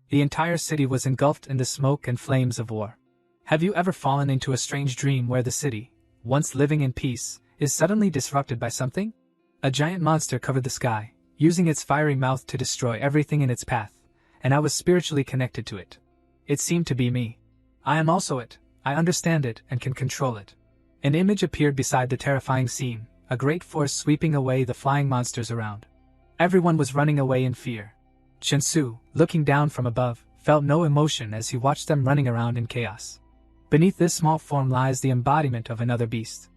The entire city was engulfed in the smoke and flames of war. Have you ever fallen into a strange dream where the city, once living in peace, is suddenly disrupted by something? A giant monster covered the sky, using its fiery mouth to destroy everything in its path, and I was spiritually connected to it. It seemed to be me. I am also it, I understand it and can control it. An image appeared beside the terrifying scene, a great force sweeping away the flying monsters around. Everyone was running away in fear. Chensu, looking down from above, felt no emotion as he watched them running around in chaos. Beneath this small form lies the embodiment of another beast.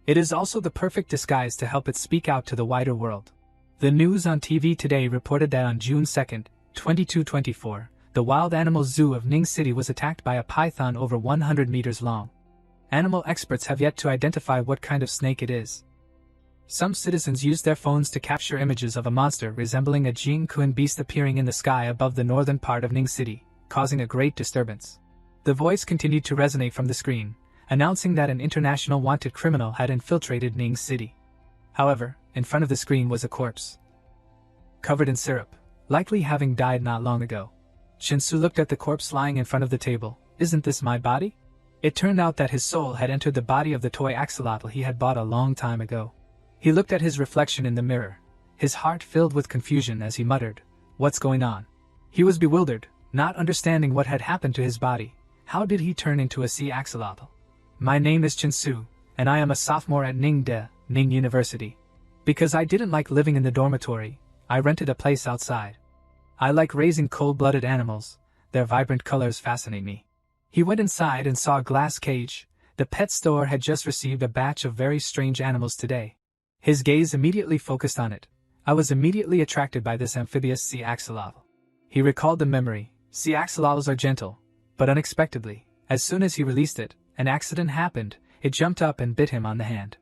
It is also the perfect disguise to help it speak out to the wider world. The news on TV today reported that on June 2, 2224, the wild animal zoo of Ning City was attacked by a python over 100 meters long. Animal experts have yet to identify what kind of snake it is. Some citizens used their phones to capture images of a monster resembling a Jing-kun beast appearing in the sky above the northern part of Ning City, causing a great disturbance. The voice continued to resonate from the screen, announcing that an international wanted criminal had infiltrated Ning City. However, in front of the screen was a corpse, covered in syrup, likely having died not long ago. Chensu looked at the corpse lying in front of the table. Isn't this my body? It turned out that his soul had entered the body of the toy axolotl he had bought a long time ago. He looked at his reflection in the mirror, his heart filled with confusion as he muttered, "What's going on?" He was bewildered, not understanding what had happened to his body. How did he turn into a sea axolotl? My name is Chensu, and I am a sophomore at Ning University. Because I didn't like living in the dormitory, I rented a place outside. I like raising cold-blooded animals, their vibrant colors fascinate me. He went inside and saw a glass cage. The pet store had just received a batch of very strange animals today. His gaze immediately focused on it. I was immediately attracted by this amphibious sea axolotl. He recalled the memory. Sea axolotls are gentle, but unexpectedly, as soon as he released it, an accident happened. It jumped up and bit him on the hand.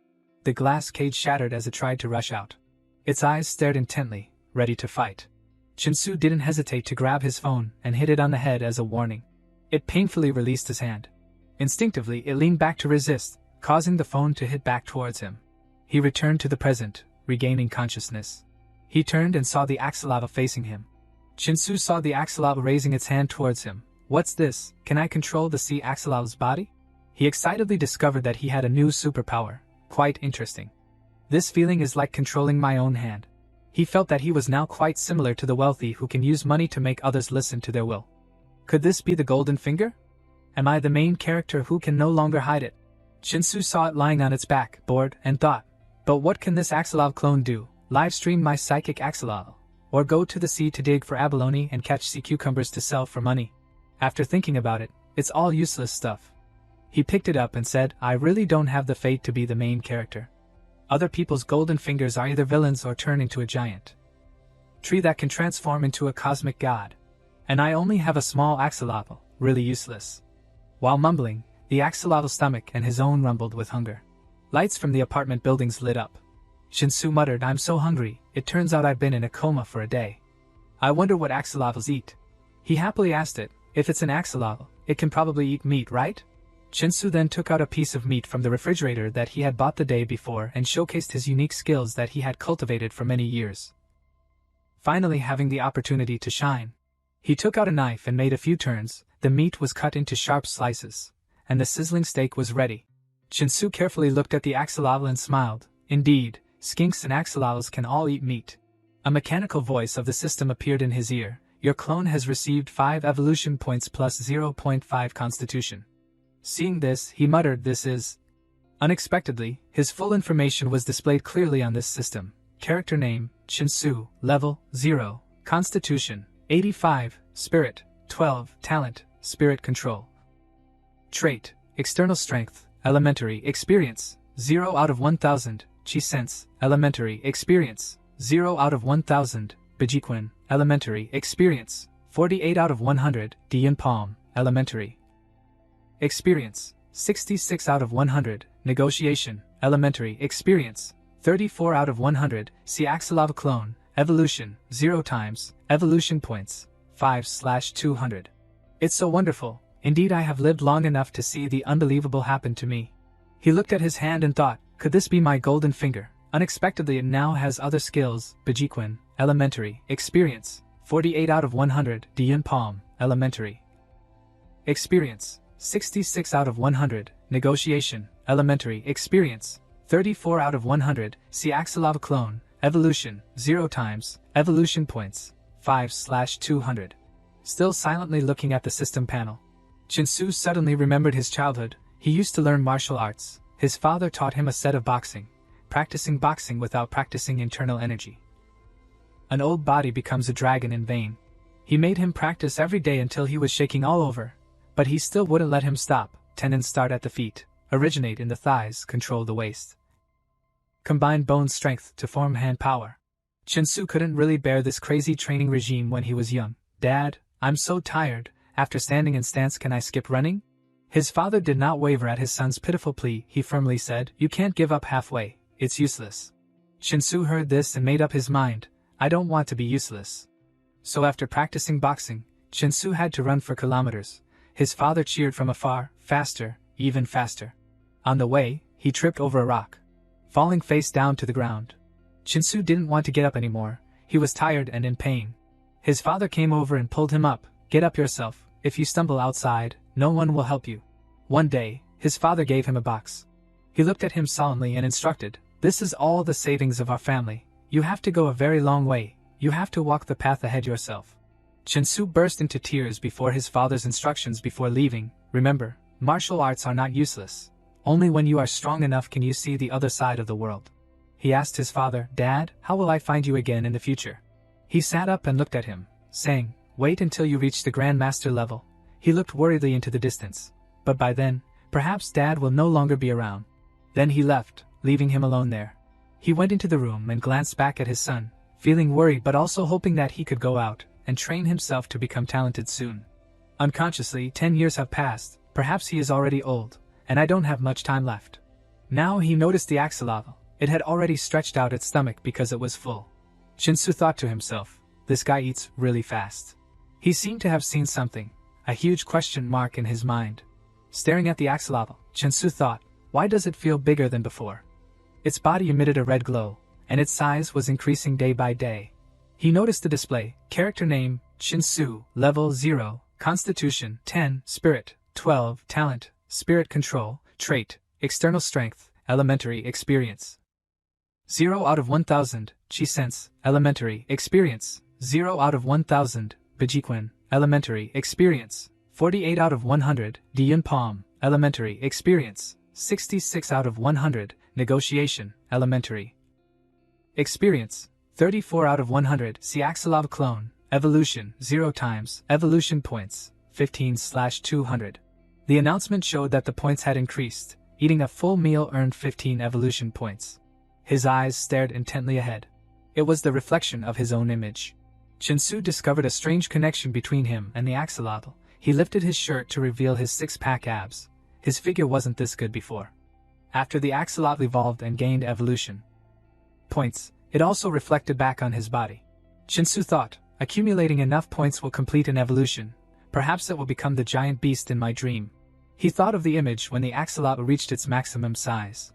The glass cage shattered as it tried to rush out. Its eyes stared intently, ready to fight. Chensu didn't hesitate to grab his phone and hit it on the head as a warning. It painfully released his hand. Instinctively, it leaned back to resist, causing the phone to hit back towards him. He returned to the present, regaining consciousness. He turned and saw the axolotl facing him. Chensu saw the axolotl raising its hand towards him. What's this? Can I control the sea axolotl's body? He excitedly discovered that he had a new superpower. Quite interesting. This feeling is like controlling my own hand. He felt that he was now quite similar to the wealthy who can use money to make others listen to their will. Could this be the golden finger? Am I the main character who can no longer hide it? Chensu saw it lying on its back, bored, and thought, but what can this axolotl clone do? Livestream my psychic axolotl? Or go to the sea to dig for abalone and catch sea cucumbers to sell for money? After thinking about it, it's all useless stuff. He picked it up and said, I really don't have the fate to be the main character. Other people's golden fingers are either villains or turn into a giant tree that can transform into a cosmic god. And I only have a small axolotl, really useless. While mumbling, the axolotl's stomach and his own rumbled with hunger. Lights from the apartment buildings lit up. Chensu muttered, I'm so hungry, it turns out I've been in a coma for a day. I wonder what axolotls eat. He happily asked it, if it's an axolotl, it can probably eat meat, right? Chensu then took out a piece of meat from the refrigerator that he had bought the day before and showcased his unique skills that he had cultivated for many years. Finally having the opportunity to shine. He took out a knife and made a few turns. The meat was cut into sharp slices, and the sizzling steak was ready. Chensu carefully looked at the axolotl and smiled. Indeed, skinks and axolotls can all eat meat. A mechanical voice of the system appeared in his ear. Your clone has received 5 evolution points plus 0.5 constitution. Seeing this, he muttered, this is... Unexpectedly, his full information was displayed clearly on this system. Character name, Chensu, level, 0, constitution, 85, spirit, 12, talent, spirit control. Trait, external strength, elementary experience, 0 out of 1000, chi sense, elementary experience, 0 out of 1000, Bejiquin, elementary experience, 48 out of 100, Dian Palm, elementary experience, 66 out of 100, negotiation, elementary experience, 34 out of 100, see axolotl clone, evolution, 0 times, evolution points, 5/200. It's so wonderful, indeed I have lived long enough to see the unbelievable happen to me. He looked at his hand and thought, could this be my golden finger? Unexpectedly it now has other skills, Bejiquin, elementary experience, 48 out of 100, Dian Palm, Elementary. Experience, 66 out of 100. Negotiation, Elementary. Experience, 34 out of 100. See Axolotl clone, Evolution, 0 times, Evolution points, 5/200. Still silently looking at the system panel, Chinsu suddenly remembered his childhood. He used to learn martial arts. His father taught him a set of boxing, practicing boxing without practicing internal energy. An old body becomes a dragon in vain. He made him practice every day until he was shaking all over, but he still wouldn't let him stop. Tendons start at the feet, originate in the thighs, control the waist. Combine bone strength to form hand power. Chinsu couldn't really bear this crazy training regime when he was young. Dad, I'm so tired. After standing in stance, can I skip running? His father did not waver at his son's pitiful plea. He firmly said, you can't give up halfway. It's useless. Chinsu heard this and made up his mind. I don't want to be useless. So after practicing boxing, Chinsu had to run for kilometers. His father cheered from afar, faster, even faster. On the way, he tripped over a rock, falling face down to the ground. Chinsu didn't want to get up anymore. He was tired and in pain. His father came over and pulled him up. Get up yourself. If you stumble outside, no one will help you. One day, his father gave him a box. He looked at him solemnly and instructed, this is all the savings of our family. You have to go a very long way. You have to walk the path ahead yourself. Chinsu burst into tears before his father's instructions before leaving. Remember, martial arts are not useless. Only when you are strong enough can you see the other side of the world. He asked his father, Dad, how will I find you again in the future? He sat up and looked at him, saying, wait until you reach the Grandmaster level. He looked worriedly into the distance. But by then, perhaps Dad will no longer be around. Then he left, leaving him alone there. He went into the room and glanced back at his son, feeling worried but also hoping that he could go out and train himself to become talented soon. Unconsciously, 10 years have passed. Perhaps he is already old, and I don't have much time left. Now he noticed the axolotl. It had already stretched out its stomach because it was full. Chinsu thought to himself, this guy eats really fast. He seemed to have seen something, a huge question mark in his mind. Staring at the axolotl, Chinsu thought, why does it feel bigger than before? Its body emitted a red glow, and its size was increasing day by day. He noticed the display, character name, Chinsu, level 0, constitution, 10, spirit, 12, talent, spirit control, trait, external strength, elementary experience. 0 out of 1000, chi sense, elementary experience, 0 out of 1000, Bejiquin, elementary experience, 48 out of 100, Diyun Palm, elementary experience, 66 out of 100, negotiation, elementary experience, 34 out of 100, see Axolotl clone, evolution, 0 times, evolution points, 15/200. The announcement showed that the points had increased. Eating a full meal earned 15 evolution points. His eyes stared intently ahead. It was the reflection of his own image. Chinsu discovered a strange connection between him and the axolotl. He lifted his shirt to reveal his six-pack abs. His figure wasn't this good before. After the axolotl evolved and gained evolution points, it also reflected back on his body. Chinsu thought, accumulating enough points will complete an evolution. Perhaps it will become the giant beast in my dream. He thought of the image when the axolotl reached its maximum size.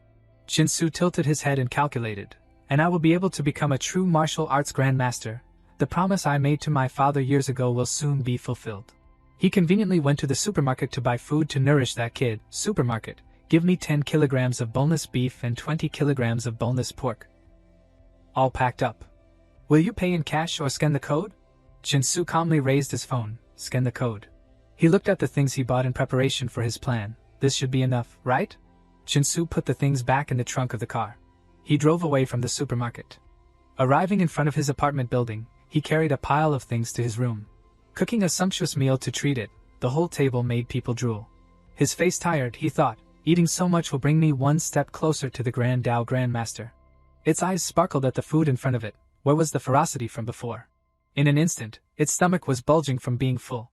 Chinsu tilted his head and calculated, and I will be able to become a true martial arts grandmaster. The promise I made to my father years ago will soon be fulfilled. He conveniently went to the supermarket to buy food to nourish that kid. Supermarket, give me 10 kilograms of boneless beef and 20 kilograms of boneless pork. All packed up. Will you pay in cash or scan the code? Chinsu calmly raised his phone. Scan the code. He looked at the things he bought in preparation for his plan. This should be enough, right? Chinsu put the things back in the trunk of the car. He drove away from the supermarket. Arriving in front of his apartment building, he carried a pile of things to his room. Cooking a sumptuous meal to treat it, the whole table made people drool. His face tired, he thought, eating so much will bring me one step closer to the Grand Dao Grandmaster. Its eyes sparkled at the food in front of it. Where was the ferocity from before? In an instant, its stomach was bulging from being full.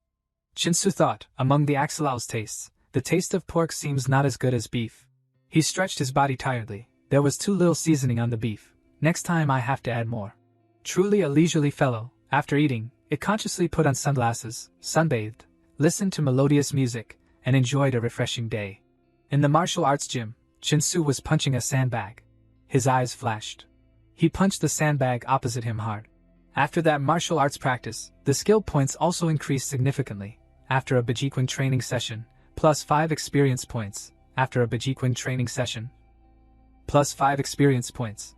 Chinsu thought, among the axolotl's tastes, the taste of pork seems not as good as beef. He stretched his body tiredly. There was too little seasoning on the beef. Next time I have to add more. Truly a leisurely fellow. After eating, it consciously put on sunglasses, sunbathed, listened to melodious music, and enjoyed a refreshing day. In the martial arts gym, Chinsu was punching a sandbag. His eyes flashed. He punched the sandbag opposite him hard. After that martial arts practice, the skill points also increased significantly. After a Bejequin training session, plus 5 experience points. After a Bejequin training session, plus 5 experience points.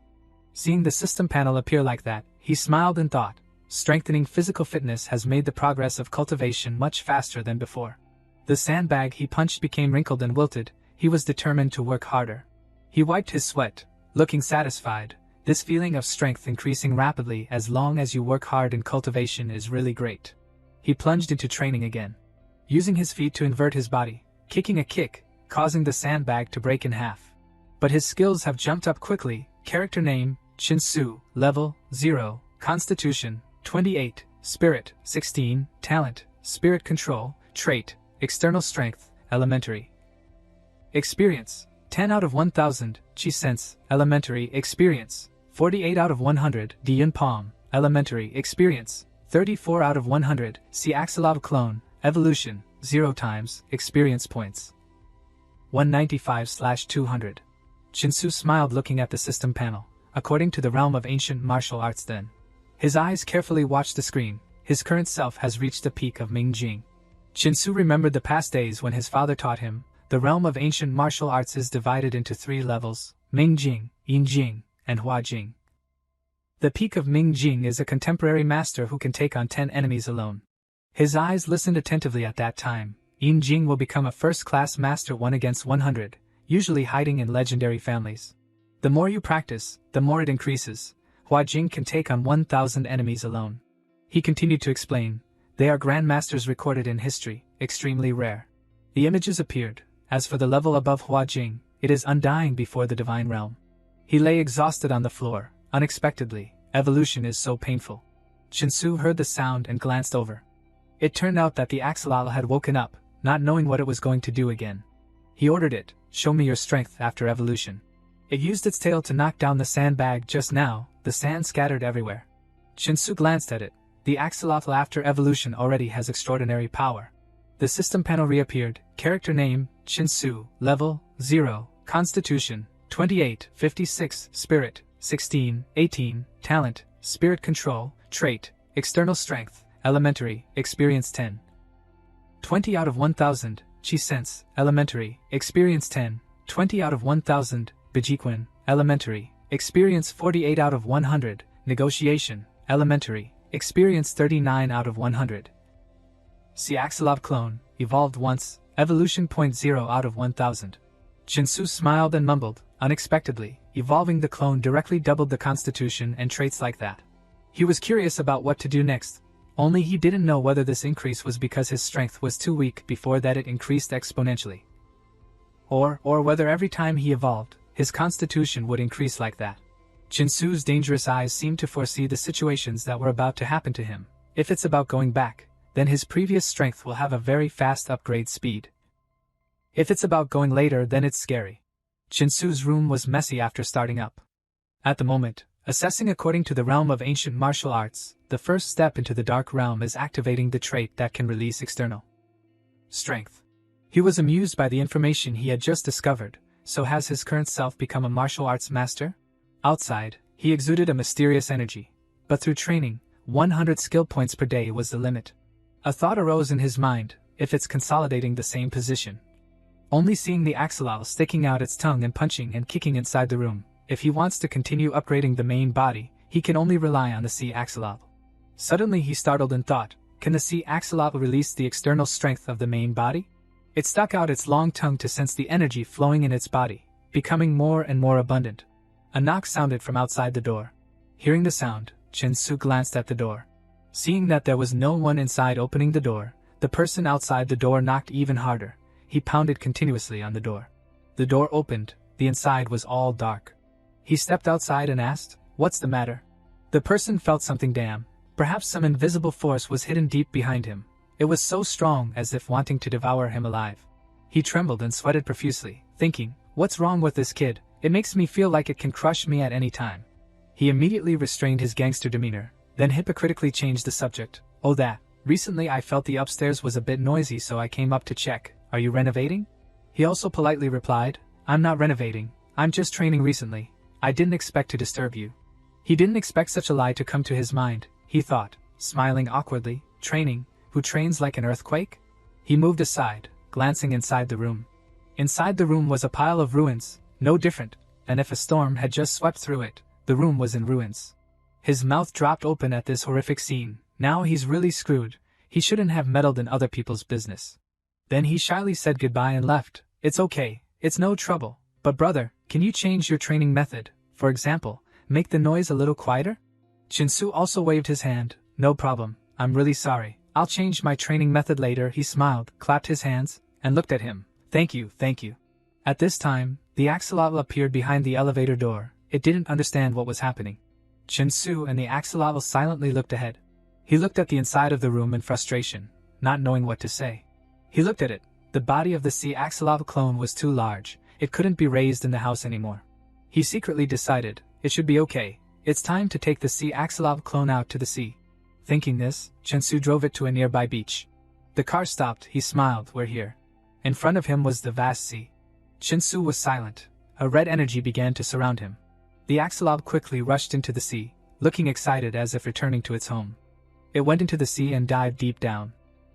Seeing the system panel appear like that, he smiled and thought, strengthening physical fitness has made the progress of cultivation much faster than before. The sandbag he punched became wrinkled and wilted. He was determined to work harder. He wiped his sweat, looking satisfied. This feeling of strength increasing rapidly as long as you work hard in cultivation is really great. He plunged into training again, using his feet to invert his body, kicking a kick, causing the sandbag to break in half. But his skills have jumped up quickly. Character name, Chinsu, level, 0, Constitution, 28, Spirit, 16, Talent, Spirit Control, Trait, External Strength, Elementary. Experience, 10 out of 1000, Chi Sense, Elementary Experience, 48 out of 100, Dian Palm, Elementary Experience, 34 out of 100, See Axolotl Clone, Evolution, 0 times, Experience Points. 195/200. Chinsu smiled looking at the system panel. According to the realm of ancient martial arts then. His eyes carefully watched the screen. His current self has reached the peak of Mingjing. Chinsu remembered the past days when his father taught him. The realm of ancient martial arts is divided into 3 levels, Mingjing, Yinjing, and Huajing. The peak of Mingjing is a contemporary master who can take on 10 enemies alone. His eyes listened attentively at that time. Yinjing will become a first-class master 1 against 100, usually hiding in legendary families. The more you practice, the more it increases. Huajing can take on 1,000 enemies alone. He continued to explain, they are grandmasters recorded in history, extremely rare. The images appeared. As for the level above Huajing, it is undying before the divine realm. He lay exhausted on the floor. Unexpectedly, evolution is so painful. Chinsu heard the sound and glanced over. It turned out that the axolotl had woken up, not knowing what it was going to do again. He ordered it, show me your strength after evolution. It used its tail to knock down the sandbag just now. The sand scattered everywhere. Chinsu glanced at it. The axolotl after evolution already has extraordinary power. The system panel reappeared. Character name, Chinsu, level, 0, Constitution, 28, 56, Spirit, 16, 18, Talent, Spirit Control, Trait, External Strength, Elementary, Experience 10. 20 out of 1000, Chi Sense, Elementary, Experience 10, 20 out of 1000, Bejequin, Elementary, Experience 48 out of 100, Negotiation, Elementary, Experience 39 out of 100. See Axolotl Clone, evolved once, Evolution point 0 out of 1000. Chinsu smiled and mumbled, unexpectedly, evolving the clone directly doubled the constitution and traits like that. He was curious about what to do next, only he didn't know whether this increase was because his strength was too weak before that it increased exponentially. Or whether every time he evolved, his constitution would increase like that. Chinsu's dangerous eyes seemed to foresee the situations that were about to happen to him. If it's about going back, then his previous strength will have a very fast upgrade speed. If it's about going later, then it's scary. Chinsu's room was messy after starting up. At the moment, assessing according to the realm of ancient martial arts, the first step into the dark realm is activating the trait that can release external strength. He was amused by the information he had just discovered. So has his current self become a martial arts master? Outside, he exuded a mysterious energy. But through training, 100 skill points per day was the limit. A thought arose in his mind, if it's consolidating the same position. Only seeing the axolotl sticking out its tongue and punching and kicking inside the room, if he wants to continue upgrading the main body, he can only rely on the sea axolotl. Suddenly he startled and thought, can the sea axolotl release the external strength of the main body? It stuck out its long tongue to sense the energy flowing in its body, becoming more and more abundant. A knock sounded from outside the door. Hearing the sound, Chinsu glanced at the door. Seeing that there was no one inside opening the door, the person outside the door knocked even harder. He pounded continuously on the door. The door opened, the inside was all dark. He stepped outside and asked, "What's the matter?" The person felt something damn. Perhaps some invisible force was hidden deep behind him. It was so strong as if wanting to devour him alive. He trembled and sweated profusely, thinking, "What's wrong with this kid? It makes me feel like it can crush me at any time." He immediately restrained his gangster demeanor, then hypocritically changed the subject. "Oh that, recently I felt the upstairs was a bit noisy so I came up to check. Are you renovating?" He also politely replied, "I'm not renovating, I'm just training recently. I didn't expect to disturb you." He didn't expect such a lie to come to his mind. he thought, smiling awkwardly. Training? Who trains like an earthquake? He moved aside, glancing inside the room. Inside the room was a pile of ruins, no different than if a storm had just swept through it. The room was in ruins. His mouth dropped open at this horrific scene. Now he's really screwed. He shouldn't have meddled in other people's business. Then he shyly said goodbye and left. It's okay, it's no trouble. But brother, can you change your training method? For example, make the noise a little quieter? Chinsu also waved his hand. No problem, I'm really sorry. I'll change my training method later. He smiled, clapped his hands, and looked at him. Thank you, thank you. At this time, the axolotl appeared behind the elevator door. It didn't understand what was happening. Chinsu and the axolotl silently looked ahead. He looked at the inside of the room in frustration, not knowing what to say. He looked at it. The body of the sea axolotl clone was too large. It couldn't be raised in the house anymore. He secretly decided, it should be okay. It's time to take the sea axolotl clone out to the sea. Thinking this, Chinsu drove it to a nearby beach. The car stopped. He smiled. We're here. In front of him was the vast sea. Chinsu was silent. A red energy began to surround him. The axolotl quickly rushed into the sea, looking excited as if returning to its home. It went into the sea and dived deep down.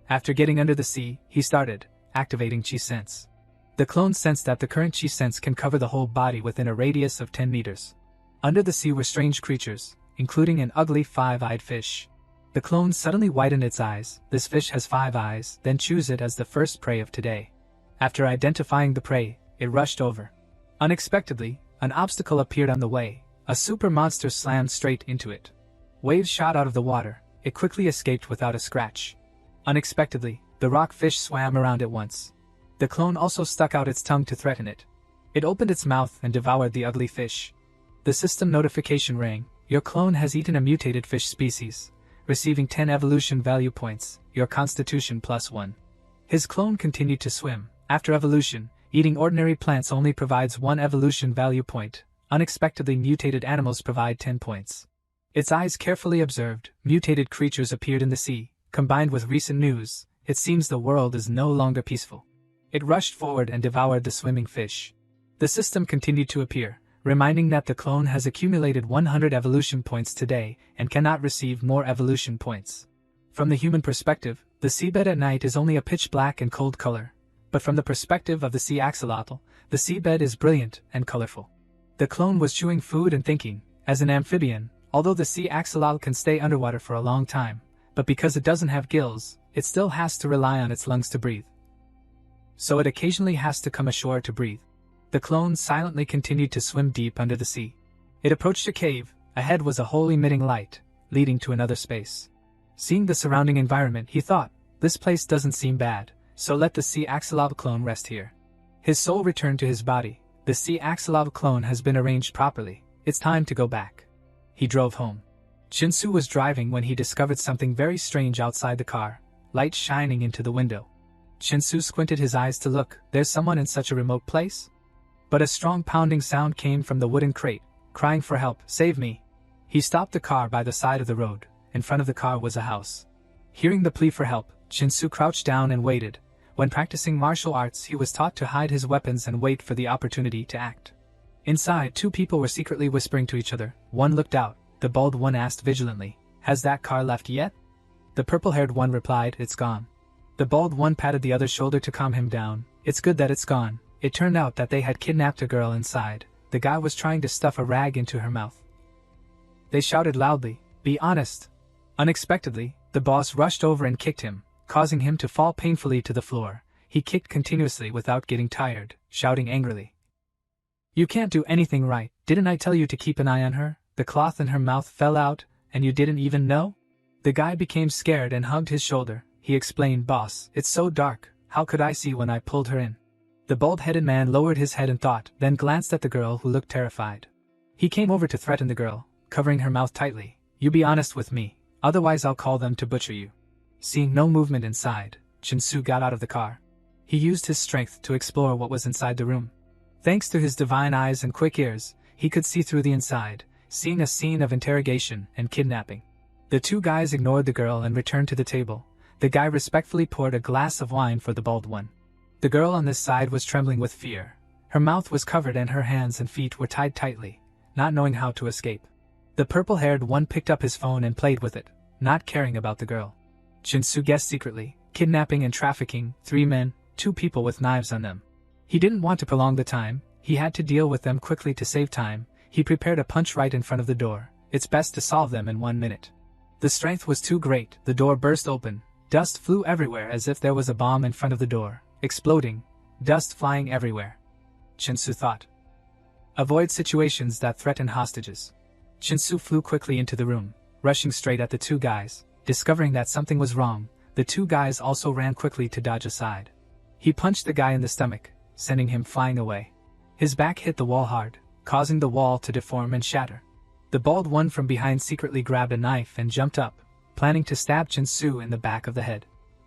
After getting under the sea, he started activating Chi Sense. The clone sensed that the current Chi Sense can cover the whole body within a radius of 10 meters. Under the sea were strange creatures, including an ugly five-eyed fish. The clone suddenly widened its eyes. This fish has 5 eyes, then choose it as the first prey of today. After identifying the prey, it rushed over. Unexpectedly, an obstacle appeared on the way. A super monster slammed straight into it. Waves shot out of the water. It quickly escaped without a scratch. Unexpectedly, the rock fish swam around it once. The clone also stuck out its tongue to threaten it. It opened its mouth and devoured the ugly fish. The system notification rang. Your clone has eaten a mutated fish species, receiving 10 evolution value points, your constitution +1. His clone continued to swim. After evolution, eating ordinary plants only provides 1 evolution value point. Unexpectedly mutated animals provide 10 points. Its eyes carefully observed. Mutated creatures appeared in the sea. Combined with recent news, it seems the world is no longer peaceful. It rushed forward and devoured the swimming fish. The system continued to appear, reminding that the clone has accumulated 100 evolution points today and cannot receive more evolution points. From the human perspective, the seabed at night is only a pitch black and cold color. But from the perspective of the sea axolotl, the seabed is brilliant and colorful. The clone was chewing food and thinking. As an amphibian, although the sea axolotl can stay underwater for a long time, but because it doesn't have gills, it still has to rely on its lungs to breathe. So it occasionally has to come ashore to breathe. The clone silently continued to swim deep under the sea. It approached a cave. Ahead was a hole emitting light, leading to another space. Seeing the surrounding environment, he thought, this place doesn't seem bad, so let the sea axolotl clone rest here. His soul returned to his body. The sea axolotl clone has been arranged properly. It's time to go back. He drove home. Chinsu was driving when he discovered something very strange outside the car, light shining into the window. Chinsu squinted his eyes to look. There's someone in such a remote place? But a strong pounding sound came from the wooden crate, crying for help. Save me. He stopped the car by the side of the road. In front of the car was a house. Hearing the plea for help, Chinsu crouched down and waited. When practicing martial arts, he was taught to hide his weapons and wait for the opportunity to act. Inside, 2 people were secretly whispering to each other. One looked out. The bald one asked vigilantly, has that car left yet? The purple-haired one replied, it's gone. The bald one patted the other's shoulder to calm him down. It's good that it's gone. It turned out that they had kidnapped a girl inside. The guy was trying to stuff a rag into her mouth. They shouted loudly, be honest. Unexpectedly, the boss rushed over and kicked him, causing him to fall painfully to the floor. He kicked continuously without getting tired, shouting angrily. You can't do anything right. Didn't I tell you to keep an eye on her? The cloth in her mouth fell out, and you didn't even know? The guy became scared and hugged his shoulder. He explained, boss, it's so dark, how could I see when I pulled her in? The bald-headed man lowered his head in thought, then glanced at the girl who looked terrified. He came over to threaten the girl, covering her mouth tightly. You be honest with me, otherwise I'll call them to butcher you. Seeing no movement inside, Chinsu got out of the car. He used his strength to explore what was inside the room. Thanks to his divine eyes and quick ears, he could see through the inside, seeing a scene of interrogation and kidnapping. The 2 guys ignored the girl and returned to the table. The guy respectfully poured a glass of wine for the bald one. The girl on this side was trembling with fear. Her mouth was covered and her hands and feet were tied tightly, not knowing how to escape. The purple-haired one picked up his phone and played with it. not caring about the girl. Chin-Su guessed secretly, kidnapping and trafficking, 3 men, 2 people with knives on them. He didn't want to prolong the time, he had to deal with them quickly to save time. He prepared a punch right in front of the door. It's best to solve them in 1 minute. The strength was too great, the door burst open. Dust flew everywhere as if there was a bomb in front of the door, exploding, dust flying everywhere. Chin-Su thought. Avoid situations that threaten hostages. Chin-Su flew quickly into the room, rushing straight at the 2 guys. Discovering that something was wrong, the 2 guys also ran quickly to dodge aside. He punched the guy in the stomach, sending him flying away. His back hit the wall hard, causing the wall to deform and shatter. The bald one from behind secretly grabbed a knife and jumped up, planning to stab Chin-Su in the back of the head.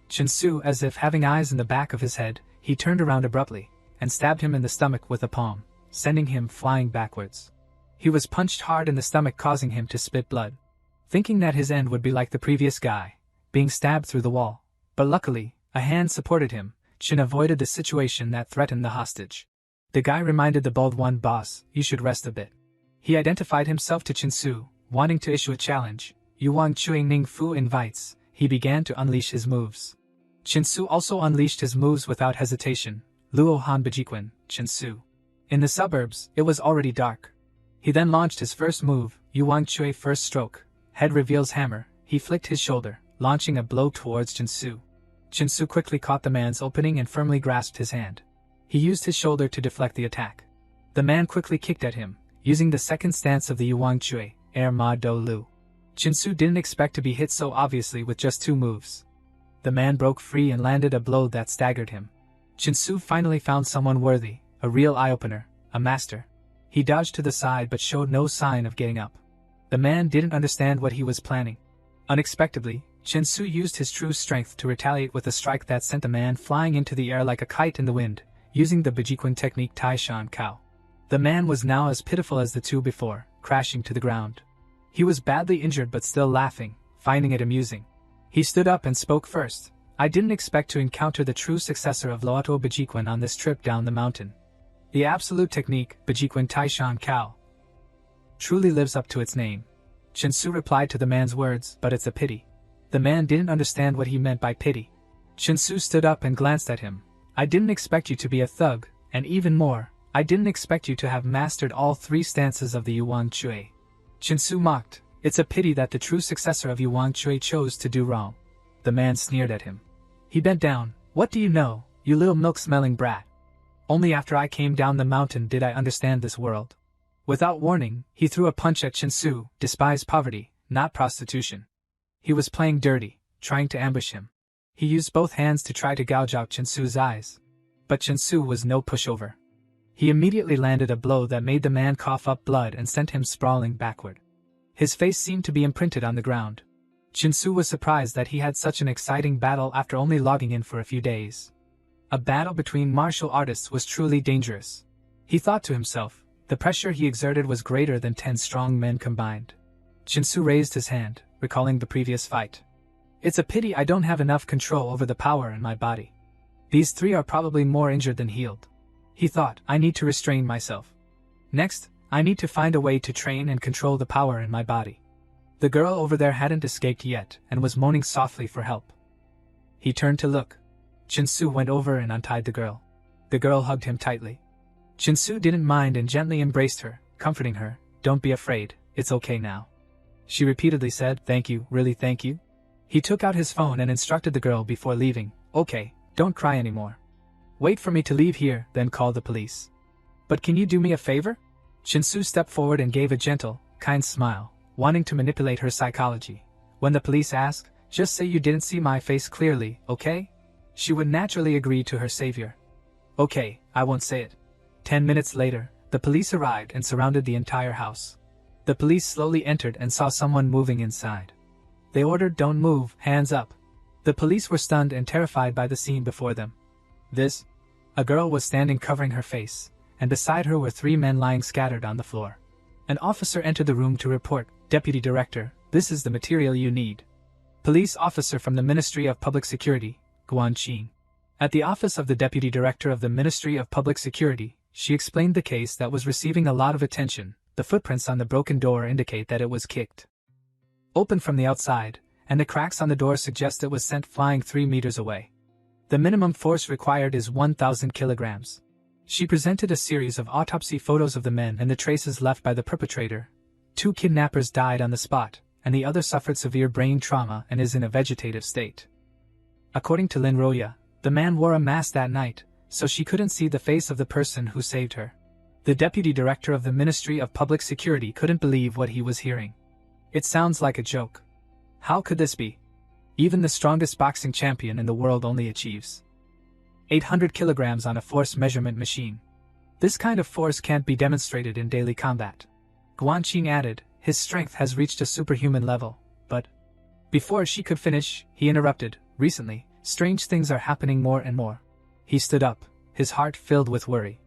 Chin-Su, as if having eyes in the back of his head, he turned around abruptly, and stabbed him in the stomach with a palm, sending him flying backwards. He was punched hard in the stomach, causing him to spit blood. Thinking that his end would be like the previous guy, being stabbed through the wall. But luckily, a hand supported him. Chin avoided the situation that threatened the hostage. The guy reminded the bald one, "Boss, you should rest a bit." He identified himself to Chin-Su, wanting to issue a challenge. Yuang Chui Ning Fu invites. He began to unleash his moves. Chin-Su also unleashed his moves without hesitation. Luo Han Bajiquan, Chin-Su. In the suburbs, it was already dark. He then launched his first move, Yuang Chui First Stroke. Head reveals hammer. He flicked his shoulder, launching a blow towards Chin-Su. Chin-Su quickly caught the man's opening and firmly grasped his hand. He used his shoulder to deflect the attack. The man quickly kicked at him, using the second stance of the Yuang Chui, Air Ma Do Lu. Chin-Su didn't expect to be hit so obviously with just 2 moves. The man broke free and landed a blow that staggered him. Chin-Su finally found someone worthy, a real eye-opener, a master. He dodged to the side but showed no sign of getting up. The man didn't understand what he was planning. Unexpectedly, Chin-Su used his true strength to retaliate with a strike that sent the man flying into the air like a kite in the wind, using the Bajiquan technique Tai Shan Kao. The man was now as pitiful as the 2 before, crashing to the ground. He was badly injured but still laughing, finding it amusing. He stood up and spoke first. "I didn't expect to encounter the true successor of Loato Bajiquan on this trip down the mountain. The absolute technique, Bajiquan Tai Shan Kao, truly lives up to its name." Chin-Su replied to the man's words, "But it's a pity." The man didn't understand what he meant by pity. Chin-Su stood up and glanced at him. "I didn't expect you to be a thug, and even more, I didn't expect you to have mastered all 3 stances of the Yuang Chui." Chin-Su mocked. "It's a pity that the true successor of Yuang Chui chose to do wrong." The man sneered at him. He bent down. "What do you know, you little milk-smelling brat? Only after I came down the mountain did I understand this world." Without warning, he threw a punch at Chin-Su. Despise poverty, not prostitution. He was playing dirty, trying to ambush him. He used both hands to try to gouge out Chin-Su's eyes. But Chin-Su was no pushover. He immediately landed a blow that made the man cough up blood and sent him sprawling backward. His face seemed to be imprinted on the ground. Chin-Su was surprised that he had such an exciting battle after only logging in for a few days. A battle between martial artists was truly dangerous. He thought to himself, the pressure he exerted was greater than 10 strong men combined. Chin-Su raised his hand, recalling the previous fight. "It's a pity I don't have enough control over the power in my body. These 3 are probably more injured than healed." He thought, "I need to restrain myself. Next, I need to find a way to train and control the power in my body." The girl over there hadn't escaped yet and was moaning softly for help. He turned to look. Chin-Su went over and untied the girl. The girl hugged him tightly. Chin-Su didn't mind and gently embraced her, comforting her. "Don't be afraid, it's okay now." She repeatedly said, "Thank you, really thank you." He took out his phone and instructed the girl before leaving. "Okay, don't cry anymore. Wait for me to leave here, then call the police. But can you do me a favor?" Chin-Su stepped forward and gave a gentle, kind smile, wanting to manipulate her psychology. "When the police ask, just say you didn't see my face clearly, okay?" She would naturally agree to her savior. "Okay, I won't say it." 10 minutes later, the police arrived and surrounded the entire house. The police slowly entered and saw someone moving inside. They ordered, "Don't move, hands up." The police were stunned and terrified by the scene before them. A girl was standing covering her face, and beside her were 3 men lying scattered on the floor. An officer entered the room to report, "Deputy Director, this is the material you need." Police officer from the Ministry of Public Security, Guan Qing. At the office of the Deputy Director of the Ministry of Public Security, she explained the case that was receiving a lot of attention. The footprints on the broken door indicate that it was kicked open from the outside, and the cracks on the door suggest it was sent flying 3 meters away. The minimum force required is 1,000 kilograms. She presented a series of autopsy photos of the men and the traces left by the perpetrator. 2 kidnappers died on the spot, and the other suffered severe brain trauma and is in a vegetative state. According to Lin Roya, the man wore a mask that night, so she couldn't see the face of the person who saved her. The deputy director of the Ministry of Public Security couldn't believe what he was hearing. It sounds like a joke. How could this be? Even the strongest boxing champion in the world only achieves 800 kilograms on a force measurement machine. This kind of force can't be demonstrated in daily combat. Guanqing added, his strength has reached a superhuman level, but... Before she could finish, he interrupted, recently, strange things are happening more and more. He stood up, his heart filled with worry.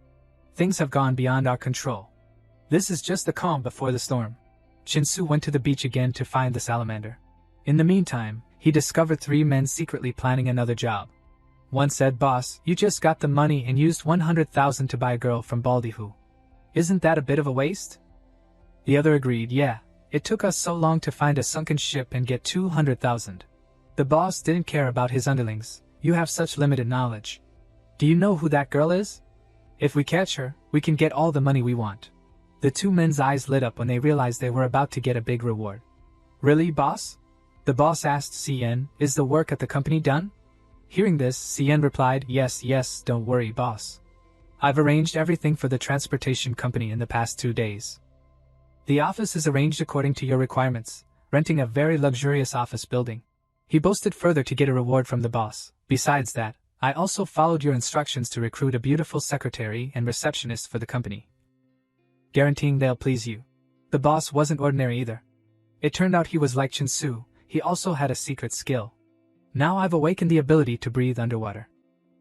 Things have gone beyond our control. This is just the calm before the storm. Chinsu went to the beach again to find the salamander. In the meantime, he discovered 3 men secretly planning another job. One said, "Boss, you just got the money and used 100,000 to buy a girl from Baldyhoo. Isn't that a bit of a waste?" The other agreed, "Yeah, it took us so long to find a sunken ship and get 200,000. The boss didn't care about his underlings. You have such limited knowledge. Do you know who that girl is? If we catch her, we can get all the money we want." The 2 men's eyes lit up when they realized they were about to get a big reward. "Really, boss?" The boss asked Cien, "Is the work at the company done?" Hearing this, Cien replied, Yes, don't worry, boss. I've arranged everything for the transportation company in the past 2 days. The office is arranged according to your requirements, renting a very luxurious office building." He boasted further to get a reward from the boss. "Besides that, I also followed your instructions to recruit a beautiful secretary and receptionist for the company, guaranteeing they'll please you." The boss wasn't ordinary either. It turned out he was like Chinsu. He also had a secret skill. "Now I've awakened the ability to breathe underwater.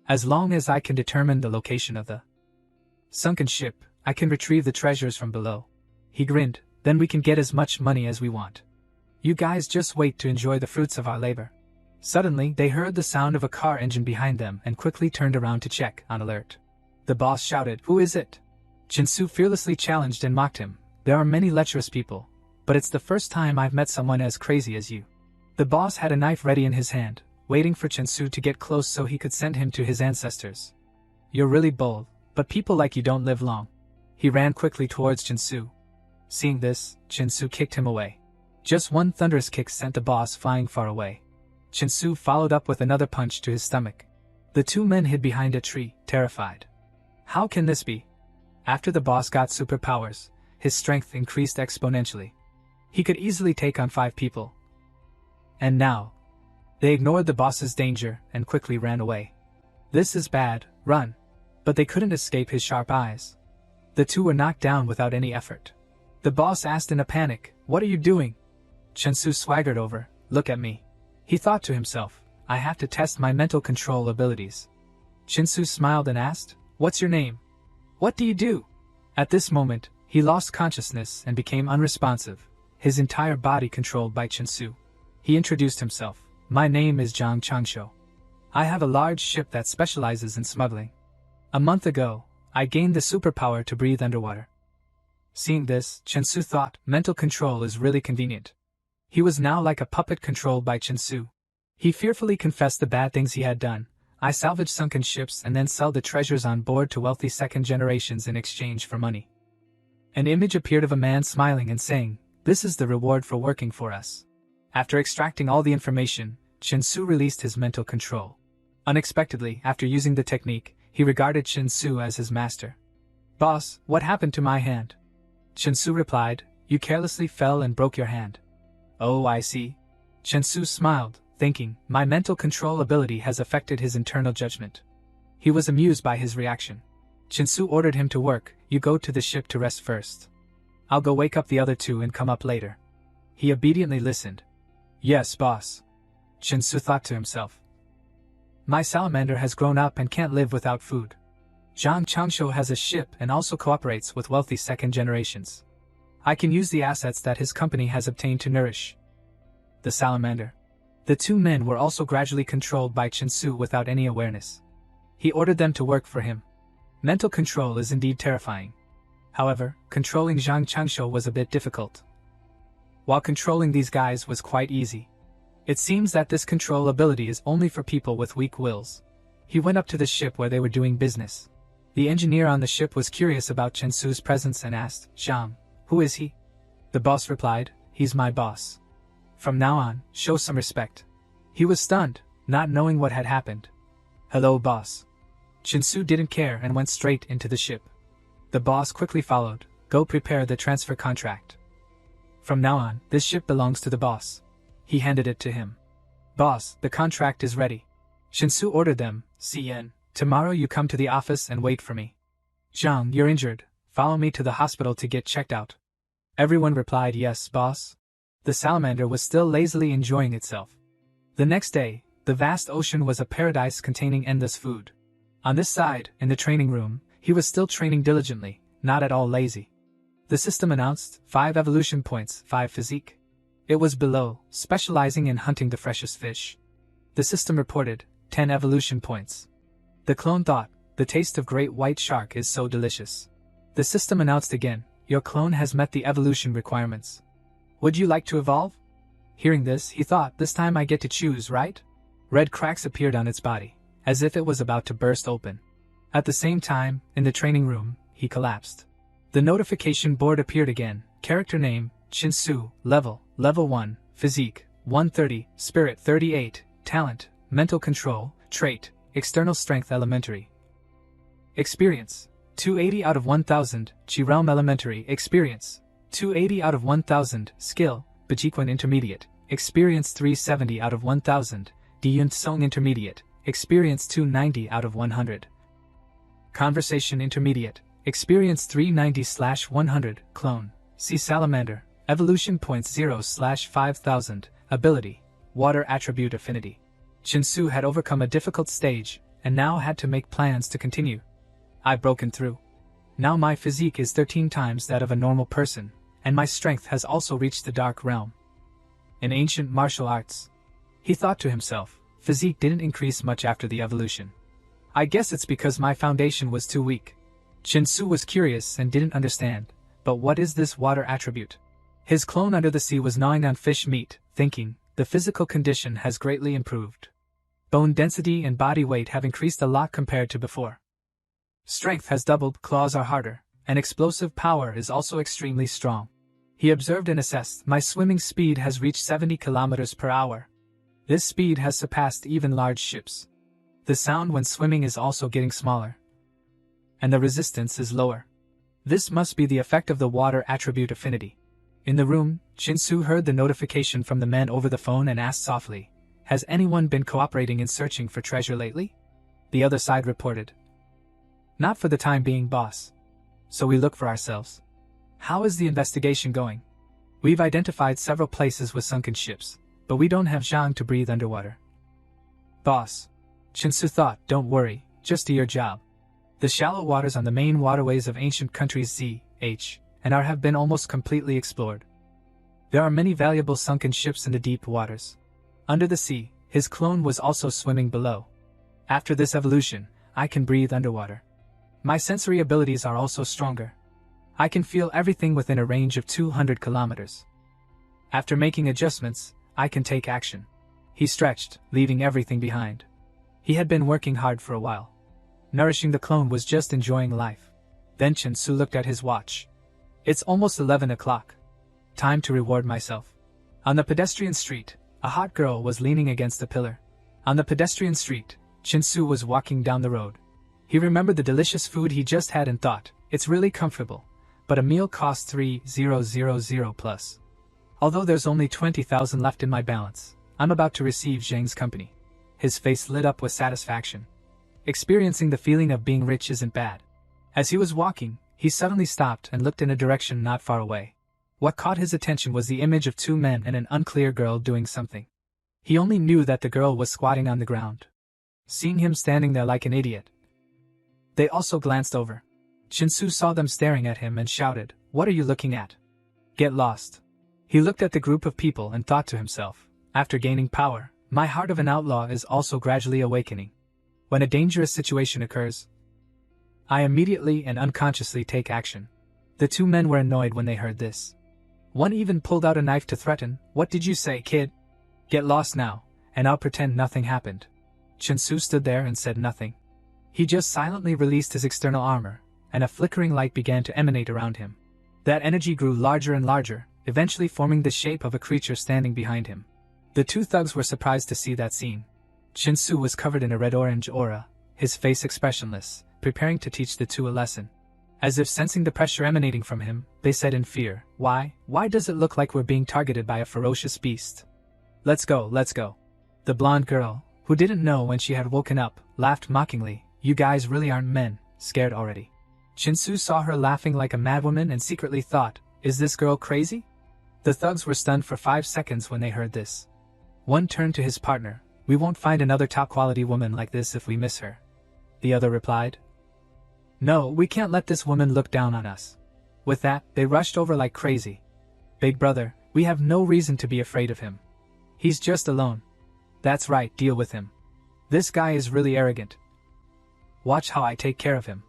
As long as I can determine the location of the sunken ship, I can retrieve the treasures from below." He grinned, "Then we can get as much money as we want. You guys just wait to enjoy the fruits of our labor." Suddenly, they heard the sound of a car engine behind them and quickly turned around to check, on alert. The boss shouted, "Who is it?" Chinsu fearlessly challenged and mocked him. "There are many lecherous people, but it's the first time I've met someone as crazy as you." The boss had a knife ready in his hand, waiting for Chinsu to get close so he could send him to his ancestors. "You're really bold, but people like you don't live long." He ran quickly towards Chinsu. Seeing this, Chinsu kicked him away. Just one thunderous kick sent the boss flying far away. Chinsu followed up with another punch to his stomach. The 2 men hid behind a tree, terrified. How can this be? After the boss got superpowers, his strength increased exponentially. He could easily take on 5 people. And now, they ignored the boss's danger and quickly ran away. "This is bad, run." But they couldn't escape his sharp eyes. The 2 were knocked down without any effort. The boss asked in a panic, "What are you doing?" Chinsu swaggered over, "Look at me." He thought to himself, "I have to test my mental control abilities." Chinsu smiled and asked, "What's your name? What do you do?" At this moment, he lost consciousness and became unresponsive, his entire body controlled by Chinsu. He introduced himself. "My name is Zhang Changsho. I have a large ship that specializes in smuggling. A month ago, I gained the superpower to breathe underwater." Seeing this, Chinsu thought, mental control is really convenient. He was now like a puppet controlled by Chinsu. He fearfully confessed the bad things he had done. "I salvage sunken ships and then sell the treasures on board to wealthy second generations in exchange for money." An image appeared of a man smiling and saying, "This is the reward for working for us." After extracting all the information, Chinsu released his mental control. Unexpectedly, after using the technique, he regarded Chinsu as his master. "Boss, what happened to my hand?" Chinsu replied, "You carelessly fell and broke your hand." "Oh, I see." Chinsu smiled, thinking, my mental control ability has affected his internal judgment. He was amused by his reaction. Chinsu ordered him to work. "You go to the ship to rest first. I'll go wake up the other 2 and come up later." He obediently listened. "Yes, boss." Chinsu thought to himself. "My salamander has grown up and can't live without food. Zhang Changsho has a ship and also cooperates with wealthy second generations. I can use the assets that his company has obtained to nourish the salamander." The 2 men were also gradually controlled by Chinsu without any awareness. He ordered them to work for him. Mental control is indeed terrifying. However, controlling Zhang Changsho was a bit difficult, while controlling these guys was quite easy. It seems that this control ability is only for people with weak wills. He went up to the ship where they were doing business. The engineer on the ship was curious about Chen Su's presence and asked, "Zhang, who is he?" The boss replied, "He's my boss. From now on, show some respect." He was stunned, not knowing what had happened. "Hello, boss." Chen Su didn't care and went straight into the ship. The boss quickly followed, "Go prepare the transfer contract. From now on, this ship belongs to the boss." He handed it to him. "Boss, the contract is ready." Chen Su ordered them, "CN, tomorrow you come to the office and wait for me." "Zhang, you're injured. Follow me to the hospital to get checked out." Everyone replied, "Yes, boss." The salamander was still lazily enjoying itself. The next day, the vast ocean was a paradise containing endless food. On this side, in the training room, he was still training diligently, not at all lazy. The system announced, 5 evolution points, 5 physique. It was below, specializing in hunting the freshest fish. The system reported, 10 evolution points. The clone thought, the taste of great white shark is so delicious. The system announced again, your clone has met the evolution requirements. Would you like to evolve? Hearing this, he thought, this time I get to choose, right? Red cracks appeared on its body, as if it was about to burst open. At the same time, in the training room, he collapsed. The notification board appeared again, character name, Chen Su, level 1, physique, 130, spirit 38, talent, mental control, trait, external strength elementary. Experience, 280 out of 1000, Chi Realm elementary, experience, 280 out of 1000, skill, Bejiquan intermediate, experience 370 out of 1000, Diyun Song intermediate, experience 290 out of 100. Conversation intermediate, experience 390/100, clone, sea salamander, evolution points 0/5000, ability, water attribute affinity. Chen Su had overcome a difficult stage, and now had to make plans to continue. I've broken through. Now my physique is 13 times that of a normal person, and my strength has also reached the dark realm. In ancient martial arts, he thought to himself, physique didn't increase much after the evolution. I guess it's because my foundation was too weak. Chen Su was curious and didn't understand, but what is this water attribute? His clone under the sea was gnawing on fish meat, thinking, the physical condition has greatly improved. Bone density and body weight have increased a lot compared to before. Strength has doubled, claws are harder, and explosive power is also extremely strong. He observed and assessed, my swimming speed has reached 70 kilometers per hour. This speed has surpassed even large ships. The sound when swimming is also getting smaller, and the resistance is lower. This must be the effect of the water attribute affinity. In the room, Chen Su heard the notification from the men over the phone and asked softly, has anyone been cooperating in searching for treasure lately? The other side reported, not for the time being, boss. So we look for ourselves. How is the investigation going? We've identified several places with sunken ships, but we don't have Zhang to breathe underwater. Boss. Chen Su thought, don't worry, just do your job. The shallow waters on the main waterways of ancient countries Z, H, and R have been almost completely explored. There are many valuable sunken ships in the deep waters. Under the sea, his clone was also swimming below. After this evolution, I can breathe underwater. My sensory abilities are also stronger. I can feel everything within a range of 200 kilometers. After making adjustments, I can take action. He stretched, leaving everything behind. He had been working hard for a while. Nourishing the clone was just enjoying life. Then Chen Su looked at his watch. It's almost 11 o'clock. Time to reward myself. On the pedestrian street, a hot girl was leaning against a pillar. On the pedestrian street, Chen Su was walking down the road. He remembered the delicious food he just had and thought, it's really comfortable, but a meal costs 3,000 plus. Although there's only 20,000 left in my balance, I'm about to receive Zhang's company. His face lit up with satisfaction. Experiencing the feeling of being rich isn't bad. As he was walking, he suddenly stopped and looked in a direction not far away. What caught his attention was the image of 2 men and an unclear girl doing something. He only knew that the girl was squatting on the ground. Seeing him standing there like an idiot, they also glanced over. Chen Su saw them staring at him and shouted, what are you looking at? Get lost. He looked at the group of people and thought to himself, after gaining power, my heart of an outlaw is also gradually awakening. When a dangerous situation occurs, I immediately and unconsciously take action. The 2 men were annoyed when they heard this. One even pulled out a knife to threaten, what did you say, kid? Get lost now, and I'll pretend nothing happened. Chinsu stood there and said nothing. He just silently released his external armor, and a flickering light began to emanate around him. That energy grew larger and larger, eventually forming the shape of a creature standing behind him. The two thugs were surprised to see that scene. Chinsu was covered in a red-orange aura, his face expressionless, preparing to teach the two a lesson. As if sensing the pressure emanating from him, they said in fear, Why does it look like we're being targeted by a ferocious beast? Let's go, let's go. The blonde girl, who didn't know when she had woken up, laughed mockingly. You guys really aren't men, scared already. Chinsu saw her laughing like a madwoman and secretly thought, is this girl crazy? The thugs were stunned for 5 seconds when they heard this. One turned to his partner, we won't find another top-quality woman like this if we miss her. The other replied, No, we can't let this woman look down on us. With that, they rushed over like crazy. Big brother, we have no reason to be afraid of him. He's just alone. That's right, deal with him. This guy is really arrogant. Watch how I take care of him.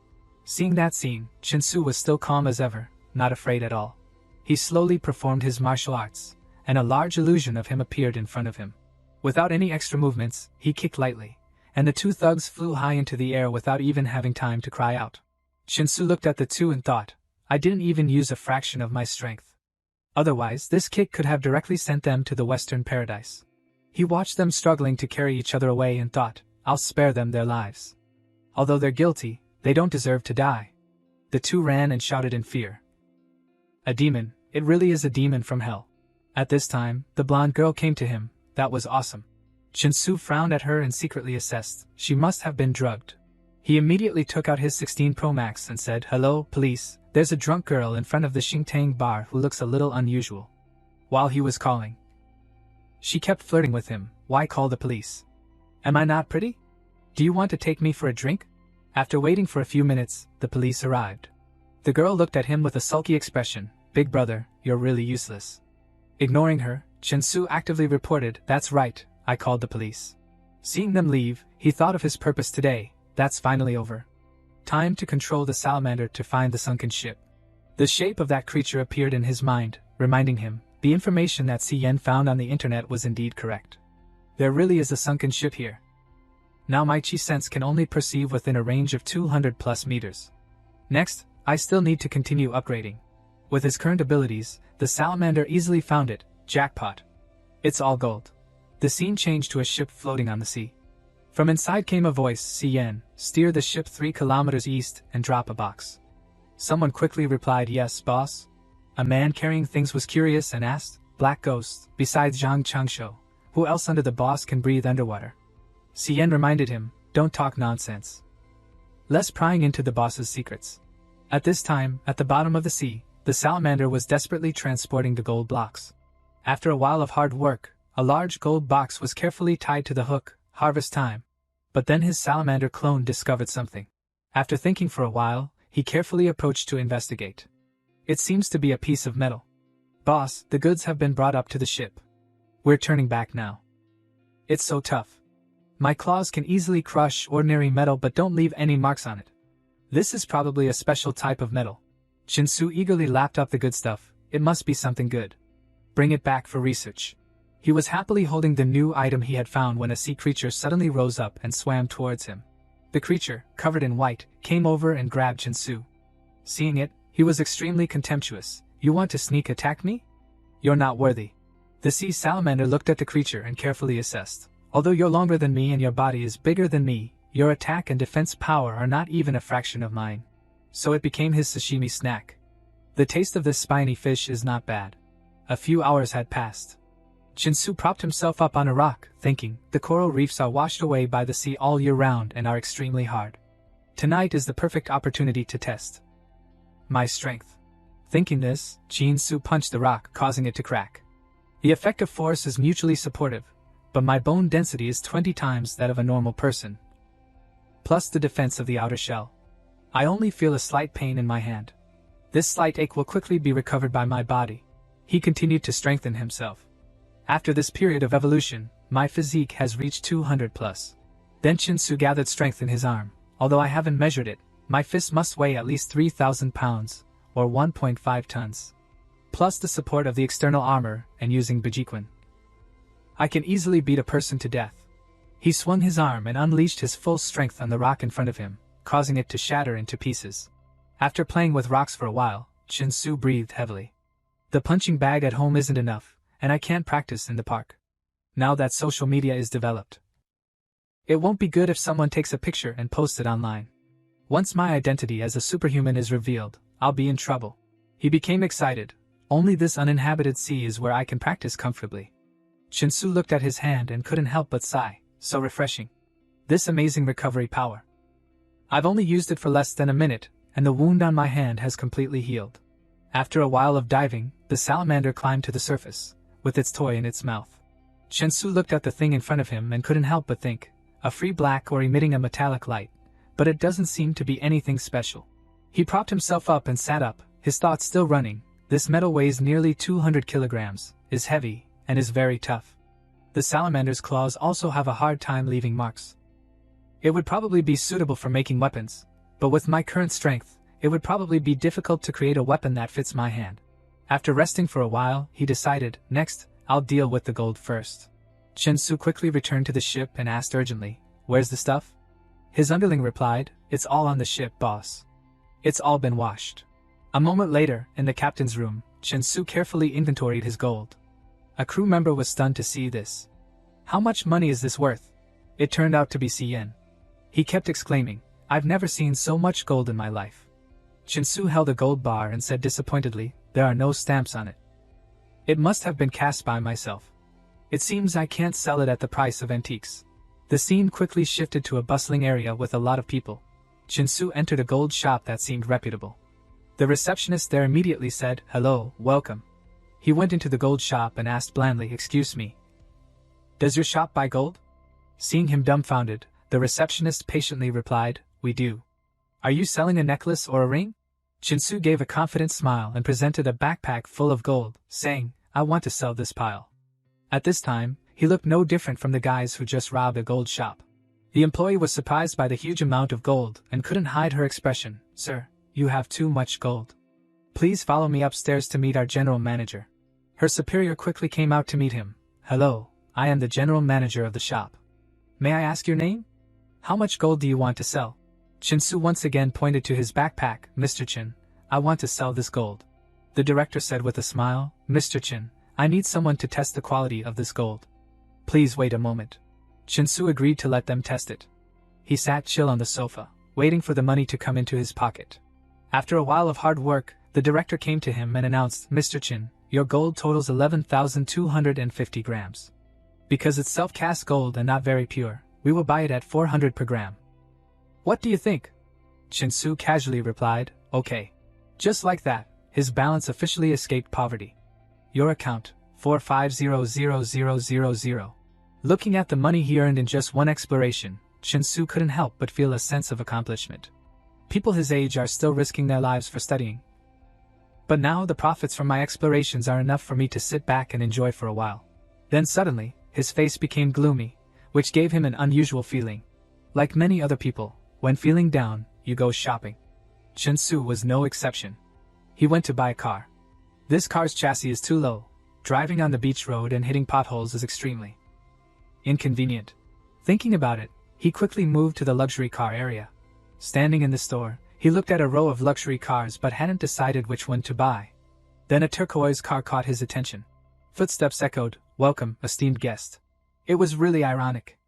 Seeing that scene, Chinsu was still calm as ever, not afraid at all. He slowly performed his martial arts, and a large illusion of him appeared in front of him. Without any extra movements, he kicked lightly, and the two thugs flew high into the air without even having time to cry out. Chinsu looked at the two and thought, I didn't even use a fraction of my strength. Otherwise, this kick could have directly sent them to the Western Paradise. He watched them struggling to carry each other away and thought, I'll spare them their lives. Although they're guilty, they don't deserve to die. The two ran and shouted in fear. A demon, it really is a demon from hell. At this time, the blonde girl came to him. That was awesome. Chinsu frowned at her and secretly assessed, she must have been drugged. He immediately took out his 16 Pro Max and said, Hello, police, there's a drunk girl in front of the Xingtang bar who looks a little unusual. While he was calling, she kept flirting with him. Why call the police? Am I not pretty? Do you want to take me for a drink? After waiting for a few minutes, the police arrived. The girl looked at him with a sulky expression. Big brother, you're really useless. Ignoring her, Chinsu actively reported, That's right, I called the police. Seeing them leave, he thought of his purpose today. That's finally over. Time to control the salamander to find the sunken ship. The shape of that creature appeared in his mind, reminding him, the information that Yen found on the internet was indeed correct. There really is a sunken ship here. Now my chi sense can only perceive within a range of 200 plus meters. Next, I still need to continue upgrading. With his current abilities, the salamander easily found it. Jackpot. It's all gold. The scene changed to a ship floating on the sea. From inside came a voice, Yen, steer the ship 3 kilometers east and drop a box. Someone quickly replied, Yes, boss. A man carrying things was curious and asked, Black Ghost, besides Zhang Changsho, who else under the boss can breathe underwater? Yen reminded him, Don't talk nonsense. Less prying into the boss's secrets. At this time, at the bottom of the sea, the salamander was desperately transporting the gold blocks. After a while of hard work, a large gold box was carefully tied to the hook. Harvest time. But then his salamander clone discovered something. After thinking for a while, he carefully approached to investigate. It seems to be a piece of metal. Boss, the goods have been brought up to the ship. We're turning back now. It's so tough. My claws can easily crush ordinary metal but don't leave any marks on it. This is probably a special type of metal. Chinsu eagerly lapped up the good stuff. It must be something good. Bring it back for research. He was happily holding the new item he had found when a sea creature suddenly rose up and swam towards him. The creature, covered in white, came over and grabbed Chinsu. Seeing it, he was extremely contemptuous. You want to sneak attack me? You're not worthy. The sea salamander looked at the creature and carefully assessed. Although you're longer than me and your body is bigger than me, your attack and defense power are not even a fraction of mine. So it became his sashimi snack. The taste of this spiny fish is not bad. A few hours had passed. Chinsu propped himself up on a rock, thinking, the coral reefs are washed away by the sea all year round and are extremely hard. Tonight is the perfect opportunity to test my strength. Thinking this, Chinsu punched the rock, causing it to crack. The effective force is mutually supportive, but my bone density is 20 times that of a normal person. Plus the defense of the outer shell. I only feel a slight pain in my hand. This slight ache will quickly be recovered by my body. He continued to strengthen himself. After this period of evolution, my physique has reached 200 plus. Then Chinsu gathered strength in his arm. Although I haven't measured it, my fist must weigh at least 3,000 pounds, or 1.5 tons. Plus the support of the external armor and using Bejiquin. I can easily beat a person to death. He swung his arm and unleashed his full strength on the rock in front of him, causing it to shatter into pieces. After playing with rocks for a while, Chin-Su breathed heavily. The punching bag at home isn't enough, and I can't practice in the park. Now that social media is developed, it won't be good if someone takes a picture and posts it online. Once my identity as a superhuman is revealed, I'll be in trouble. He became excited. Only this uninhabited sea is where I can practice comfortably. Chin-Su looked at his hand and couldn't help but sigh. So refreshing. This amazing recovery power. I've only used it for less than a minute, and the wound on my hand has completely healed. After a while of diving, the salamander climbed to the surface, with its toy in its mouth. Chin-Su looked at the thing in front of him and couldn't help but think, a free black or emitting a metallic light, but it doesn't seem to be anything special. He propped himself up and sat up, his thoughts still running. This metal weighs nearly 200 kilograms, is heavy, and is very tough. The salamander's claws also have a hard time leaving marks. It would probably be suitable for making weapons, but with my current strength, it would probably be difficult to create a weapon that fits my hand. After resting for a while, he decided, next, I'll deal with the gold first. Chin-Su quickly returned to the ship and asked urgently, where's the stuff? His underling replied, it's all on the ship, boss. It's all been washed. A moment later, in the captain's room, Chin-Su carefully inventoried his gold. A crew member was stunned to see this. How much money is this worth? It turned out to be CN. He kept exclaiming, I've never seen so much gold in my life. Chin-Su held a gold bar and said disappointedly, there are no stamps on it. It must have been cast by myself. It seems I can't sell it at the price of antiques. The scene quickly shifted to a bustling area with a lot of people. Chin-Su entered a gold shop that seemed reputable. The receptionist there immediately said, hello, welcome. He went into the gold shop and asked blandly, excuse me. Does your shop buy gold? Seeing him dumbfounded, the receptionist patiently replied, we do. Are you selling a necklace or a ring? Chin-Su gave a confident smile and presented a backpack full of gold, saying, I want to sell this pile. At this time, he looked no different from the guys who just robbed a gold shop. The employee was surprised by the huge amount of gold and couldn't hide her expression. Sir, you have too much gold. Please follow me upstairs to meet our general manager. Her superior quickly came out to meet him. Hello, I am the general manager of the shop. May I ask your name? How much gold do you want to sell? Chin-Su once again pointed to his backpack. Mr. Chin, I want to sell this gold. The director said with a smile, Mr. Chin, I need someone to test the quality of this gold. Please wait a moment. Chin-Su agreed to let them test it. He sat chill on the sofa, waiting for the money to come into his pocket. After a while of hard work, the director came to him and announced, Mr. Chin, your gold totals 11,250 grams. Because it's self-cast gold and not very pure, we will buy it at 400 per gram. What do you think? Chin-Su casually replied, okay. Just like that, his balance officially escaped poverty. Your account, 4500000. Looking at the money he earned in just one exploration, Chin-Su couldn't help but feel a sense of accomplishment. People his age are still risking their lives for studying. But now the profits from my explorations are enough for me to sit back and enjoy for a while. Then suddenly, his face became gloomy, which gave him an unusual feeling. Like many other people, when feeling down, you go shopping. Chin-Su was no exception. He went to buy a car. This car's chassis is too low. Driving on the beach road and hitting potholes is extremely inconvenient. Thinking about it, he quickly moved to the luxury car area. Standing in the store, he looked at a row of luxury cars but hadn't decided which one to buy. Then a turquoise car caught his attention. Footsteps echoed, welcome, esteemed guest. It was really ironic.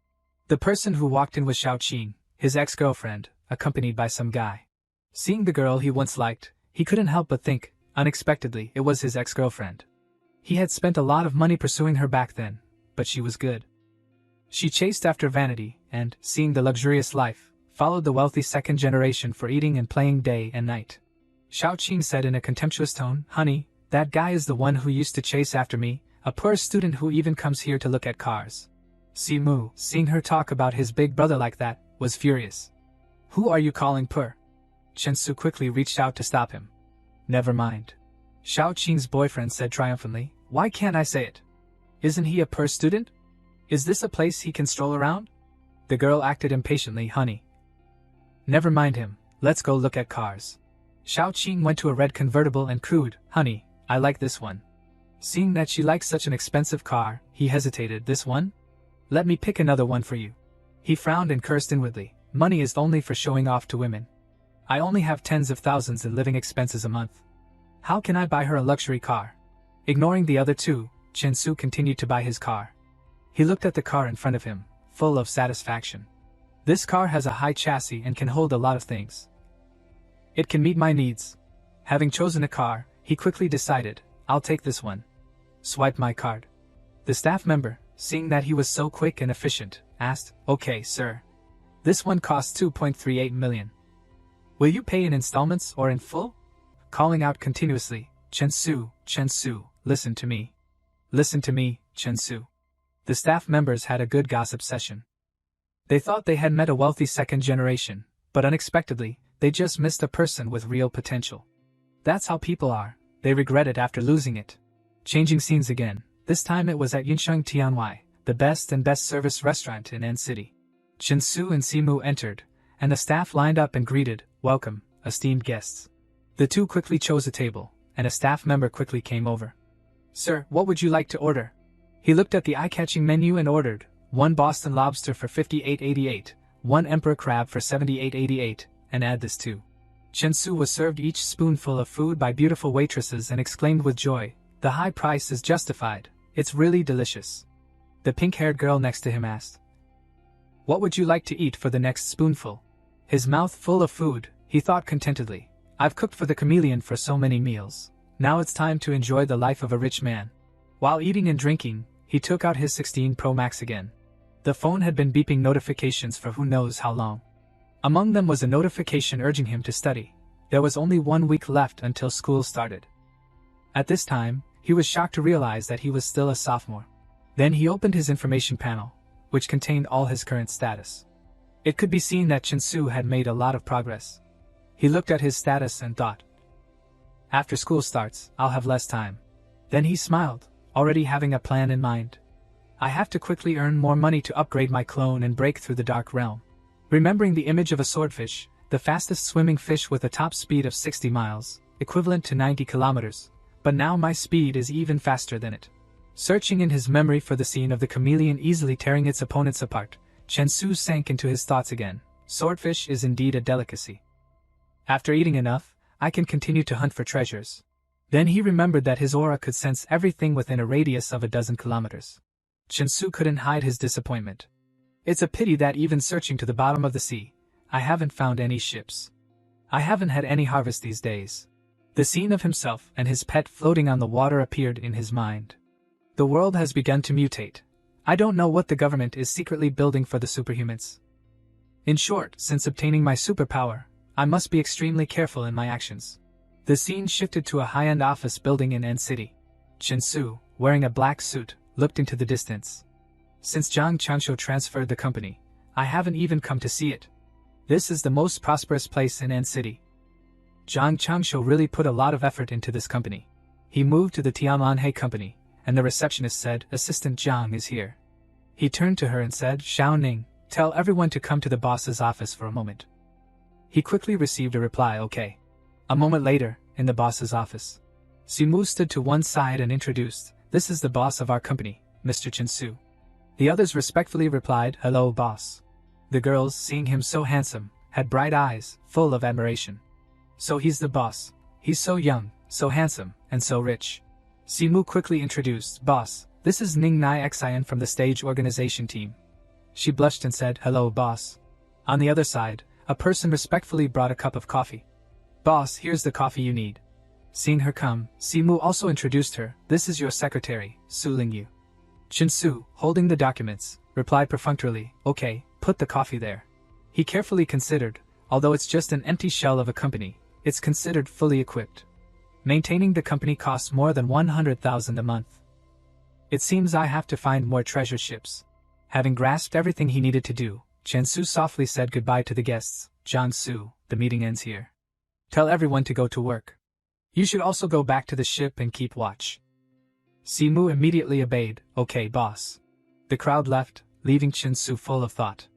The person who walked in was Xiao Qing, his ex-girlfriend, accompanied by some guy. Seeing the girl he once liked, he couldn't help but think, unexpectedly, it was his ex-girlfriend. He had spent a lot of money pursuing her back then, but she was good. She chased after vanity and, seeing the luxurious life, followed the wealthy second generation for eating and playing day and night. Xiao Qing said in a contemptuous tone, honey, that guy is the one who used to chase after me, a poor student who even comes here to look at cars. Simu, seeing her talk about his big brother like that, was furious. Who are you calling poor? Chin-Su quickly reached out to stop him. Never mind. Xiao Qing's boyfriend said triumphantly, why can't I say it? Isn't he a poor student? Is this a place he can stroll around? The girl acted impatiently, honey. Never mind him, let's go look at cars. Xiao Qing went to a red convertible and cooed, honey, I like this one. Seeing that she likes such an expensive car, he hesitated. This one? Let me pick another one for you. He frowned and cursed inwardly. Money is only for showing off to women. I only have tens of thousands in living expenses a month. How can I buy her a luxury car? Ignoring the other two, Chen Su continued to buy his car. He looked at the car in front of him, full of satisfaction. This car has a high chassis and can hold a lot of things. It can meet my needs. Having chosen a car, he quickly decided, I'll take this one. Swipe my card. The staff member, seeing that he was so quick and efficient, asked, Okay, sir. This one costs 2.38 million. Will you pay in installments or in full? Calling out continuously, Chen Su, listen to me. Listen to me, Chen Su. The staff members had a good gossip session. They thought they had met a wealthy second generation, but unexpectedly, they just missed a person with real potential. That's how people are, they regret it after losing it. Changing scenes again, this time it was at Yinsheng Tianwai, the best service restaurant in N City. Chen Su and Simu entered, and the staff lined up and greeted, Welcome, esteemed guests. The two quickly chose a table, and a staff member quickly came over. Sir, what would you like to order? He looked at the eye-catching menu and ordered, 1 Boston lobster for 58.88, 1 emperor crab for 78.88, and add this too. Chen Su was served each spoonful of food by beautiful waitresses and exclaimed with joy, The high price is justified, it's really delicious. The pink-haired girl next to him asked, What would you like to eat for the next spoonful? His mouth full of food, he thought contentedly, I've cooked for the chameleon for so many meals. Now it's time to enjoy the life of a rich man. While eating and drinking, he took out his 16 Pro Max again. The phone had been beeping notifications for who knows how long. Among them was a notification urging him to study. There was only 1 week left until school started. At this time, he was shocked to realize that he was still a sophomore. Then he opened his information panel, which contained all his current status. It could be seen that Chen Su had made a lot of progress. He looked at his status and thought, After school starts, I'll have less time. Then he smiled, already having a plan in mind. I have to quickly earn more money to upgrade my clone and break through the dark realm. Remembering the image of a swordfish, the fastest swimming fish with a top speed of 60 miles, equivalent to 90 kilometers, but now my speed is even faster than it. Searching in his memory for the scene of the chameleon easily tearing its opponents apart, Chen Su sank into his thoughts again. Swordfish is indeed a delicacy. After eating enough, I can continue to hunt for treasures. Then he remembered that his aura could sense everything within a radius of a dozen kilometers. Chen Su couldn't hide his disappointment. It's a pity that even searching to the bottom of the sea, I haven't found any ships. I haven't had any harvest these days. The scene of himself and his pet floating on the water appeared in his mind. The world has begun to mutate. I don't know what the government is secretly building for the superhumans. In short, since obtaining my superpower, I must be extremely careful in my actions. The scene shifted to a high-end office building in N City. Chen Su, wearing a black suit, looked into the distance. Since Zhang Changshu transferred the company, I haven't even come to see it. This is the most prosperous place in N City. Zhang Changshu really put a lot of effort into this company. He moved to the Tianlanhe company, and the receptionist said, Assistant Zhang is here. He turned to her and said, Xiao Ning, tell everyone to come to the boss's office for a moment. He quickly received a reply, okay. A moment later, in the boss's office, Simu stood to one side and introduced, This is the boss of our company, Mr. Chen Su. The others respectfully replied, Hello, boss. The girls, seeing him so handsome, had bright eyes, full of admiration. So he's the boss. He's so young, so handsome, and so rich. Simu quickly introduced, Boss, this is Ning Nai Xian from the stage organization team. She blushed and said, Hello, boss. On the other side, a person respectfully brought a cup of coffee. Boss, here's the coffee you need. Seeing her come, Simu also introduced her, This is your secretary, Su Lingyu. Chen Su, holding the documents, replied perfunctorily, Okay, put the coffee there. He carefully considered, although it's just an empty shell of a company, it's considered fully equipped. Maintaining the company costs more than 100,000 a month. It seems I have to find more treasure ships. Having grasped everything he needed to do, Chen Su softly said goodbye to the guests. Jiang Su, the meeting ends here. Tell everyone to go to work. You should also go back to the ship and keep watch. Simu immediately obeyed, Okay, boss. The crowd left, leaving Chen Su full of thought.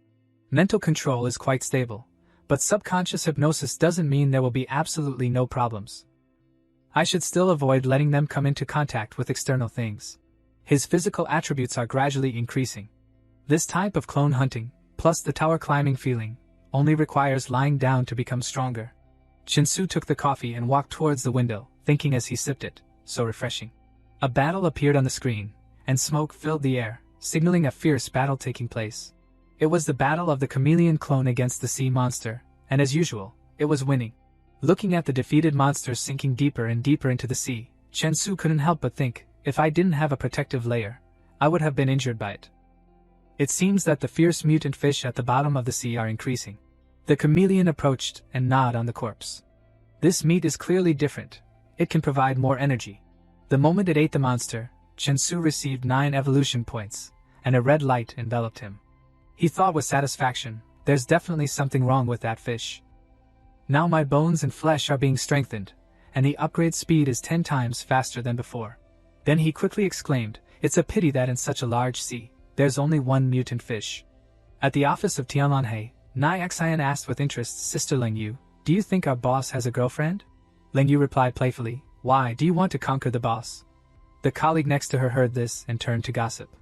Mental control is quite stable, but subconscious hypnosis doesn't mean there will be absolutely no problems. I should still avoid letting them come into contact with external things. His physical attributes are gradually increasing. This type of clone hunting, plus the tower climbing feeling, only requires lying down to become stronger. Chinsu took the coffee and walked towards the window, thinking as he sipped it, so refreshing. A battle appeared on the screen, and smoke filled the air, signaling a fierce battle taking place. It was the battle of the chameleon clone against the sea monster, and as usual, it was winning. Looking at the defeated monsters sinking deeper and deeper into the sea, Chinsu couldn't help but think, if I didn't have a protective layer, I would have been injured by it. It seems that the fierce mutant fish at the bottom of the sea are increasing. The chameleon approached and gnawed on the corpse. This meat is clearly different. It can provide more energy. The moment it ate the monster, Chinsu received 9 evolution points, and a red light enveloped him. He thought with satisfaction, there's definitely something wrong with that fish. Now my bones and flesh are being strengthened, and the upgrade speed is 10 times faster than before. Then he quickly exclaimed, it's a pity that in such a large sea, there's only one mutant fish. At the office of Tianlanhe, Nai Xian asked with interest Sister Ling Yu, do you think our boss has a girlfriend? Ling Yu replied playfully, why do you want to conquer the boss? The colleague next to her heard this and turned to gossip.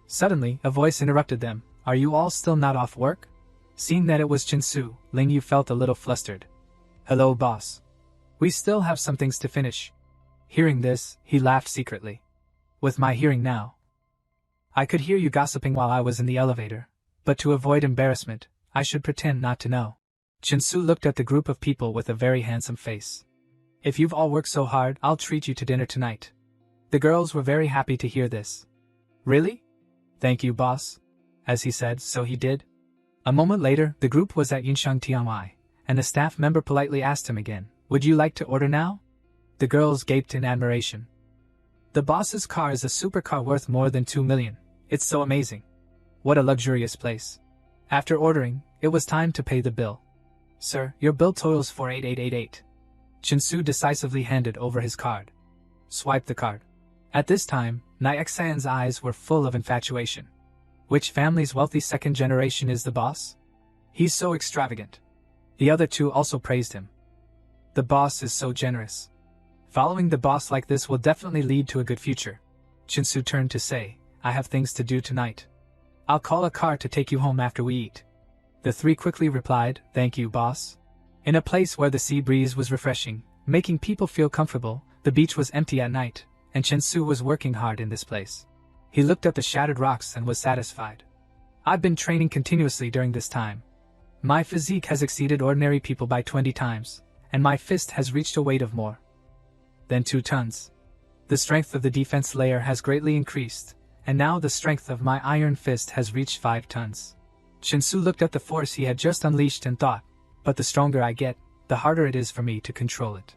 Suddenly, a voice interrupted them, are you all still not off work? Seeing that it was Chinsu, Ling Yu felt a little flustered. Hello boss. We still have some things to finish. Hearing this, he laughed secretly. With my hearing now. I could hear you gossiping while I was in the elevator, but to avoid embarrassment, I should pretend not to know. Chinsu looked at the group of people with a very handsome face. If you've all worked so hard, I'll treat you to dinner tonight. The girls were very happy to hear this. Really? Thank you, boss. As he said, so he did. A moment later, the group was at Yinshang Tianwai, and the staff member politely asked him again, would you like to order now? The girls gaped in admiration. The boss's car is a supercar worth more than 2 million. It's so amazing. What a luxurious place. After ordering, it was time to pay the bill. Sir, your bill totals 48888. Chinsu decisively handed over his card. Swipe the card. At this time, Nai Xian's eyes were full of infatuation. Which family's wealthy second generation is the boss? He's so extravagant. The other two also praised him. The boss is so generous. Following the boss like this will definitely lead to a good future. Chinsu turned to say, I have things to do tonight. I'll call a car to take you home after we eat. The three quickly replied, thank you, boss. In a place where the sea breeze was refreshing, making people feel comfortable, the beach was empty at night, and Chinsu was working hard in this place. He looked at the shattered rocks and was satisfied. I've been training continuously during this time. My physique has exceeded ordinary people by 20 times, and my fist has reached a weight of more than 2 tons. The strength of the defense layer has greatly increased, and now the strength of my iron fist has reached 5 tons. Chinsu looked at the force he had just unleashed and thought, but the stronger I get, the harder it is for me to control it.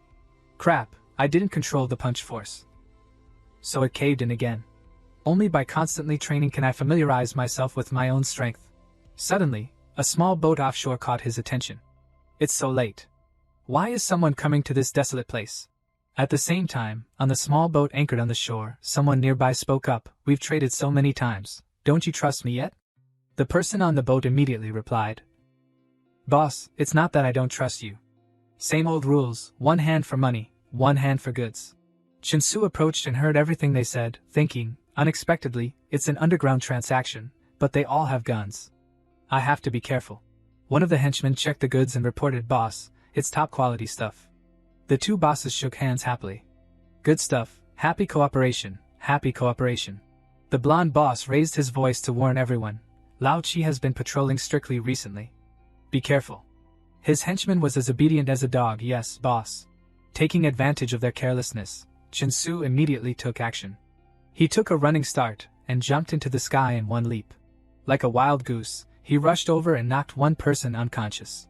Crap, I didn't control the punch force. So it caved in again. Only by constantly training can I familiarize myself with my own strength. Suddenly, a small boat offshore caught his attention. It's so late. Why is someone coming to this desolate place? At the same time, on the small boat anchored on the shore, someone nearby spoke up, we've traded so many times, don't you trust me yet? The person on the boat immediately replied, Boss, it's not that I don't trust you. Same old rules, one hand for money, one hand for goods. Chinsu approached and heard everything they said, thinking, unexpectedly, it's an underground transaction, but they all have guns. I have to be careful. One of the henchmen checked the goods and reported, Boss, it's top quality stuff. The two bosses shook hands happily. Good stuff, happy cooperation, happy cooperation. The blonde boss raised his voice to warn everyone. Lao Chi has been patrolling strictly recently. Be careful. His henchman was as obedient as a dog, yes, boss. Taking advantage of their carelessness, Chinsu immediately took action. He took a running start and jumped into the sky in one leap. Like a wild goose, he rushed over and knocked one person unconscious.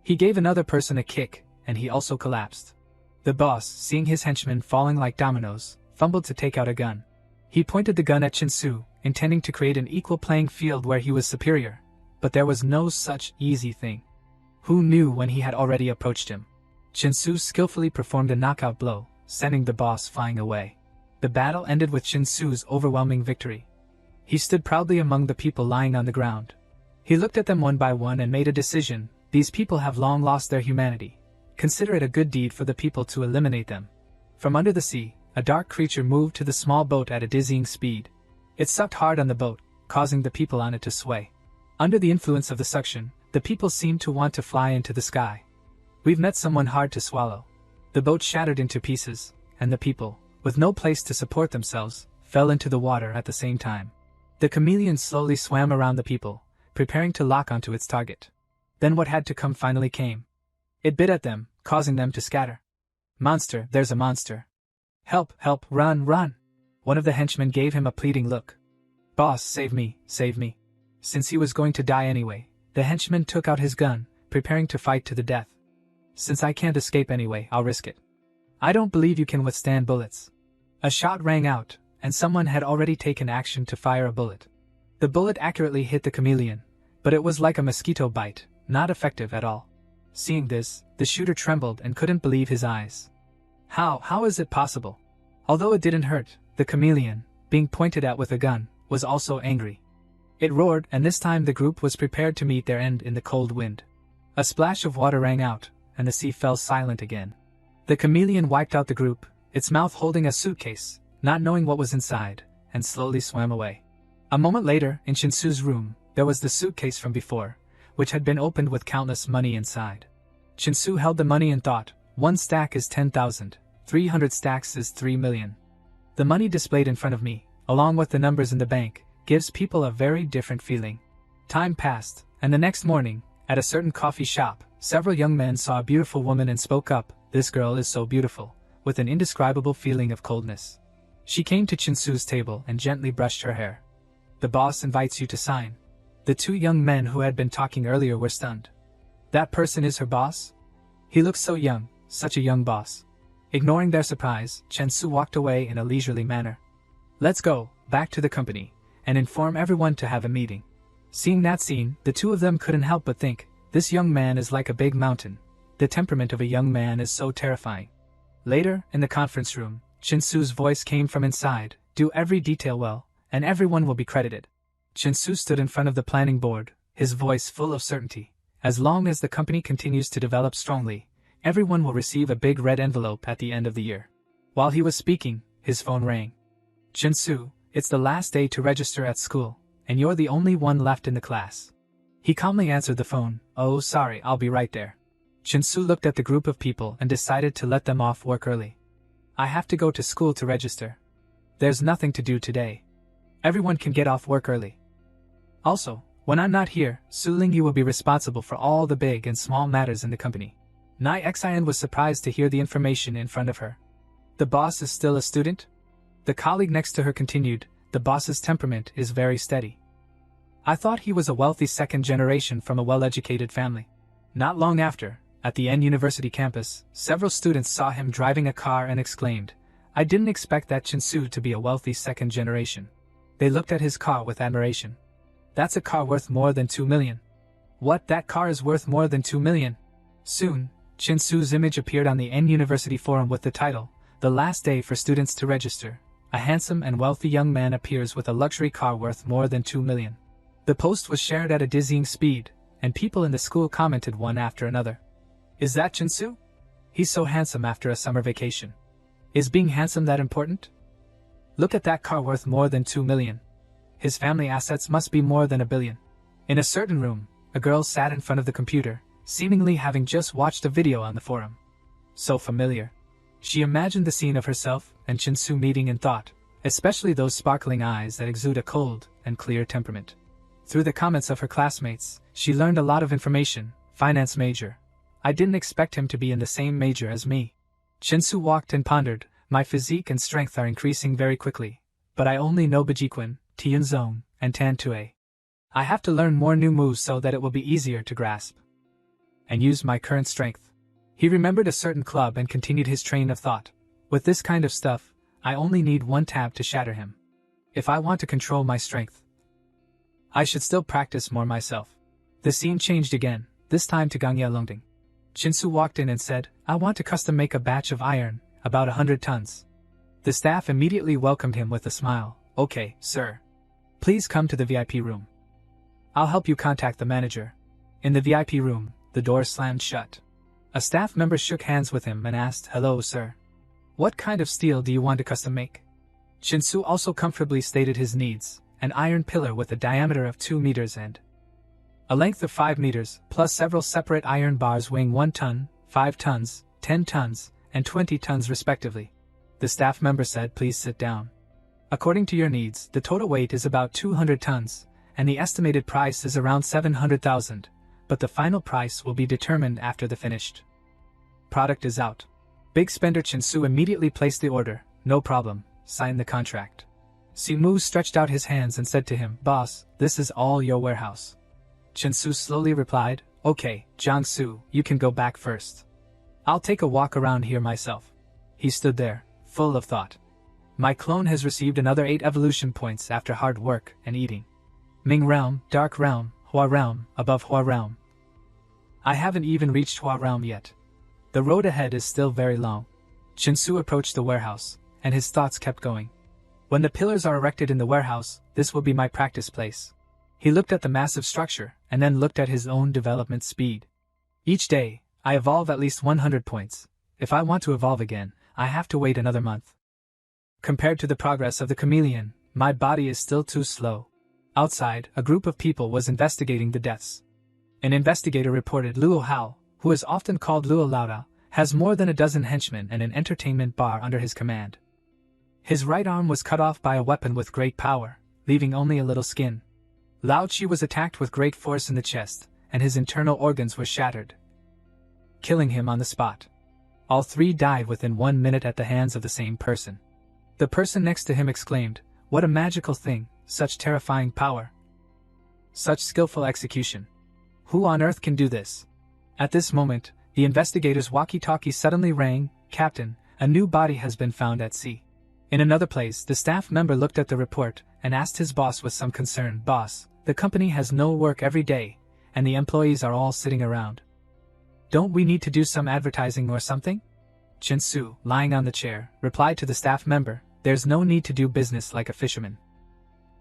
He gave another person a kick, and he also collapsed. The boss, seeing his henchmen falling like dominoes, fumbled to take out a gun. He pointed the gun at Chinsu, intending to create an equal playing field where he was superior, but there was no such easy thing. Who knew when he had already approached him? Chinsu skillfully performed a knockout blow, sending the boss flying away. The battle ended with Chinsu's overwhelming victory. He stood proudly among the people lying on the ground. He looked at them one by one and made a decision. These people have long lost their humanity. Consider it a good deed for the people to eliminate them. From under the sea, a dark creature moved to the small boat at a dizzying speed. It sucked hard on the boat, causing the people on it to sway. Under the influence of the suction, the people seemed to want to fly into the sky. We've met someone hard to swallow. The boat shattered into pieces, and the people, with no place to support themselves, fell into the water at the same time. The chameleon slowly swam around the people, preparing to lock onto its target. Then what had to come finally came. It bit at them, causing them to scatter. "Monster, there's a monster. Help, help, run, run!" One of the henchmen gave him a pleading look. "Boss, save me, save me." Since he was going to die anyway, the henchman took out his gun, preparing to fight to the death. "Since I can't escape anyway, I'll risk it. I don't believe you can withstand bullets." A shot rang out, and someone had already taken action to fire a bullet. The bullet accurately hit the chameleon, but it was like a mosquito bite, not effective at all. Seeing this, the shooter trembled and couldn't believe his eyes. How is it possible? Although it didn't hurt, the chameleon, being pointed at with a gun, was also angry. It roared, and this time the group was prepared to meet their end in the cold wind. A splash of water rang out, and the sea fell silent again. The chameleon wiped out the group, its mouth holding a suitcase, not knowing what was inside, and slowly swam away. A moment later, in Chinsu's room, there was the suitcase from before, which had been opened with countless money inside. Chinsu held the money and thought, 1 stack is 10,000, 300 stacks is 3 million. The money displayed in front of me, along with the numbers in the bank, gives people a very different feeling. Time passed, and the next morning, at a certain coffee shop, several young men saw a beautiful woman and spoke up, "This girl is so beautiful," with an indescribable feeling of coldness. She came to Chinsu's table and gently brushed her hair. "The boss invites you to sign." The 2 young men who had been talking earlier were stunned. "That person is her boss? He looks so young, such a young boss." Ignoring their surprise, Chinsu walked away in a leisurely manner. "Let's go back to the company and inform everyone to have a meeting." Seeing that scene, the 2 of them couldn't help but think, this young man is like a big mountain. The temperament of a young man is so terrifying. Later, in the conference room, Chinsu's voice came from inside, "Do every detail well, and everyone will be credited." Chinsu stood in front of the planning board, his voice full of certainty. "As long as the company continues to develop strongly, everyone will receive a big red envelope at the end of the year." While he was speaking, his phone rang. "Chinsu, it's the last day to register at school, and you're the only one left in the class." He calmly answered the phone. "Oh, sorry, I'll be right there." Chinsu looked at the group of people and decided to let them off work early. "I have to go to school to register. There's nothing to do today. Everyone can get off work early. Also, when I'm not here, Su Lingyu will be responsible for all the big and small matters in the company." Nai Xian was surprised to hear the information in front of her. "The boss is still a student?" The colleague next to her continued, "The boss's temperament is very steady. I thought he was a wealthy second generation from a well-educated family." Not long after, at the N University campus, several students saw him driving a car and exclaimed, "I didn't expect that Chinsu to be a wealthy second generation." They looked at his car with admiration. "That's a car worth more than 2 million. What, that car is worth more than 2 million? Soon, Chinsu's image appeared on the N University forum with the title, "The Last Day for Students to Register. A handsome and wealthy young man appears with a luxury car worth more than 2 million. The post was shared at a dizzying speed, and people in the school commented one after another. "Is that Chinsu? He's so handsome after a summer vacation. Is being handsome that important? Look at that car worth more than 2 million. His family assets must be more than 1 billion. In a certain room, a girl sat in front of the computer, seemingly having just watched a video on the forum. So familiar. She imagined the scene of herself and Chinsu meeting and thought, especially those sparkling eyes that exude a cold and clear temperament. Through the comments of her classmates, she learned a lot of information. Finance major. I didn't expect him to be in the same major as me. Chinsu walked and pondered, my physique and strength are increasing very quickly, but I only know Bajiquan, Tianzong, and Tantue. I have to learn more new moves so that it will be easier to grasp and use my current strength. He remembered a certain club and continued his train of thought. With this kind of stuff, I only need one tab to shatter him. If I want to control my strength, I should still practice more myself. The scene changed again, this time to Gangya Longding. Chinsu walked in and said, I want to custom make a batch of iron, about 100 tons. The staff immediately welcomed him with a smile. Okay, sir. Please come to the VIP room. I'll help you contact the manager. In the VIP room, the door slammed shut. A staff member shook hands with him and asked, Hello, sir. What kind of steel do you want to custom make? Chinsu also comfortably stated his needs: an iron pillar with a diameter of 2 meters and a length of 5 meters, plus several separate iron bars weighing 1 ton, 5 tons, 10 tons, and 20 tons respectively. The staff member said, "Please sit down. According to your needs, the total weight is about 200 tons, and the estimated price is around 700,000, but the final price will be determined after the finished product is out." Big spender Chinsu immediately placed the order. "No problem, sign the contract." Simu stretched out his hands and said to him, "Boss, this is all your warehouse." Chinsu slowly replied, "Okay, Jiangsu, you can go back first. I'll take a walk around here myself." He stood there, full of thought. My clone has received another 8 evolution points after hard work and eating. Ming Realm, Dark Realm, Hua Realm, above Hua Realm. I haven't even reached Hua Realm yet. The road ahead is still very long. Chinsu approached the warehouse, and his thoughts kept going. When the pillars are erected in the warehouse, this will be my practice place. He looked at the massive structure, and then looked at his own development speed. Each day, I evolve at least 100 points. If I want to evolve again, I have to wait another month. Compared to the progress of the chameleon, my body is still too slow. Outside, a group of people was investigating the deaths. An investigator reported Luo Hao, who is often called Luo Lauda, has more than a dozen henchmen and an entertainment bar under his command. His right arm was cut off by a weapon with great power, leaving only a little skin. Lao Chi was attacked with great force in the chest, and his internal organs were shattered, killing him on the spot. All 3 died within 1 minute at the hands of the same person. The person next to him exclaimed, "What a magical thing, such terrifying power. Such skillful execution. Who on earth can do this?" At this moment, the investigator's walkie-talkie suddenly rang, "Captain, a new body has been found at sea." In another place, the staff member looked at the report and asked his boss with some concern, "Boss, the company has no work every day, and the employees are all sitting around. Don't we need to do some advertising or something?" Chinsu, lying on the chair, replied to the staff member, "There's no need to do business like a fisherman.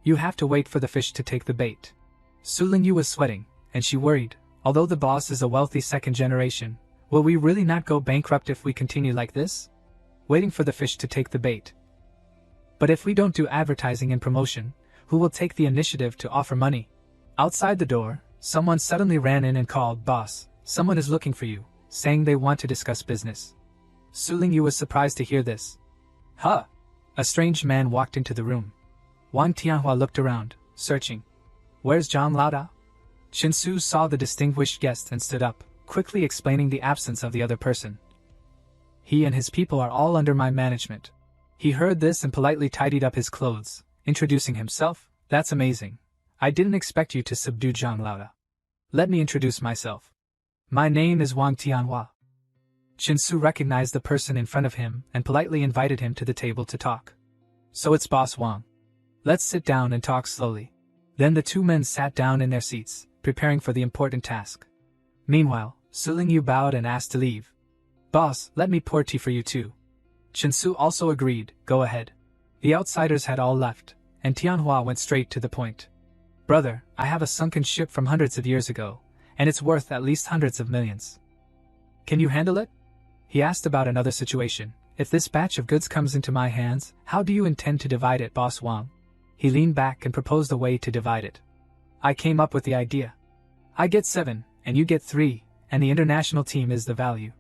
You have to wait for the fish to take the bait." Su Lingyu was sweating, and she worried, "Although the boss is a wealthy second generation, will we really not go bankrupt if we continue like this? Waiting for the fish to take the bait. But if we don't do advertising and promotion, who will take the initiative to offer money?" Outside the door, someone suddenly ran in and called, "Boss, someone is looking for you, saying they want to discuss business." Su Lingyu was surprised to hear this. "Huh!" A strange man walked into the room. Wang Tianhua looked around, searching. "Where's Zhang Laoda?" Chinsu saw the distinguished guest and stood up, quickly explaining the absence of the other person. "He and his people are all under my management." He heard this and politely tidied up his clothes, introducing himself. "That's amazing. I didn't expect you to subdue Zhang Laoda. Let me introduce myself. My name is Wang Tianhua." Chinsu recognized the person in front of him and politely invited him to the table to talk. "So it's Boss Wang. Let's sit down and talk slowly." Then the 2 men sat down in their seats, preparing for the important task. Meanwhile, Su Lingyu bowed and asked to leave. "Boss, let me pour tea for you too." Chinsu also agreed, "Go ahead." The outsiders had all left, and Tianhua went straight to the point. "Brother, I have a sunken ship from hundreds of years ago, and it's worth at least hundreds of millions. Can you handle it?" He asked about another situation. "If this batch of goods comes into my hands, how do you intend to divide it, Boss Wang?" He leaned back and proposed a way to divide it. "I came up with the idea. I get 7, and you get 3, and the international team is the value."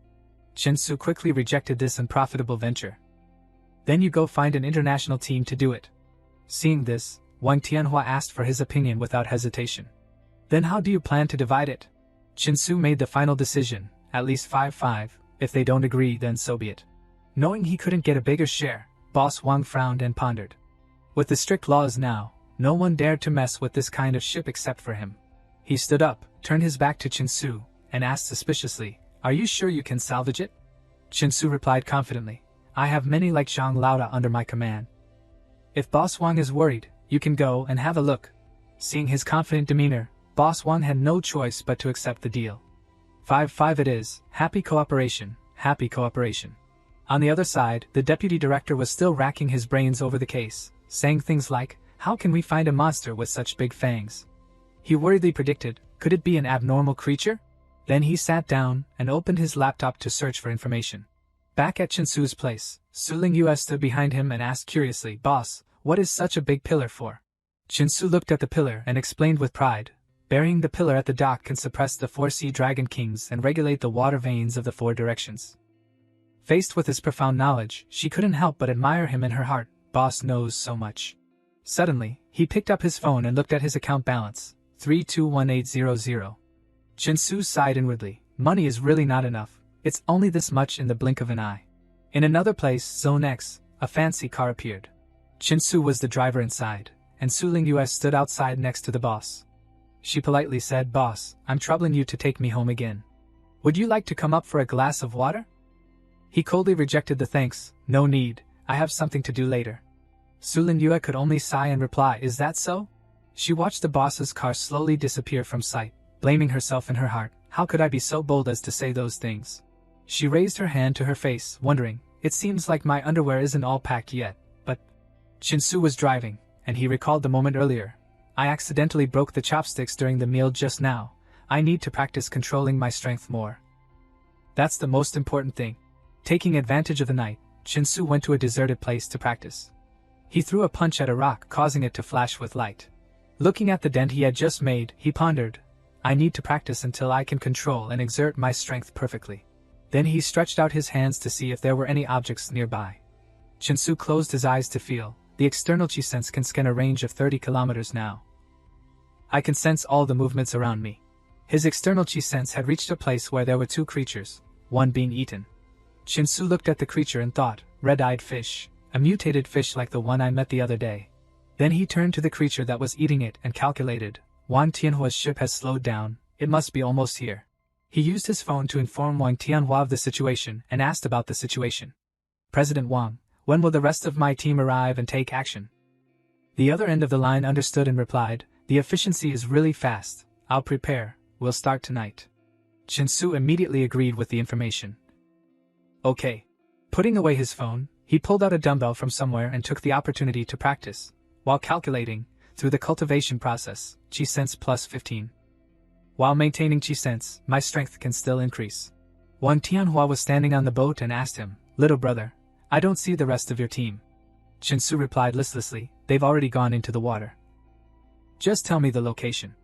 Chinsu quickly rejected this unprofitable venture. "Then you go find an international team to do it." Seeing this, Wang Tianhua asked for his opinion without hesitation. "Then how do you plan to divide it?" Chinsu made the final decision, at least 5-5, if they don't agree then so be it. Knowing he couldn't get a bigger share, Boss Wang frowned and pondered. With the strict laws now, no one dared to mess with this kind of ship except for him. He stood up, turned his back to Chinsu, and asked suspiciously, "Are you sure you can salvage it?" Chinsu replied confidently, "I have many like Zhang Laoda under my command. If Boss Wang is worried, you can go and have a look." Seeing his confident demeanor, Boss Wang had no choice but to accept the deal. 5-5 it is, happy cooperation, happy cooperation. On the other side, the deputy director was still racking his brains over the case, saying things like, "How can we find a monster with such big fangs?" He worriedly predicted, could it be an abnormal creature? Then he sat down and opened his laptop to search for information. Back at Chinsu's place, Suling Yue stood behind him and asked curiously, "Boss, what is such a big pillar for?" Chinsu looked at the pillar and explained with pride, "Burying the pillar at the dock can suppress the 4 sea dragon kings and regulate the water veins of the 4 directions." Faced with his profound knowledge, she couldn't help but admire him in her heart. Boss knows so much. Suddenly, he picked up his phone and looked at his account balance, 321800. Chinsu sighed inwardly. Money is really not enough. It's only this much in the blink of an eye. In another place, Zone X, a fancy car appeared. Chinsu was the driver inside, and Suling Yue stood outside next to the boss. She politely said, "Boss, I'm troubling you to take me home again. Would you like to come up for a glass of water?" He coldly rejected the thanks. "No need, I have something to do later." Suling Yue could only sigh and reply, "Is that so?" She watched the boss's car slowly disappear from sight, blaming herself in her heart. How could I be so bold as to say those things? She raised her hand to her face, wondering, it seems like my underwear isn't all packed yet, but... Chinsu was driving, and he recalled the moment earlier. I accidentally broke the chopsticks during the meal just now. I need to practice controlling my strength more. That's the most important thing. Taking advantage of the night, Chinsu went to a deserted place to practice. He threw a punch at a rock, causing it to flash with light. Looking at the dent he had just made, he pondered, I need to practice until I can control and exert my strength perfectly. Then he stretched out his hands to see if there were any objects nearby. Chinsu closed his eyes to feel. The external chi sense can scan a range of 30 kilometers now. I can sense all the movements around me. His external chi sense had reached a place where there were 2 creatures, one being eaten. Chinsu looked at the creature and thought, red-eyed fish, a mutated fish like the one I met the other day. Then he turned to the creature that was eating it and calculated, Wang Tianhua's ship has slowed down, it must be almost here. He used his phone to inform Wang Tianhua of the situation and asked about the situation. President Wang, when will the rest of my team arrive and take action? The other end of the line understood and replied, the efficiency is really fast, I'll prepare, we'll start tonight. Chinsu immediately agreed with the information. Okay. Putting away his phone, he pulled out a dumbbell from somewhere and took the opportunity to practice, while calculating, through the cultivation process, Chi Sense plus 15. While maintaining Chi Sense, my strength can still increase. Wang Tianhua was standing on the boat and asked him, little brother, I don't see the rest of your team. Chinsu replied listlessly, they've already gone into the water. Just tell me the location.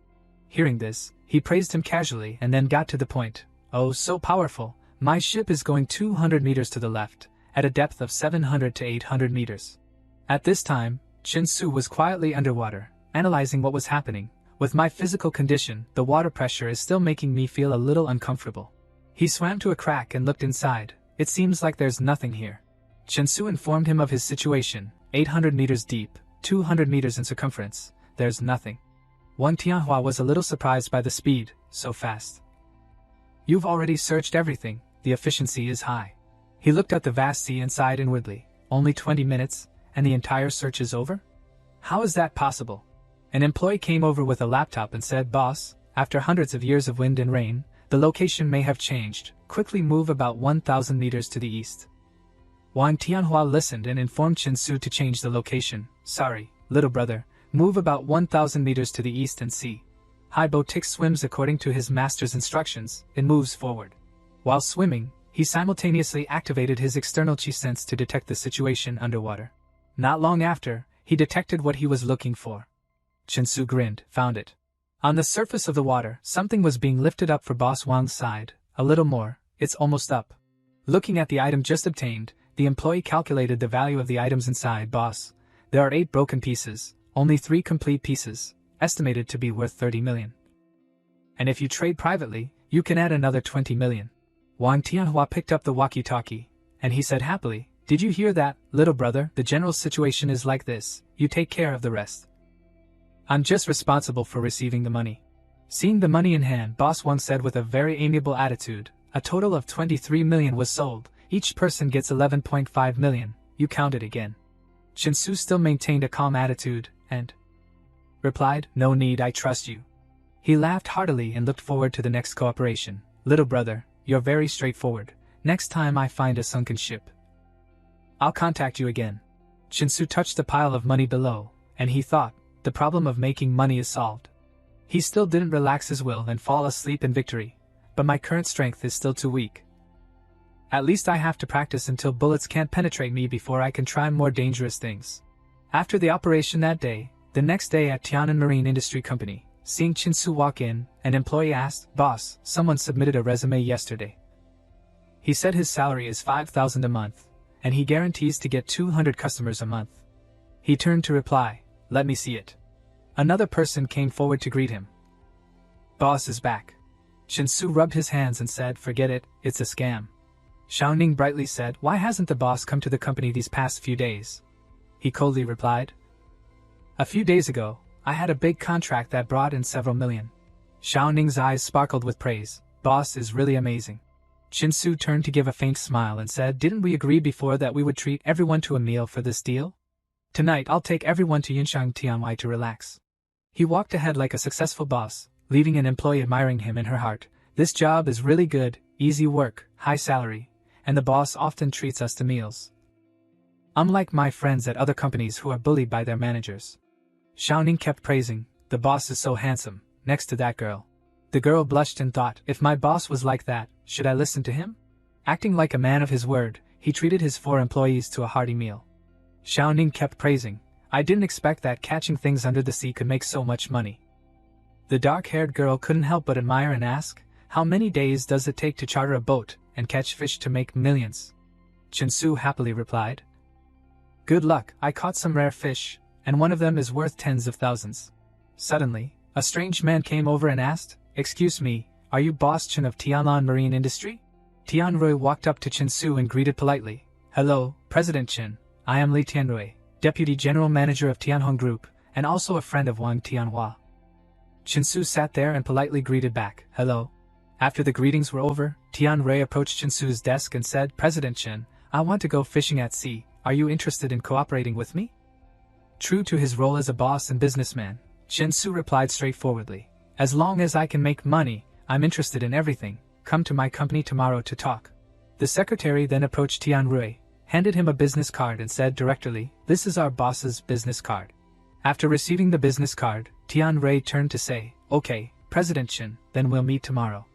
Hearing this, he praised him casually and then got to the point. Oh, so powerful, my ship is going 200 meters to the left, at a depth of 700 to 800 meters. At this time, Chinsu was quietly underwater, analyzing what was happening. With my physical condition, the water pressure is still making me feel a little uncomfortable. He swam to a crack and looked inside. It seems like there's nothing here. Chinsu informed him of his situation, 800 meters deep, 200 meters in circumference, there's nothing. Wang Tianhua was a little surprised by the speed, so fast. You've already searched everything, the efficiency is high. He looked at the vast sea and sighed inwardly, only 20 minutes, and the entire search is over? How is that possible? An employee came over with a laptop and said, Boss, after hundreds of years of wind and rain, the location may have changed, quickly move about 1,000 meters to the east. Wang Tianhua listened and informed Chinsu to change the location. Sorry, little brother, move about 1,000 meters to the east and see. Hai Bo Tix swims according to his master's instructions, and moves forward. While swimming, he simultaneously activated his external chi sense to detect the situation underwater. Not long after, he detected what he was looking for. Chinsu grinned, found it. On the surface of the water, something was being lifted up for Boss Wang's side. A little more, it's almost up. Looking at the item just obtained, the employee calculated the value of the items inside. Boss, there are 8 broken pieces, only 3 complete pieces, estimated to be worth 30 million. And if you trade privately, you can add another 20 million. Wang Tianhua picked up the walkie-talkie, and he said happily, Did you hear that, little brother? The general situation is like this, you take care of the rest. I'm just responsible for receiving the money. Seeing the money in hand, Boss Wang said with a very amiable attitude, a total of 23 million was sold, each person gets 11.5 million, you count it again. Chinsu still maintained a calm attitude, and replied, No need, I trust you. He laughed heartily and looked forward to the next cooperation. Little brother, you're very straightforward. Next time I find a sunken ship, I'll contact you again. Chinsu touched the pile of money below, and he thought, the problem of making money is solved. He still didn't relax his will and fall asleep in victory, but my current strength is still too weak. At least I have to practice until bullets can't penetrate me before I can try more dangerous things. After the operation that day, the next day at Tian'an Marine Industry Company, seeing Chin-Su walk in, an employee asked, "Boss, someone submitted a resume yesterday. He said his salary is 5,000 a month, and he guarantees to get 200 customers a month." He turned to reply, "Let me see it." Another person came forward to greet him. "Boss is back." Chin-Su rubbed his hands and said, "Forget it, it's a scam." Xiaoning brightly said, "Why hasn't the boss come to the company these past few days?" He coldly replied, "A few days ago, I had a big contract that brought in several million." Xiaoning's eyes sparkled with praise. "Boss is really amazing." Chin-Su turned to give a faint smile and said, "Didn't we agree before that we would treat everyone to a meal for this deal? Tonight I'll take everyone to Yinshang Tianwai to relax." He walked ahead like a successful boss, leaving an employee admiring him in her heart. "This job is really good, easy work, high salary, and the boss often treats us to meals. Unlike my friends at other companies who are bullied by their managers." Xiaoning kept praising, "The boss is so handsome, next to that girl." The girl blushed and thought, "If my boss was like that, should I listen to him?" Acting like a man of his word, he treated his 4 employees to a hearty meal. Xiaoning kept praising, "I didn't expect that catching things under the sea could make so much money." The dark-haired girl couldn't help but admire and ask, "How many days does it take to charter a boat and catch fish to make millions?" Chin-Su happily replied, "Good luck, I caught some rare fish, and one of them is worth tens of thousands." Suddenly, a strange man came over and asked, "Excuse me, are you Boss Chen of Tian'an Marine Industry?" Tianrui walked up to Chin-Su and greeted politely, "Hello, President Chen. I am Li Tianrui, Deputy General Manager of Tianhong Group, and also a friend of Wang Tianhua." Chin-Su sat there and politely greeted back, "Hello." After the greetings were over, Tianrui approached Chin-Su's desk and said, "President Chen, I want to go fishing at sea. Are you interested in cooperating with me?" True to his role as a boss and businessman, Chin-Su replied straightforwardly, "As long as I can make money, I'm interested in everything. Come to my company tomorrow to talk." The secretary then approached Tianrui, handed him a business card and said directly, "This is our boss's business card." After receiving the business card, Tianrui turned to say, "Okay, President Chen, then we'll meet tomorrow."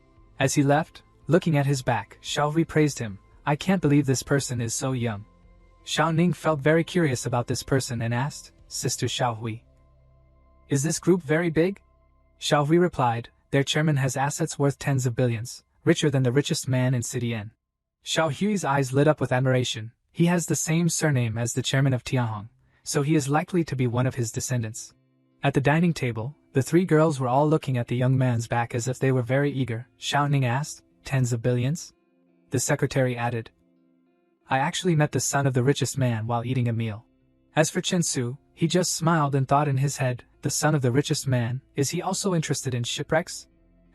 As he left, looking at his back, Xiaohui praised him, "I can't believe this person is so young." Xiaoning felt very curious about this person and asked, "Sister Xiaohui, is this group very big?" Xiaohui replied, "Their chairman has assets worth tens of billions, richer than the richest man in City N." Xiaohui's eyes lit up with admiration. He has the same surname as the chairman of Tianhong, so he is likely to be one of his descendants. At the dining table, the 3 girls were all looking at the young man's back as if they were very eager. Xiaoning asked, "Tens of billions?" The secretary added, "I actually met the son of the richest man while eating a meal." As for Chin-Su, he just smiled and thought in his head, "The son of the richest man, is he also interested in shipwrecks?"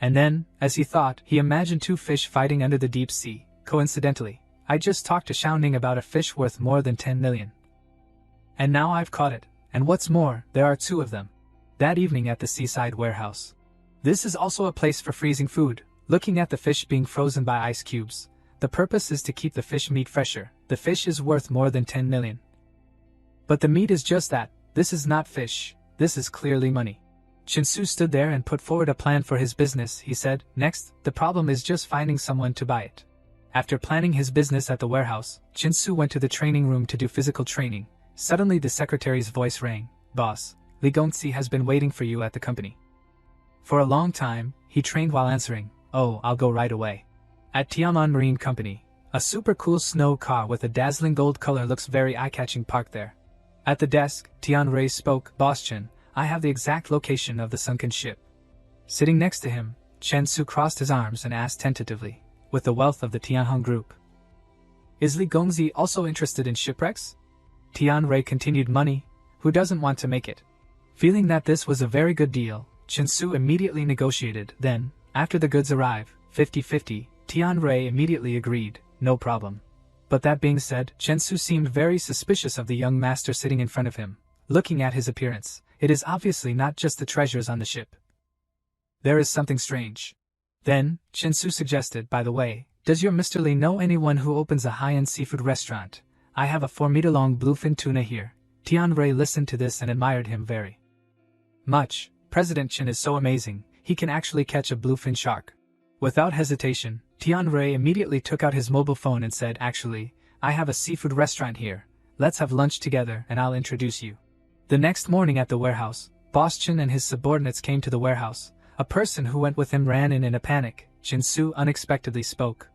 And then, as he thought, he imagined 2 fish fighting under the deep sea. Coincidentally, I just talked to Xiaoning about a fish worth more than 10 million. And now I've caught it, and what's more, there are 2 of them. That evening at the seaside warehouse. This is also a place for freezing food, looking at the fish being frozen by ice cubes. The purpose is to keep the fish meat fresher. The fish is worth more than 10 million. But the meat is just that. This is not fish. This is clearly money. Chin-Su stood there and put forward a plan for his business. He said, "Next, the problem is just finding someone to buy it." After planning his business at the warehouse, Chin-Su went to the training room to do physical training. Suddenly the secretary's voice rang, "Boss, Li Gongxi has been waiting for you at the company." For a long time, he trained while answering, "Oh, I'll go right away." At Tian'an Marine Company, a super cool snow car with a dazzling gold color looks very eye-catching parked there. At the desk, Tianrui spoke, "Boss Chen, I have the exact location of the sunken ship." Sitting next to him, Chen-Su crossed his arms and asked tentatively, with the wealth of the Tianhong Group, "Is Li Gongxi also interested in shipwrecks?" Tianrui continued, "Money, who doesn't want to make it?" Feeling that this was a very good deal, Chen-Su immediately negotiated. Then, after the goods arrive, 50-50, Tianrui immediately agreed, "No problem." But that being said, Chen-Su seemed very suspicious of the young master sitting in front of him. Looking at his appearance, it is obviously not just the treasures on the ship. There is something strange. Then, Chen-Su suggested, "By the way, does your Mr. Li know anyone who opens a high-end seafood restaurant? I have a 4-meter-long bluefin tuna here." Tianrui listened to this and admired him very, much. President Chen is so amazing, he can actually catch a bluefin shark. Without hesitation, Tianrui immediately took out his mobile phone and said, "Actually, I have a seafood restaurant here. Let's have lunch together and I'll introduce you." The next morning at the warehouse, Boss Chen and his subordinates came to the warehouse. A person who went with him ran in a panic. Chin-Su unexpectedly spoke.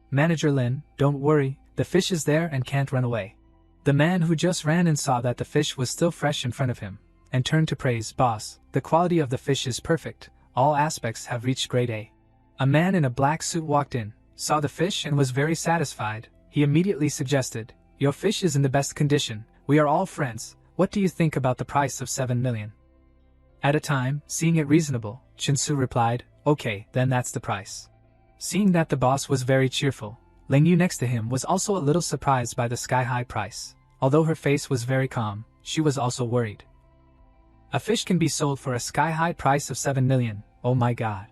"Manager Lin, don't worry, the fish is there and can't run away." The man who just ran in saw that the fish was still fresh in front of him, and turned to praise, "Boss, the quality of the fish is perfect, all aspects have reached grade A." A man in a black suit walked in, saw the fish and was very satisfied. He immediately suggested, "Your fish is in the best condition, we are all friends, what do you think about the price of 7 million? At a time, seeing it reasonable, Chin-Su replied, "Okay, then that's the price." Seeing that the boss was very cheerful, Ling Yu next to him was also a little surprised by the sky-high price. Although her face was very calm, she was also worried. A fish can be sold for a sky-high price of 7 million, oh my god.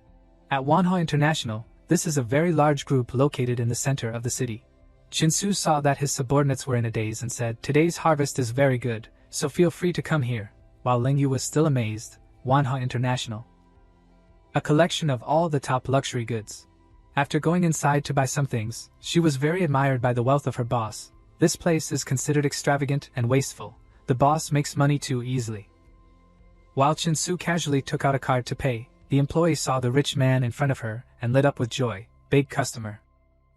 At Manhwa International, this is a very large group located in the center of the city. Chin-Su saw that his subordinates were in a daze and said, "Today's harvest is very good, so feel free to come here." While Ling Yu was still amazed, Manhwa International, a collection of all the top luxury goods. After going inside to buy some things, she was very admired by the wealth of her boss. This place is considered extravagant and wasteful. The boss makes money too easily. While Chin-Su casually took out a card to pay, the employee saw the rich man in front of her and lit up with joy. Big customer.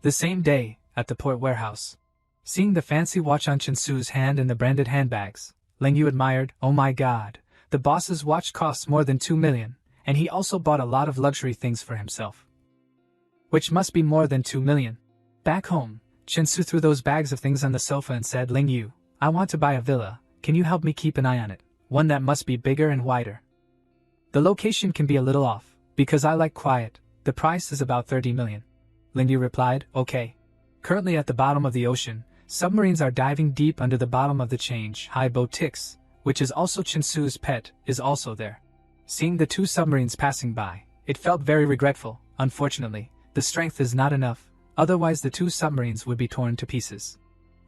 The same day, at the port warehouse, seeing the fancy watch on Chin-Su's hand and the branded handbags, Ling Yu admired, "Oh my god, the boss's watch costs more than 2 million, and he also bought a lot of luxury things for himself. Which must be more than 2 million. Back home, Chin-Su threw those bags of things on the sofa and said, "Ling Yu, I want to buy a villa, can you help me keep an eye on it? One that must be bigger and wider. The location can be a little off, because I like quiet, the price is about 30 million. Ling Yu replied, "Okay." Currently at the bottom of the ocean, submarines are diving deep under the bottom of the change. Behemoths, which is also Chin-Su's pet, is also there. Seeing the two submarines passing by, it felt very regretful. Unfortunately, the strength is not enough, otherwise the two submarines would be torn to pieces.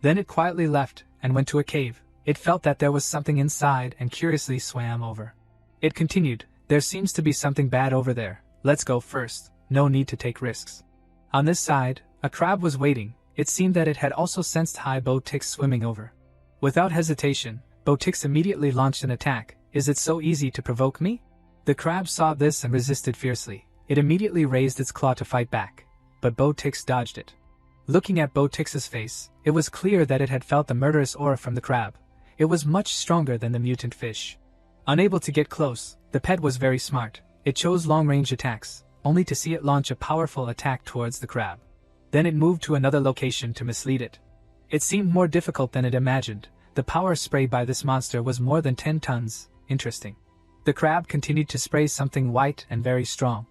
Then it quietly left and went to a cave. It felt that there was something inside and curiously swam over. It continued, "There seems to be something bad over there, let's go first, no need to take risks." On this side, a crab was waiting. It seemed that it had also sensed Behemoths swimming over. Without hesitation, Behemoths immediately launched an attack. "Is it so easy to provoke me?" The crab saw this and resisted fiercely. It immediately raised its claw to fight back, but Behemoths dodged it. Looking at Behemoths' face, it was clear that it had felt the murderous aura from the crab. It was much stronger than the mutant fish. Unable to get close, the pet was very smart. It chose long-range attacks, only to see it launch a powerful attack towards the crab. Then it moved to another location to mislead it. It seemed more difficult than it imagined. The power spray by this monster was more than 10 tons. Interesting. The crab continued to spray something white and very strong.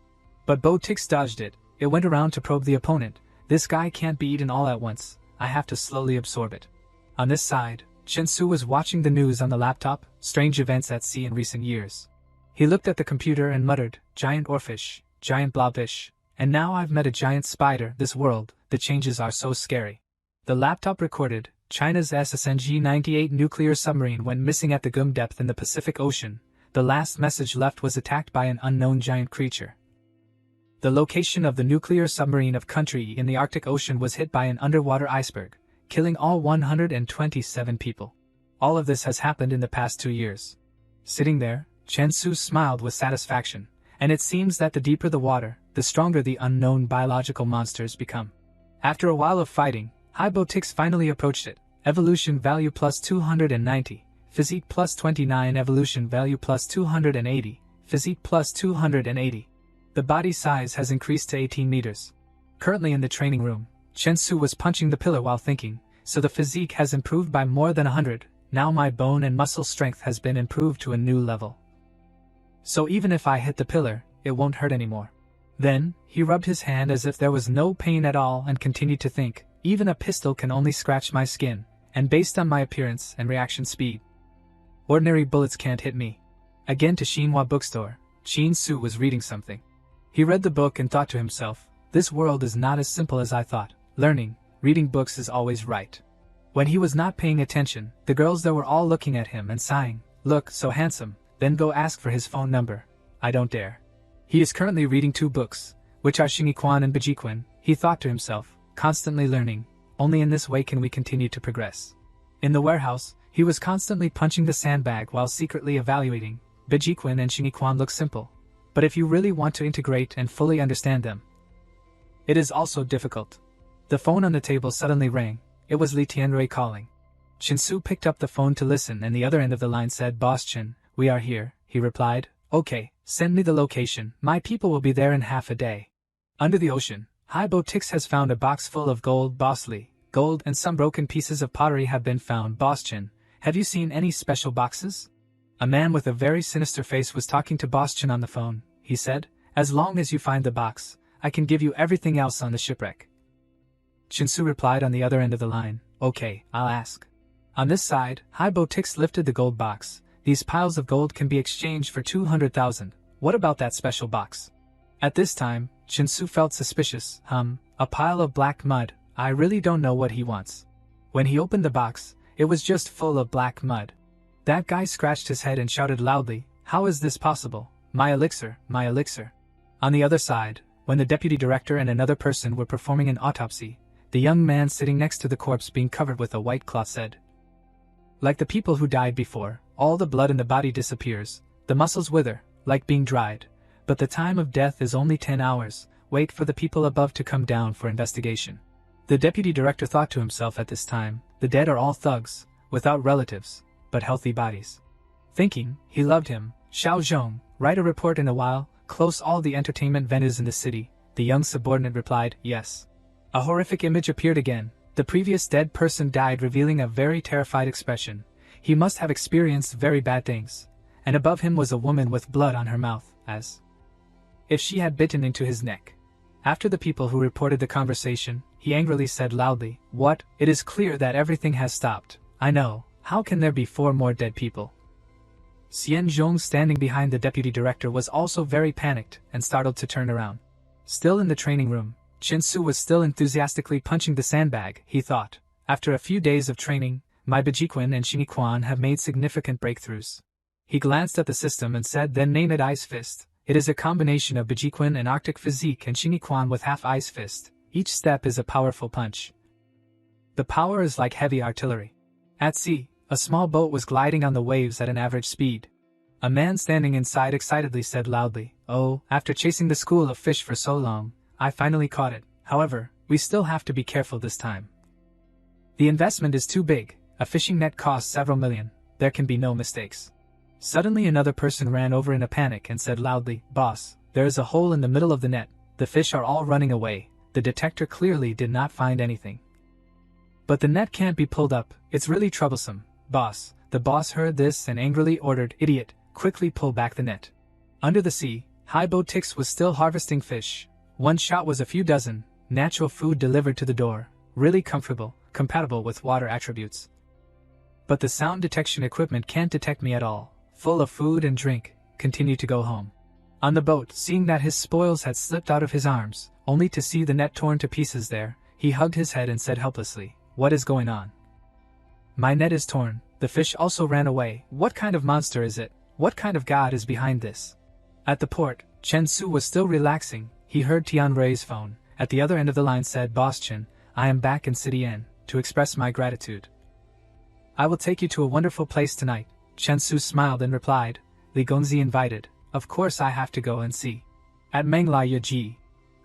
But Behemoths dodged it. It went around to probe the opponent. "This guy can't be eaten all at once. I have to slowly absorb it." On this side, Chin-Su was watching the news on the laptop, strange events at sea in recent years. He looked at the computer and muttered, "Giant oarfish, giant blobfish, and now I've met a giant spider. This world, the changes are so scary." The laptop recorded, China's SSNG-98 nuclear submarine went missing at the Gum depth in the Pacific Ocean. The last message left was attacked by an unknown giant creature. The location of the nuclear submarine of country in the Arctic Ocean was hit by an underwater iceberg, killing all 127 people. All of this has happened in the past 2 years. Sitting there, Chin-Su smiled with satisfaction, and it seems that the deeper the water, the stronger the unknown biological monsters become. After a while of fighting, Behemoths finally approached it. Evolution value plus 290, physique plus 29, evolution value plus 280, physique plus 280. The body size has increased to 18 meters. Currently in the training room, Chin-Su was punching the pillar while thinking, "So the physique has improved by more than 100, now my bone and muscle strength has been improved to a new level. So even if I hit the pillar, it won't hurt anymore." Then, he rubbed his hand as if there was no pain at all and continued to think, "Even a pistol can only scratch my skin, and based on my appearance and reaction speed, ordinary bullets can't hit me." Again to Xinhua bookstore, Chin-Su was reading something. He read the book and thought to himself, "This world is not as simple as I thought. Reading books is always right." When he was not paying attention, the girls there were all looking at him and sighing, "Look, so handsome, then go ask for his phone number." "I don't dare. He is currently reading 2 books. which are Xingyiquan and Bejiquan, he thought to himself, constantly learning. Only in this way can we continue to progress. In the warehouse, he was constantly punching the sandbag while secretly evaluating. Bejiquan and Xingyiquan look simple. But if you really want to integrate and fully understand them, it is also difficult. The phone on the table suddenly rang. It was Li Tianrui calling. Chinsu picked up the phone to listen, and the other end of the line said, "Boss Chin, we are here," he replied. "Okay, send me the location. My people will be there in half a day." Under the ocean, Behemoths has found a box full of gold. Boss Li, gold and some broken pieces of pottery have been found. Boss Chin, have you seen any special boxes? A man with a very sinister face was talking to Boss Chin on the phone. He said, "As long as you find the box, I can give you everything else on the shipwreck." Chinsu replied on the other end of the line, "Okay, I'll ask." On this side, Behemoths lifted the gold box. "These piles of gold can be exchanged for 200,000. What about that special box?" At this time, Chinsu felt suspicious. A pile of black mud. I really don't know what he wants. When he opened the box, it was just full of black mud. That guy scratched his head and shouted loudly, "How is this possible? My elixir, my elixir." On the other side, when the deputy director and another person were performing an autopsy, the young man sitting next to the corpse being covered with a white cloth said, "Like the people who died before, all the blood in the body disappears, the muscles wither, like being dried, but the time of death is only 10 hours, wait for the people above to come down for investigation." The deputy director thought to himself at this time, the dead are all thugs, without relatives, but healthy bodies. Thinking, he loved him. "Xiao Zhong, write a report in a while, close all the entertainment venues in the city." The young subordinate replied, "Yes." A horrific image appeared again. The previous dead person died, revealing a very terrified expression. He must have experienced very bad things. And above him was a woman with blood on her mouth, as if she had bitten into his neck. After the people who reported the conversation, he angrily said loudly, "What? It is clear that everything has stopped. I know. How can there be 4 more dead people?" Xian Zhong, standing behind the deputy director, was also very panicked and startled to turn around. Still in the training room, Chinsu was still enthusiastically punching the sandbag. He thought, "After a few days of training, my Bejiquan and Xingyiquan have made significant breakthroughs." He glanced at the system and said, "Then name it Ice Fist. It is a combination of Bejiquan and Arctic physique and Xingyiquan with half Ice Fist. Each step is a powerful punch. The power is like heavy artillery." At sea, a small boat was gliding on the waves at an average speed. A man standing inside excitedly said loudly, "Oh, after chasing the school of fish for so long, I finally caught it. However, we still have to be careful this time. The investment is too big. A fishing net costs several million. There can be no mistakes." Suddenly another person ran over in a panic and said loudly, "Boss, there is a hole in the middle of the net. The fish are all running away. The detector clearly did not find anything. But the net can't be pulled up. It's really troublesome, boss." The boss heard this and angrily ordered, "Idiot, quickly pull back the net." Under the sea, Behemoths was still harvesting fish. One shot was a few dozen, natural food delivered to the door, really comfortable, compatible with water attributes. But the sound detection equipment can't detect me at all. Full of food and drink, continue to go home. On the boat, seeing that his spoils had slipped out of his arms, only to see the net torn to pieces there, he hugged his head and said helplessly, "What is going on? My net is torn." The fish also ran away. What kind of monster is it? What kind of god is behind this? At the port, Chen Su was still relaxing. He heard Tianrui's phone. At the other end of the line said, "Boss Chen, I am back in City N, to express my gratitude. I will take you to a wonderful place tonight." Chen Su smiled and replied, "Li Gongzi invited. Of course I have to go and see." At Manhwa Yaji,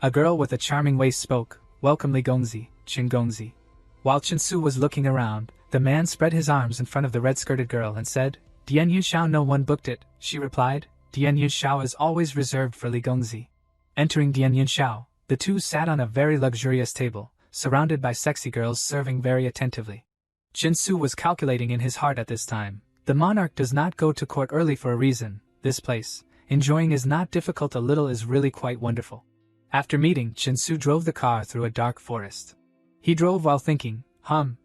a girl with a charming waist spoke, "Welcome Li Gongzi, Chen Gongzi." While Chen Su was looking around, the man spread his arms in front of the red-skirted girl and said, "Dian Yushao, no one booked it." She replied, "Dian Yushao is always reserved for Li Gongzi." Entering Dian Yushao, the two sat on a very luxurious table, surrounded by sexy girls serving very attentively. Chen Su was calculating in his heart at this time. The monarch does not go to court early for a reason. This place, enjoying is not difficult, a little is really quite wonderful. After meeting, Chen Su drove the car through a dark forest. He drove while thinking,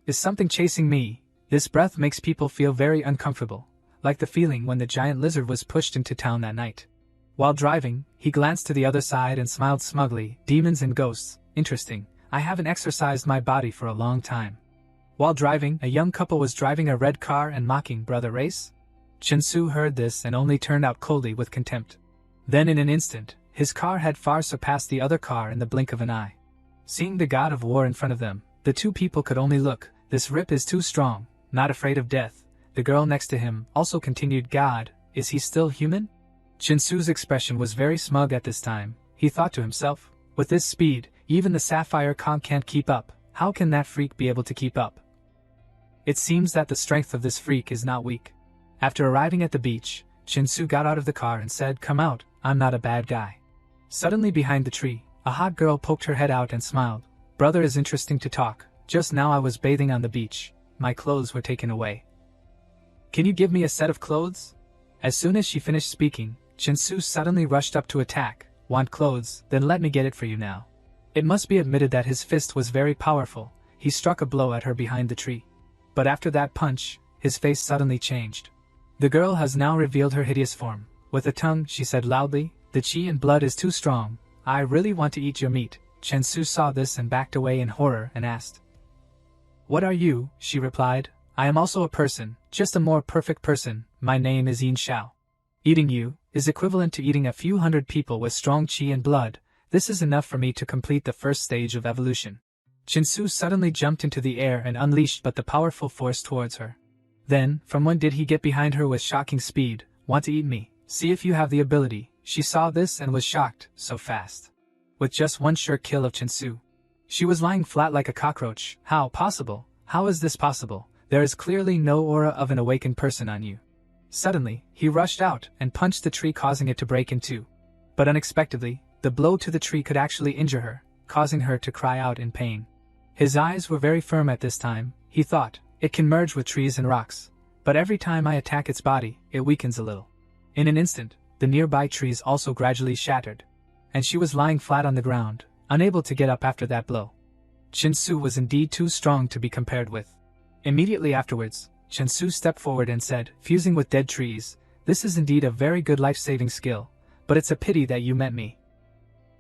is something chasing me? This breath makes people feel very uncomfortable, like the feeling when the giant lizard was pushed into town that night. While driving, he glanced to the other side and smiled smugly, "Demons and ghosts, interesting. I haven't exercised my body for a long time." While driving, a young couple was driving a red car and mocking, "Brother race?" Chen Su heard this and only turned out coldly with contempt. Then in an instant, His car had far surpassed the other car in the blink of an eye. Seeing the god of war in front of them, the two people could only look. This rip is too strong, not afraid of death. The girl next to him also continued, God, is he still human? Chinsu's expression was very smug at this time. He thought to himself, with this speed, even the Sapphire Conch can't keep up. How can that freak be able to keep up? It seems that the strength of this freak is not weak. After arriving at the beach, Chinsu got out of the car and said, come out, I'm not a bad guy. Suddenly behind the tree, a hot girl poked her head out and smiled. Brother is interesting to talk. Just now I was bathing on the beach. My clothes were taken away. Can you give me a set of clothes? As soon as she finished speaking, Chinsu suddenly rushed up to attack. Want clothes? Then let me get it for you now. It must be admitted that his fist was very powerful. He struck a blow at her behind the tree. But after that punch, his face suddenly changed. The girl has now revealed her hideous form. With a tongue, she said loudly, the chi and blood is too strong. I really want to eat your meat. Chinsu saw this and backed away in horror and asked, what are you? She replied, I am also a person, just a more perfect person. My name is Yin Xiao. Eating you is equivalent to eating a few hundred people with strong chi and blood. This is enough for me to complete the first stage of evolution. Chinsu suddenly jumped into the air and unleashed but the powerful force towards her. Then, from when did he get behind her with shocking speed? Want to eat me? See if you have the ability. She saw this and was shocked, so fast. With just one sure kill of Chinsu. She was lying flat like a cockroach. How possible? How is this possible? There is clearly no aura of an awakened person on you. Suddenly, he rushed out and punched the tree, causing it to break in two. But unexpectedly, the blow to the tree could actually injure her, causing her to cry out in pain. His eyes were very firm at this time. He thought, it can merge with trees and rocks, but every time I attack its body, it weakens a little. In an instant, the nearby trees also gradually shattered, and she was lying flat on the ground, unable to get up after that blow. Chinsu was indeed too strong to be compared with. Immediately afterwards, Chinsu stepped forward and said, fusing with dead trees, this is indeed a very good life-saving skill, but it's a pity that you met me.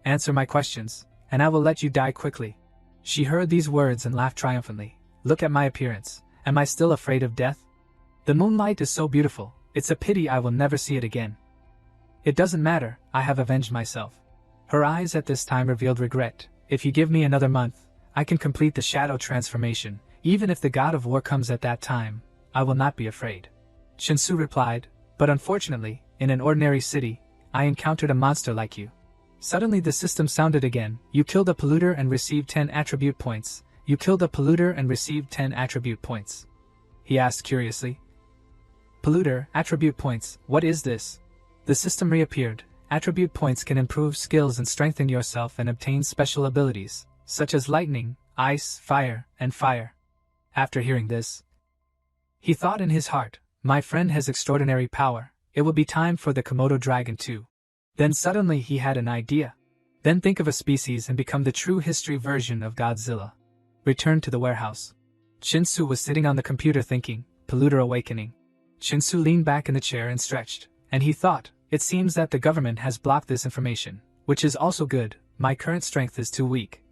Answer my questions, and I will let you die quickly. She heard these words and laughed triumphantly. Look at my appearance. Am I still afraid of death? The moonlight is so beautiful. It's a pity I will never see it again. It doesn't matter. I have avenged myself. Her eyes at this time revealed regret. If you give me another month, I can complete the shadow transformation. Even if the god of war comes at that time, I will not be afraid. Chinsu replied, but unfortunately, in an ordinary city, I encountered a monster like you. Suddenly the system sounded again. You killed a polluter and received 10 attribute points. You killed a polluter and received 10 attribute points. He asked curiously. Polluter, attribute points, what is this? The system reappeared. Attribute points can improve skills and strengthen yourself and obtain special abilities, such as lightning, ice, fire, and fire. After hearing this, he thought in his heart, my friend has extraordinary power. It will be time for the Komodo dragon too. Then suddenly he had an idea. Then think of a species and become the true history version of Godzilla. Return to the warehouse. Chinsu was sitting on the computer thinking, polluter awakening. Chinsu leaned back in the chair and stretched, and he thought, it seems that the government has blocked this information, which is also good. My current strength is too weak.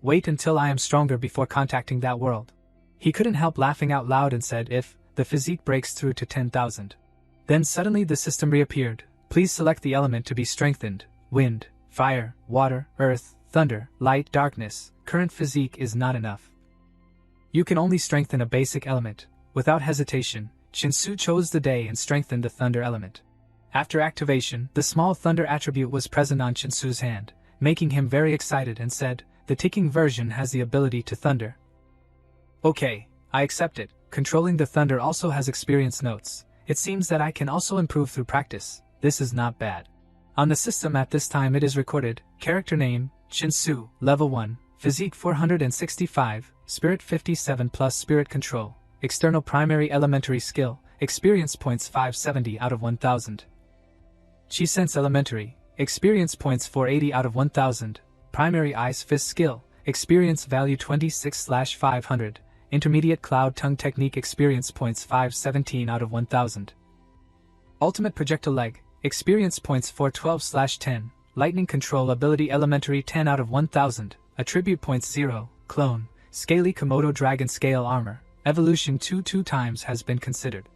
Wait until I am stronger before contacting that world. He couldn't help laughing out loud and said, if the physique breaks through to 10,000. Then suddenly the system reappeared. Please select the element to be strengthened. Wind, fire, water, earth, thunder, light, darkness. Current physique is not enough. You can only strengthen a basic element. Without hesitation, Chinsu chose the day and strengthened the thunder element. After activation, the small thunder attribute was present on Chinsu's hand, making him very excited and said, the ticking version has the ability to thunder. Okay, I accept it. Controlling the thunder also has experience notes. It seems that I can also improve through practice. This is not bad. On the system at this time it is recorded, character name, Chinsu, level 1, physique 465, spirit 57 plus spirit control, external primary elementary skill, experience points 570 out of 1000. Chi sense elementary, experience points 480 out of 1000, primary ice fist skill, experience value 26/500, intermediate cloud tongue technique experience points 517 out of 1000. Ultimate projectile leg, experience points 412/10, lightning control ability elementary 10 out of 1000, attribute points 0, clone, scaly Komodo dragon scale armor, evolution 2 times has been considered.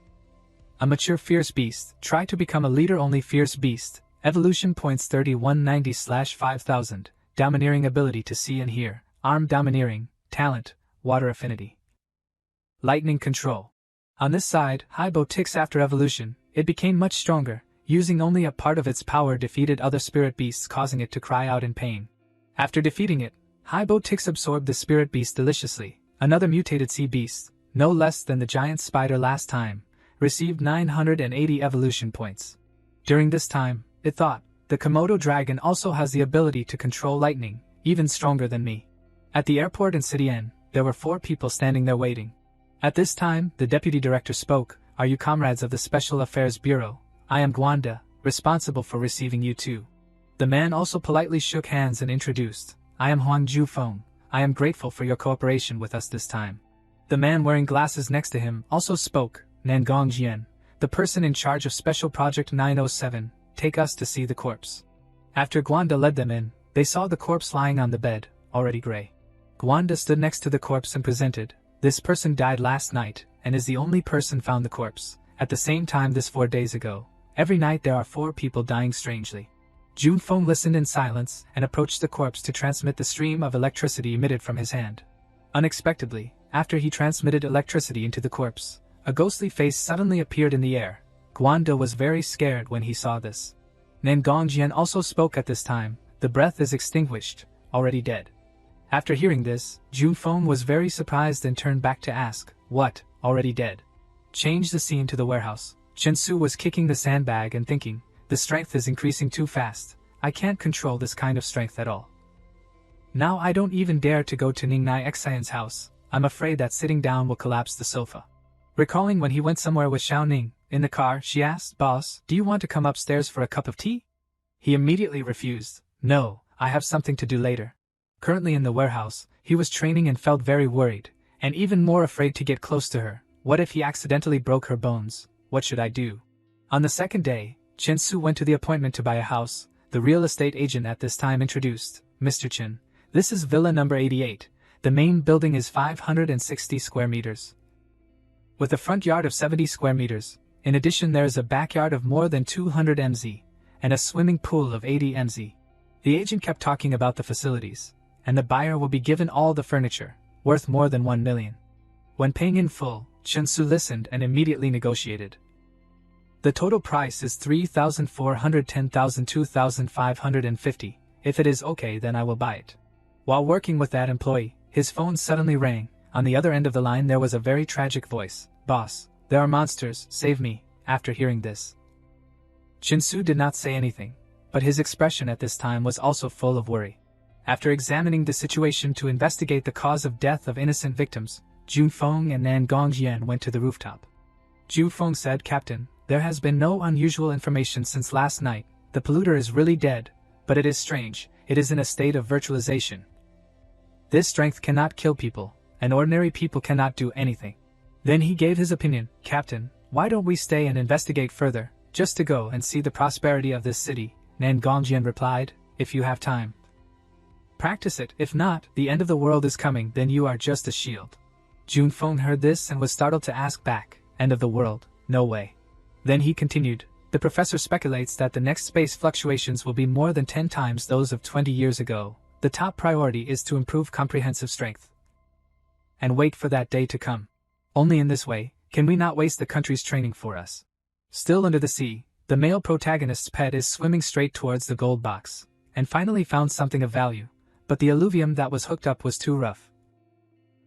A mature fierce beast, try to become a leader only fierce beast, Evolution points 3190/5000, domineering ability to see and hear, arm domineering, talent, water affinity. Lightning control. On this side, Haibo ticks after evolution, it became much stronger, using only a part of its power defeated other spirit beasts causing it to cry out in pain. After defeating it, Haibo ticks absorbed the spirit beast deliciously, another mutated sea beast, no less than the giant spider last time, received 980 evolution points. During this time, it thought, the Komodo dragon also has the ability to control lightning, even stronger than me. At the airport in City N, there were 4 people standing there waiting. At this time, the deputy director spoke, "Are you comrades of the Special Affairs Bureau? I am Gwanda, responsible for receiving you too." The man also politely shook hands and introduced, "I am Huang Jufeng, I am grateful for your cooperation with us this time." The man wearing glasses next to him also spoke, "Nangong Jian, the person in charge of Special Project 907, take us to see the corpse." After Gwanda led them in, they saw the corpse lying on the bed, already gray. Gwanda stood next to the corpse and presented, "This person died last night, and is the only person found the corpse. At the same time this 4 days ago. Every night there are 4 people dying strangely." Junfeng listened in silence and approached the corpse to transmit the stream of electricity emitted from his hand. Unexpectedly, after he transmitted electricity into the corpse, a ghostly face suddenly appeared in the air. Gwanda was very scared when he saw this. Nangongjian also spoke at this time, "The breath is extinguished, already dead." After hearing this, Junfeng was very surprised and turned back to ask, "What, already dead?" Change the scene to the warehouse. Chensu was kicking the sandbag and thinking, "The strength is increasing too fast, I can't control this kind of strength at all. Now I don't even dare to go to Ningnai Xian's house, I'm afraid that sitting down will collapse the sofa." Recalling when he went somewhere with Xiao Ning, in the car, she asked, "Boss, do you want to come upstairs for a cup of tea?" He immediately refused, "No, I have something to do later." Currently in the warehouse, he was training and felt very worried, and even more afraid to get close to her. What if he accidentally broke her bones? What should I do? On the second day, Chen Su went to the appointment to buy a house. The real estate agent at this time introduced, "Mr. Chen, this is villa number 88. The main building is 560 square meters. With a front yard of 70 square meters. In addition there is a backyard of more than 200 mz, and a swimming pool of 80 mz. The agent kept talking about the facilities, and the buyer will be given all the furniture, worth more than 1 million. When paying in full, Chen Su listened and immediately negotiated. The total price is 3,410,2,550. If it is okay, then I will buy it. While working with that employee, his phone suddenly rang. On the other end of the line there was a very tragic voice. "Boss, there are monsters, save me." After hearing this, Chinsu did not say anything, but his expression at this time was also full of worry. After examining the situation to investigate the cause of death of innocent victims, Junfeng and Nangongjian went to the rooftop. Junfeng said, "Captain, there has been no unusual information since last night. The polluter is really dead, but it is strange, it is in a state of virtualization. This strength cannot kill people, and ordinary people cannot do anything." Then he gave his opinion, "Captain, why don't we stay and investigate further, just to go and see the prosperity of this city?" Nangongjian replied, "If you have time, practice it. If not, the end of the world is coming, then you are just a shield." Junfeng heard this and was startled to ask back, "End of the world? No way." Then he continued, "The professor speculates that the next space fluctuations will be more than 10 times those of 20 years ago. The top priority is to improve comprehensive strength and wait for that day to come. Only in this way can we not waste the country's training for us." Still under the sea, the male protagonist's pet is swimming straight towards the gold box, and finally found something of value, but the alluvium that was hooked up was too rough,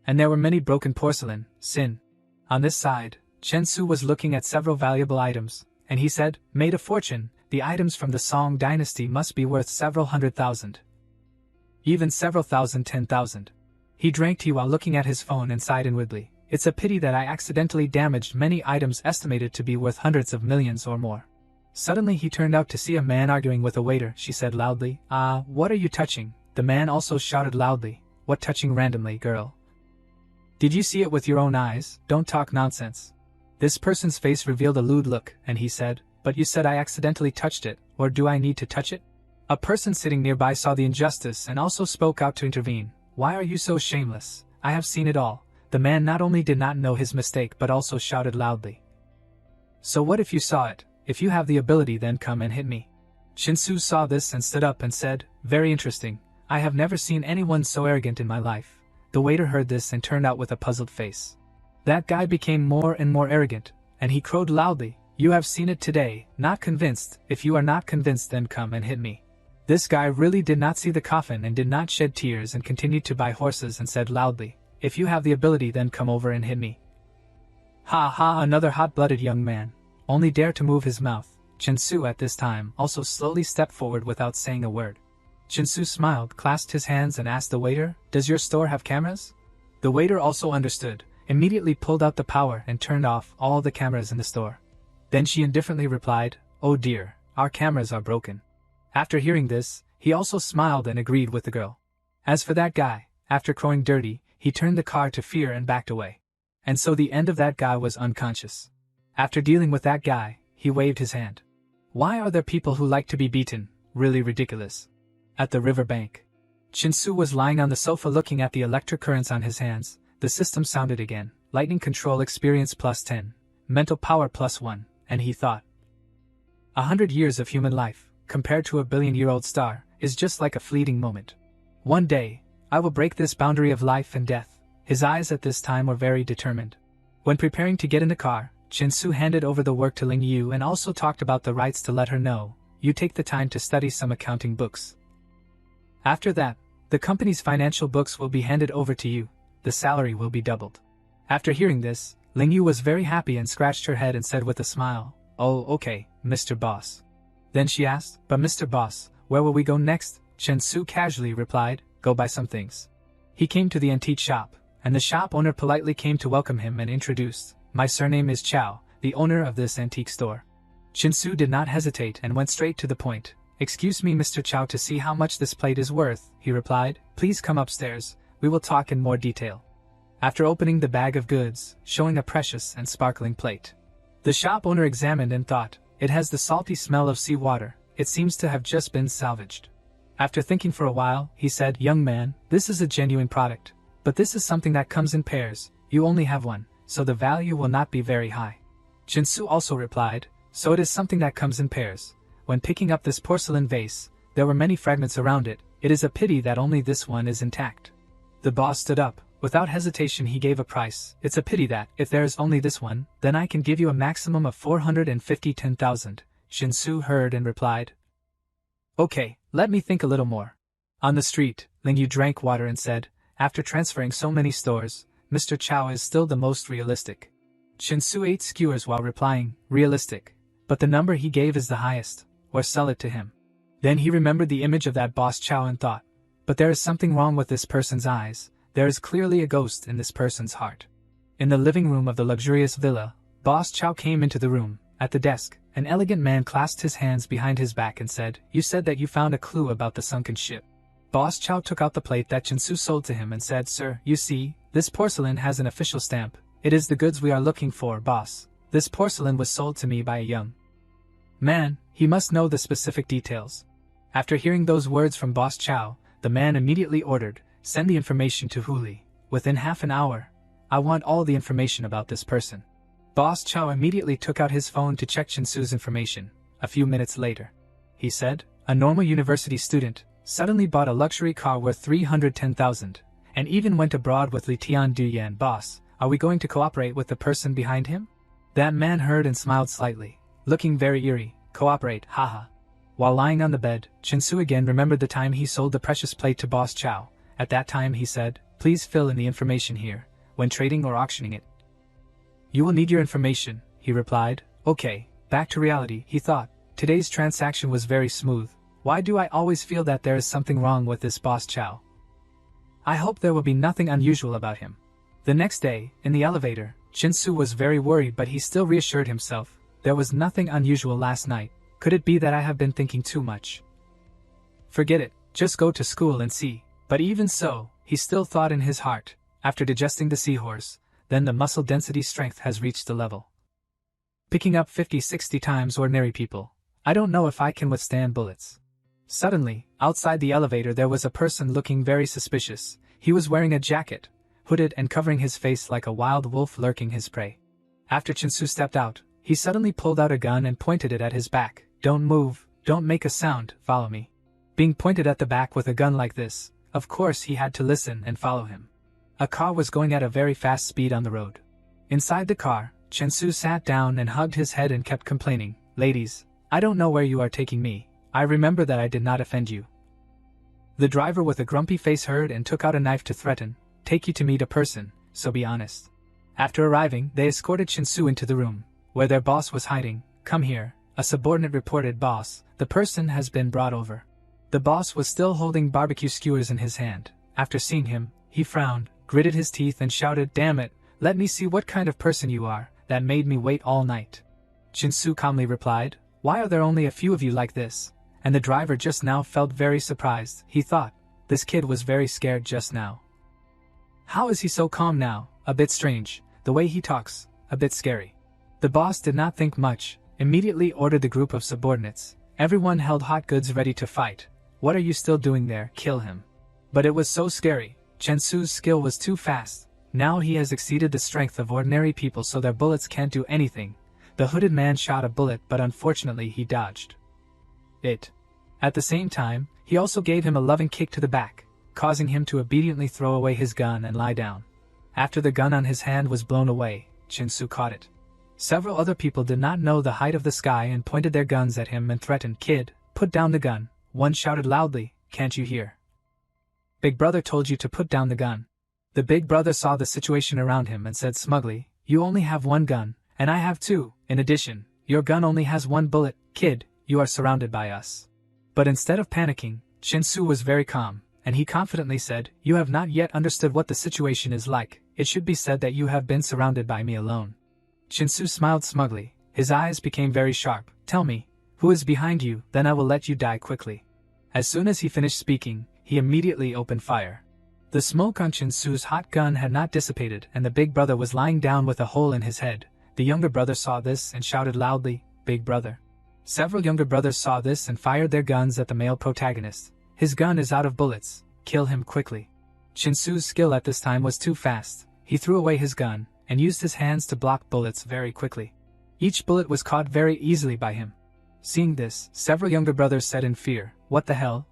and there were many broken porcelain, sin. On this side, Chen Su was looking at several valuable items, and he said, "Made a fortune, the items from the Song dynasty must be worth several 100,000. Even several thousand 10,000. He drank tea while looking at his phone and sighed inwardly, "It's a pity that I accidentally damaged many items estimated to be worth hundreds of millions or more." Suddenly he turned out to see a man arguing with a waiter. She said loudly, "What are you touching?" The man also shouted loudly, "What touching randomly, girl? Did you see it with your own eyes? Don't talk nonsense." This person's face revealed a lewd look, and he said, "But you said I accidentally touched it, or do I need to touch it?" A person sitting nearby saw the injustice and also spoke out to intervene. "Why are you so shameless? I have seen it all." The man not only did not know his mistake but also shouted loudly, "So what if you saw it? If you have the ability, then come and hit me." Shinsu saw this and stood up and said, "Very interesting. I have never seen anyone so arrogant in my life." The waiter heard this and turned out with a puzzled face. That guy became more and more arrogant, and he crowed loudly, "You have seen it today, not convinced. If you are not convinced, then come and hit me." This guy really did not see the coffin and did not shed tears and continued to buy horses and said loudly, "If you have the ability, then come over and hit me." Ha ha, another hot-blooded young man. Only dare to move his mouth. Shinsu at this time also slowly stepped forward without saying a word. Shinsu smiled, clasped his hands and asked the waiter, "Does your store have cameras?" The waiter also understood, immediately pulled out the power and turned off all the cameras in the store. Then she indifferently replied, "Oh dear, our cameras are broken." After hearing this, he also smiled and agreed with the girl. As for that guy, after crowing dirty, he turned the car to fear and backed away. And so the end of that guy was unconscious. After dealing with that guy, he waved his hand. Why are there people who like to be beaten? Really ridiculous. At the river bank, Shinsu was lying on the sofa looking at the electric currents on his hands. The system sounded again. Lightning control experience +10. Mental power +1. And he thought, 100 years of human life, compared to a billion-year-old star, is just like a fleeting moment. One day, I will break this boundary of life and death. His eyes at this time were very determined. When preparing to get in the car, Shinsu handed over the work to Ling Yu and also talked about the rights to let her know, "You take the time to study some accounting books. After that, the company's financial books will be handed over to you. The salary will be doubled." After hearing this, Ling Yu was very happy and scratched her head and said with a smile, "Oh, okay, Mr. Boss." Then she asked, "But Mr. Boss, where will we go next?" Shinsu casually replied, "Go buy some things." He came to the antique shop, and the shop owner politely came to welcome him and introduced, "My surname is Chow, the owner of this antique store." Shinsu did not hesitate and went straight to the point. "Excuse me, Mr. Chow, to see how much this plate is worth," he replied. "Please come upstairs, we will talk in more detail." After opening the bag of goods, showing a precious and sparkling plate, the shop owner examined and thought, "It has the salty smell of seawater, it seems to have just been salvaged." After thinking for a while, he said, "Young man, this is a genuine product. But this is something that comes in pairs, you only have one, so the value will not be very high." Shinsu also replied, "So it is something that comes in pairs. When picking up this porcelain vase, there were many fragments around it. It is a pity that only this one is intact." The boss stood up. Without hesitation he gave a price. "It's a pity that, if there is only this one, then I can give you a maximum of 450,000. Shinsu heard and replied, "Okay, let me think a little more." On the street, Ling Yu drank water and said, "After transferring so many stores, Mr. Chow is still the most realistic." Shinsu ate skewers while replying, "Realistic. But the number he gave is the highest, or sell it to him." Then he remembered the image of that boss Chow and thought, "But there is something wrong with this person's eyes, there is clearly a ghost in this person's heart." In the living room of the luxurious villa, Boss Chow came into the room. At the desk, an elegant man clasped his hands behind his back and said, "You said that you found a clue about the sunken ship." Boss Chow took out the plate that Shinsu sold to him and said, "Sir, you see, this porcelain has an official stamp. It is the goods we are looking for, boss. This porcelain was sold to me by a young man. He must know the specific details." After hearing those words from Boss Chow, the man immediately ordered, "Send the information to Huli. Within half an hour. I want all the information about this person." Boss Chow immediately took out his phone to check Shinsu's information. A few minutes later, he said, "A normal university student suddenly bought a luxury car worth 310,000, and even went abroad with Li Tianduyan. Boss, are we going to cooperate with the person behind him?" That man heard and smiled slightly, looking very eerie. "Cooperate, haha." While lying on the bed, Shinsu again remembered the time he sold the precious plate to Boss Chow. At that time he said, "Please fill in the information here, when trading or auctioning it." "You will need your information," he replied. "Okay, back to reality," he thought. Today's transaction was very smooth. Why do I always feel that there is something wrong with this Boss Chow? I hope there will be nothing unusual about him. The next day, in the elevator, Shinsu was very worried, but he still reassured himself. There was nothing unusual last night. Could it be that I have been thinking too much? Forget it, just go to school and see. But even so, he still thought in his heart, after digesting the seahorse, then the muscle density strength has reached the level. Picking up 50-60 times ordinary people. I don't know if I can withstand bullets. Suddenly, outside the elevator there was a person looking very suspicious. He was wearing a jacket, hooded and covering his face like a wild wolf lurking his prey. After Shinsu stepped out, he suddenly pulled out a gun and pointed it at his back. "Don't move, Don't make a sound, follow me. Being pointed at the back with a gun like this, of course he had to listen and follow him. A car was going at a very fast speed on the road. Inside the car, Chensu sat down and hugged his head and kept complaining, "Ladies, I don't know where you are taking me. I remember that I did not offend you." The driver with a grumpy face heard and took out a knife to threaten, "Take you to meet a person, so be honest." After arriving, they escorted Chensu into the room, where their boss was hiding. "Come here," a subordinate reported. "Boss, the person has been brought over." The boss was still holding barbecue skewers in his hand. After seeing him, he frowned, gritted his teeth and shouted, "Damn it, let me see what kind of person you are, that made me wait all night." Chensu calmly replied, "Why are there only a few of you like this?" And the driver just now felt very surprised. He thought, this kid was very scared just now. How is he so calm now? A bit strange, the way he talks, a bit scary. The boss did not think much, immediately ordered the group of subordinates. Everyone held hot goods ready to fight. "What are you still doing there? Kill him." But it was so scary. Chensu's skill was too fast. Now he has exceeded the strength of ordinary people, so their bullets can't do anything. The hooded man shot a bullet, but unfortunately he dodged it. At the same time, he also gave him a loving kick to the back, causing him to obediently throw away his gun and lie down. After the gun on his hand was blown away, Chensu caught it. Several other people did not know the height of the sky and pointed their guns at him and threatened, "Kid, put down the gun." One shouted loudly, "Can't you hear? Big brother told you to put down the gun." The big brother saw the situation around him and said smugly, "You only have one gun, and I have two. In addition, your gun only has one bullet. Kid, you are surrounded by us." But instead of panicking, Chensu was very calm, and he confidently said, "You have not yet understood what the situation is like. It should be said that you have been surrounded by me alone." Chensu smiled smugly. His eyes became very sharp. "Tell me, who is behind you, then I will let you die quickly." As soon as he finished speaking, he immediately opened fire. The smoke on Chensu's hot gun had not dissipated, and the big brother was lying down with a hole in his head. The younger brother saw this and shouted loudly, "Big brother." Several younger brothers saw this and fired their guns at the male protagonist. "His gun is out of bullets. Kill him quickly." Chensu's skill at this time was too fast. He threw away his gun and used his hands to block bullets very quickly. Each bullet was caught very easily by him. Seeing this, several younger brothers said in fear, "What the hell?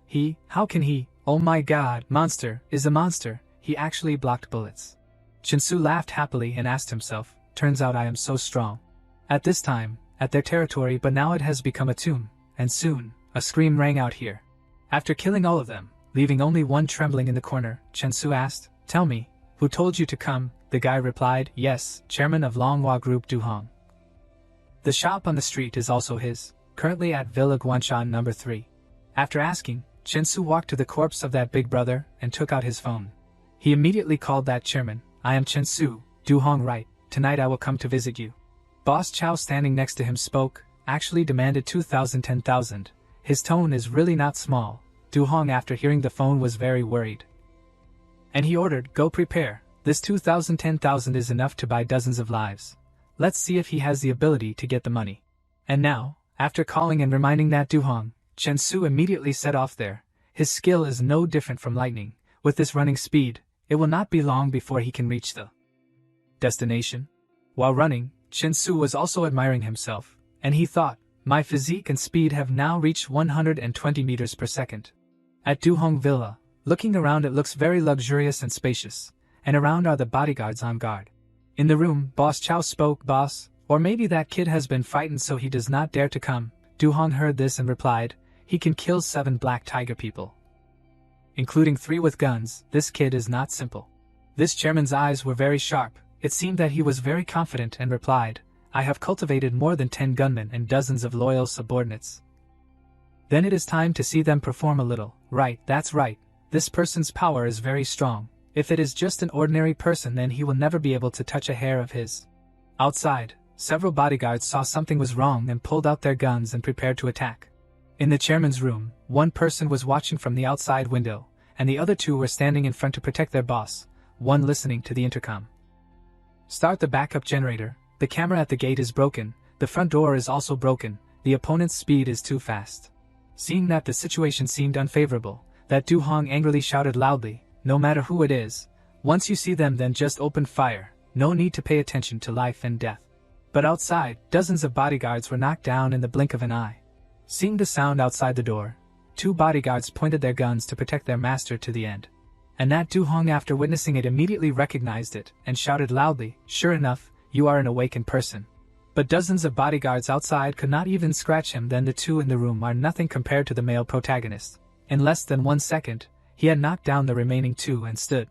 How can he? Oh my god, monster is a monster. He actually blocked bullets." Chensu laughed happily and asked himself, "Turns out I am so strong." At this time, at their territory, but now it has become a tomb, and soon, a scream rang out here. After killing all of them, leaving only one trembling in the corner, Chensu asked, "Tell me, who told you to come?" The guy replied, "Yes, chairman of Longhua Group Du-hong. The shop on the street is also his, currently at Villa Guanshan number 3. After asking, Chensu walked to the corpse of that big brother and took out his phone. He immediately called that chairman. "I am Chensu, Du-hong, right? Tonight I will come to visit you." Boss Chow standing next to him spoke, actually demanded 2,000 10,000. His tone is really not small. Du-hong after hearing the phone was very worried. And he ordered, "Go prepare. This 2,000 10,000 is enough to buy dozens of lives. Let's see if he has the ability to get the money." And now, after calling and reminding that Du-hong, Chensu immediately set off there. His skill is no different from lightning. With this running speed, it will not be long before he can reach the destination. While running, Chensu was also admiring himself, and he thought, "My physique and speed have now reached 120 meters per second. At Du-hong Villa, looking around it looks very luxurious and spacious, and around are the bodyguards on guard." In the room, Boss Chow spoke, "Boss, or maybe that kid has been frightened so he does not dare to come." Du-hong heard this and replied, "He can kill 7 black tiger people, including 3 with guns. This kid is not simple." This chairman's eyes were very sharp. It seemed that he was very confident and replied, "I have cultivated more than 10 gunmen and dozens of loyal subordinates. Then it is time to see them perform a little." "Right, that's right. This person's power is very strong. If it is just an ordinary person, then he will never be able to touch a hair of his." Outside, several bodyguards saw something was wrong and pulled out their guns and prepared to attack. In the chairman's room, one person was watching from the outside window, and the other 2 were standing in front to protect their boss, one listening to the intercom. "Start the backup generator. The camera at the gate is broken. The front door is also broken. The opponent's speed is too fast." Seeing that the situation seemed unfavorable, that Du-hong angrily shouted loudly, "No matter who it is, once you see them then just open fire. No need to pay attention to life and death." But outside, dozens of bodyguards were knocked down in the blink of an eye. Seeing the sound outside the door, 2 bodyguards pointed their guns to protect their master to the end. And Nat Du-hong, after witnessing it, immediately recognized it and shouted loudly, "Sure enough, you are an awakened person." But dozens of bodyguards outside could not even scratch him. Then the 2 in the room are nothing compared to the male protagonist. In less than 1 second, he had knocked down the remaining 2 and stood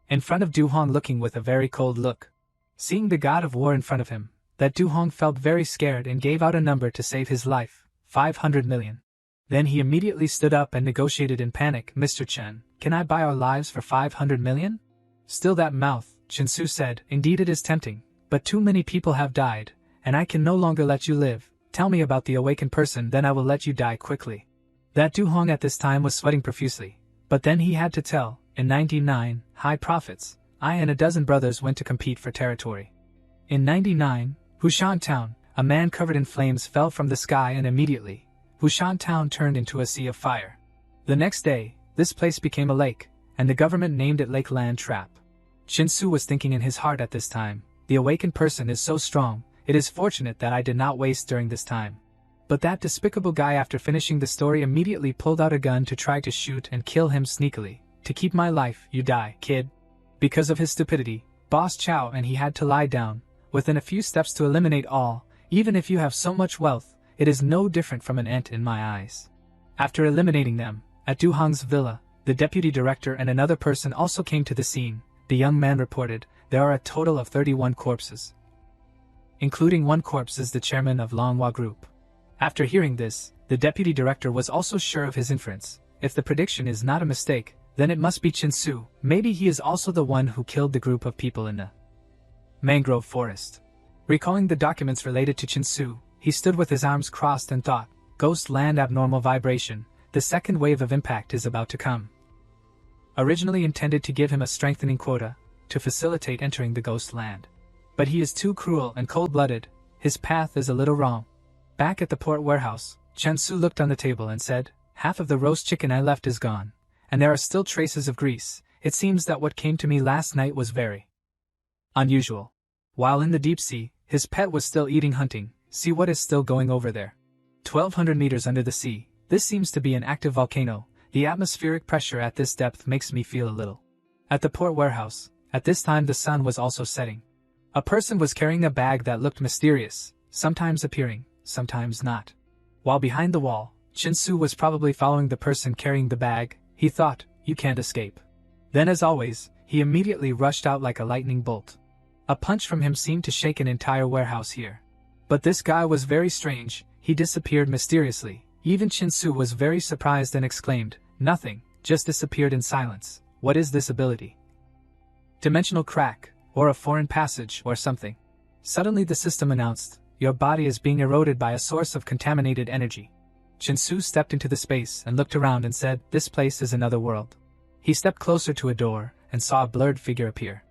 in front of Du-hong looking with a very cold look. Seeing the god of war in front of him, that Du-hong felt very scared and gave out a number to save his life, 500 million. Then he immediately stood up and negotiated in panic, "Mr. Chen, can I buy our lives for 500 million? Still that mouth, Chin-su said, "Indeed it is tempting, but too many people have died, and I can no longer let you live. Tell me about the awakened person, then I will let you die quickly." That Du-hong at this time was sweating profusely, but then he had to tell, "In 99, high profits, I and a dozen brothers went to compete for territory. In 99, Hushan Town, a man covered in flames fell from the sky and immediately, Hushan Town turned into a sea of fire. The next day, this place became a lake, and the government named it Lake Land Trap." Chin-su was thinking in his heart at this time, "The awakened person is so strong, it is fortunate that I did not waste during this time." But that despicable guy, after finishing the story, immediately pulled out a gun to try to shoot and kill him sneakily. "To keep my life, you die, kid." Because of his stupidity, Boss Chow and he had to lie down, within a few steps to eliminate all. Even if you have so much wealth, it is no different from an ant in my eyes. After eliminating them, at Du-hong's villa, the deputy director and another person also came to the scene. The young man reported, "There are a total of 31 corpses. Including 1 corpse is the chairman of Manhwa Group." After hearing this, the deputy director was also sure of his inference. If the prediction is not a mistake, then it must be Chin-su. Maybe he is also the one who killed the group of people in the mangrove forest. Recalling the documents related to Chin-su, he stood with his arms crossed and thought, "Ghost land abnormal vibration, the second wave of impact is about to come." Originally intended to give him a strengthening quota, to facilitate entering the ghost land. But he is too cruel and cold-blooded, his path is a little wrong. Back at the port warehouse, Chin-su looked on the table and said, "Half of the roast chicken I left is gone, and there are still traces of grease. It seems that what came to me last night was very unusual." While in the deep sea, his pet was still eating hunting. "See what is still going over there. 1,200 meters under the sea. This seems to be an active volcano. The atmospheric pressure at this depth makes me feel a little." At the port warehouse, at this time the sun was also setting. A person was carrying a bag that looked mysterious, sometimes appearing, sometimes not. While behind the wall, Chin-su was probably following the person carrying the bag. He thought, "You can't escape." Then, as always, he immediately rushed out like a lightning bolt. A punch from him seemed to shake an entire warehouse here. But this guy was very strange. He disappeared mysteriously. Even Chin-su was very surprised and exclaimed, "Nothing, just disappeared in silence. What is this ability? Dimensional crack, or a foreign passage, or something?" Suddenly the system announced, "Your body is being eroded by a source of contaminated energy." Chin-su stepped into the space and looked around and said, "This place is another world." He stepped closer to a door and saw a blurred figure appear.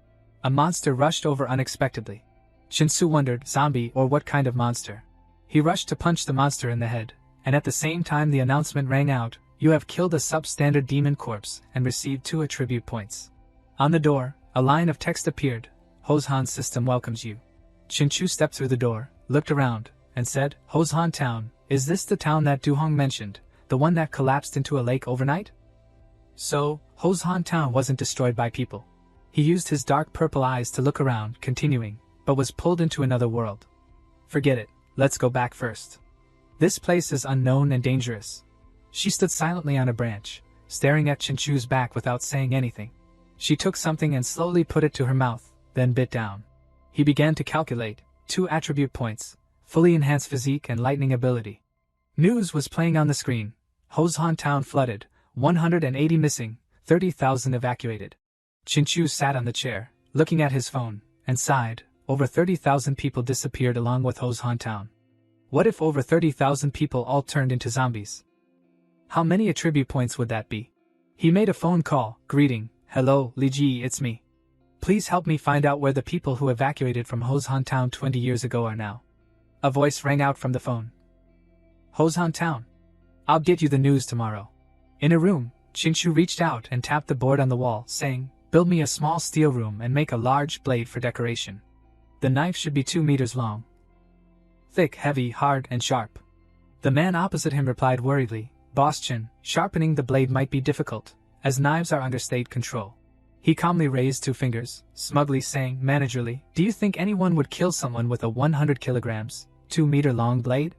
A monster rushed over unexpectedly. Chin-su wondered, zombie or what kind of monster? He rushed to punch the monster in the head, and at the same time the announcement rang out, "You have killed a substandard demon corpse and received 2 attribute points." On the door, a line of text appeared, "Hoshan system welcomes you." Chin-su stepped through the door, looked around, and said, "Hoshan Town, is this the town that Du-hong mentioned, the one that collapsed into a lake overnight?" So, Hoshan Town wasn't destroyed by people. He used his dark purple eyes to look around, continuing, "But was pulled into another world. Forget it, let's go back first. This place is unknown and dangerous." She stood silently on a branch, staring at Chin-su's back without saying anything. She took something and slowly put it to her mouth, then bit down. He began to calculate, 2 attribute points, fully enhanced physique and lightning ability. News was playing on the screen. Hoshan Town flooded, 180 missing, 30,000 evacuated. Chin-su sat on the chair, looking at his phone, and sighed. Over 30,000 people disappeared along with Hoshan Town. What if over 30,000 people all turned into zombies? How many attribute points would that be? He made a phone call, greeting, "Hello, Li Ji, it's me. Please help me find out where the people who evacuated from Hoshan Town 20 years ago are now." A voice rang out from the phone. "Hoshan Town. I'll get you the news tomorrow." In a room, Chin-su reached out and tapped the board on the wall, saying, "Build me a small steel room and make a large blade for decoration. The knife should be 2 meters long. Thick, heavy, hard, and sharp. The man opposite him replied worriedly, Boss Chin, sharpening the blade might be difficult, as knives are under state control. He calmly raised 2 fingers, smugly saying managerly, do you think anyone would kill someone with a 100 kilograms, 2-meter long blade?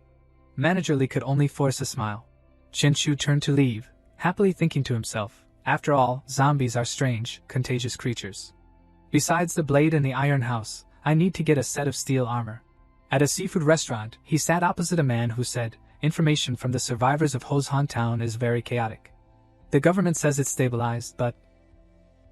Managerly could only force a smile. Chinchu turned to leave, happily thinking to himself, after all, zombies are strange, contagious creatures. Besides the blade and the iron house, I need to get a set of steel armor. At a seafood restaurant, he sat opposite a man who said, information from the survivors of Hozhan town is very chaotic. The government says it's stabilized, but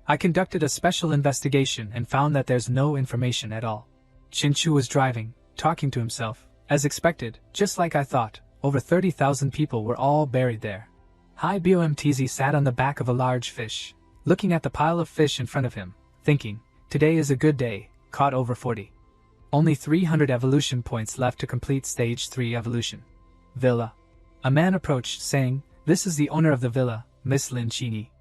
I conducted a special investigation and found that there's no information at all. Chinchu was driving, talking to himself. As expected, just like I thought, over 30,000 people were all buried there. Hai Beomtz sat on the back of a large fish, looking at the pile of fish in front of him, thinking, today is a good day, caught over 40. Only 300 evolution points left to complete stage 3 evolution. Villa. A man approached, saying, this is the owner of the villa, Miss Lin Chini.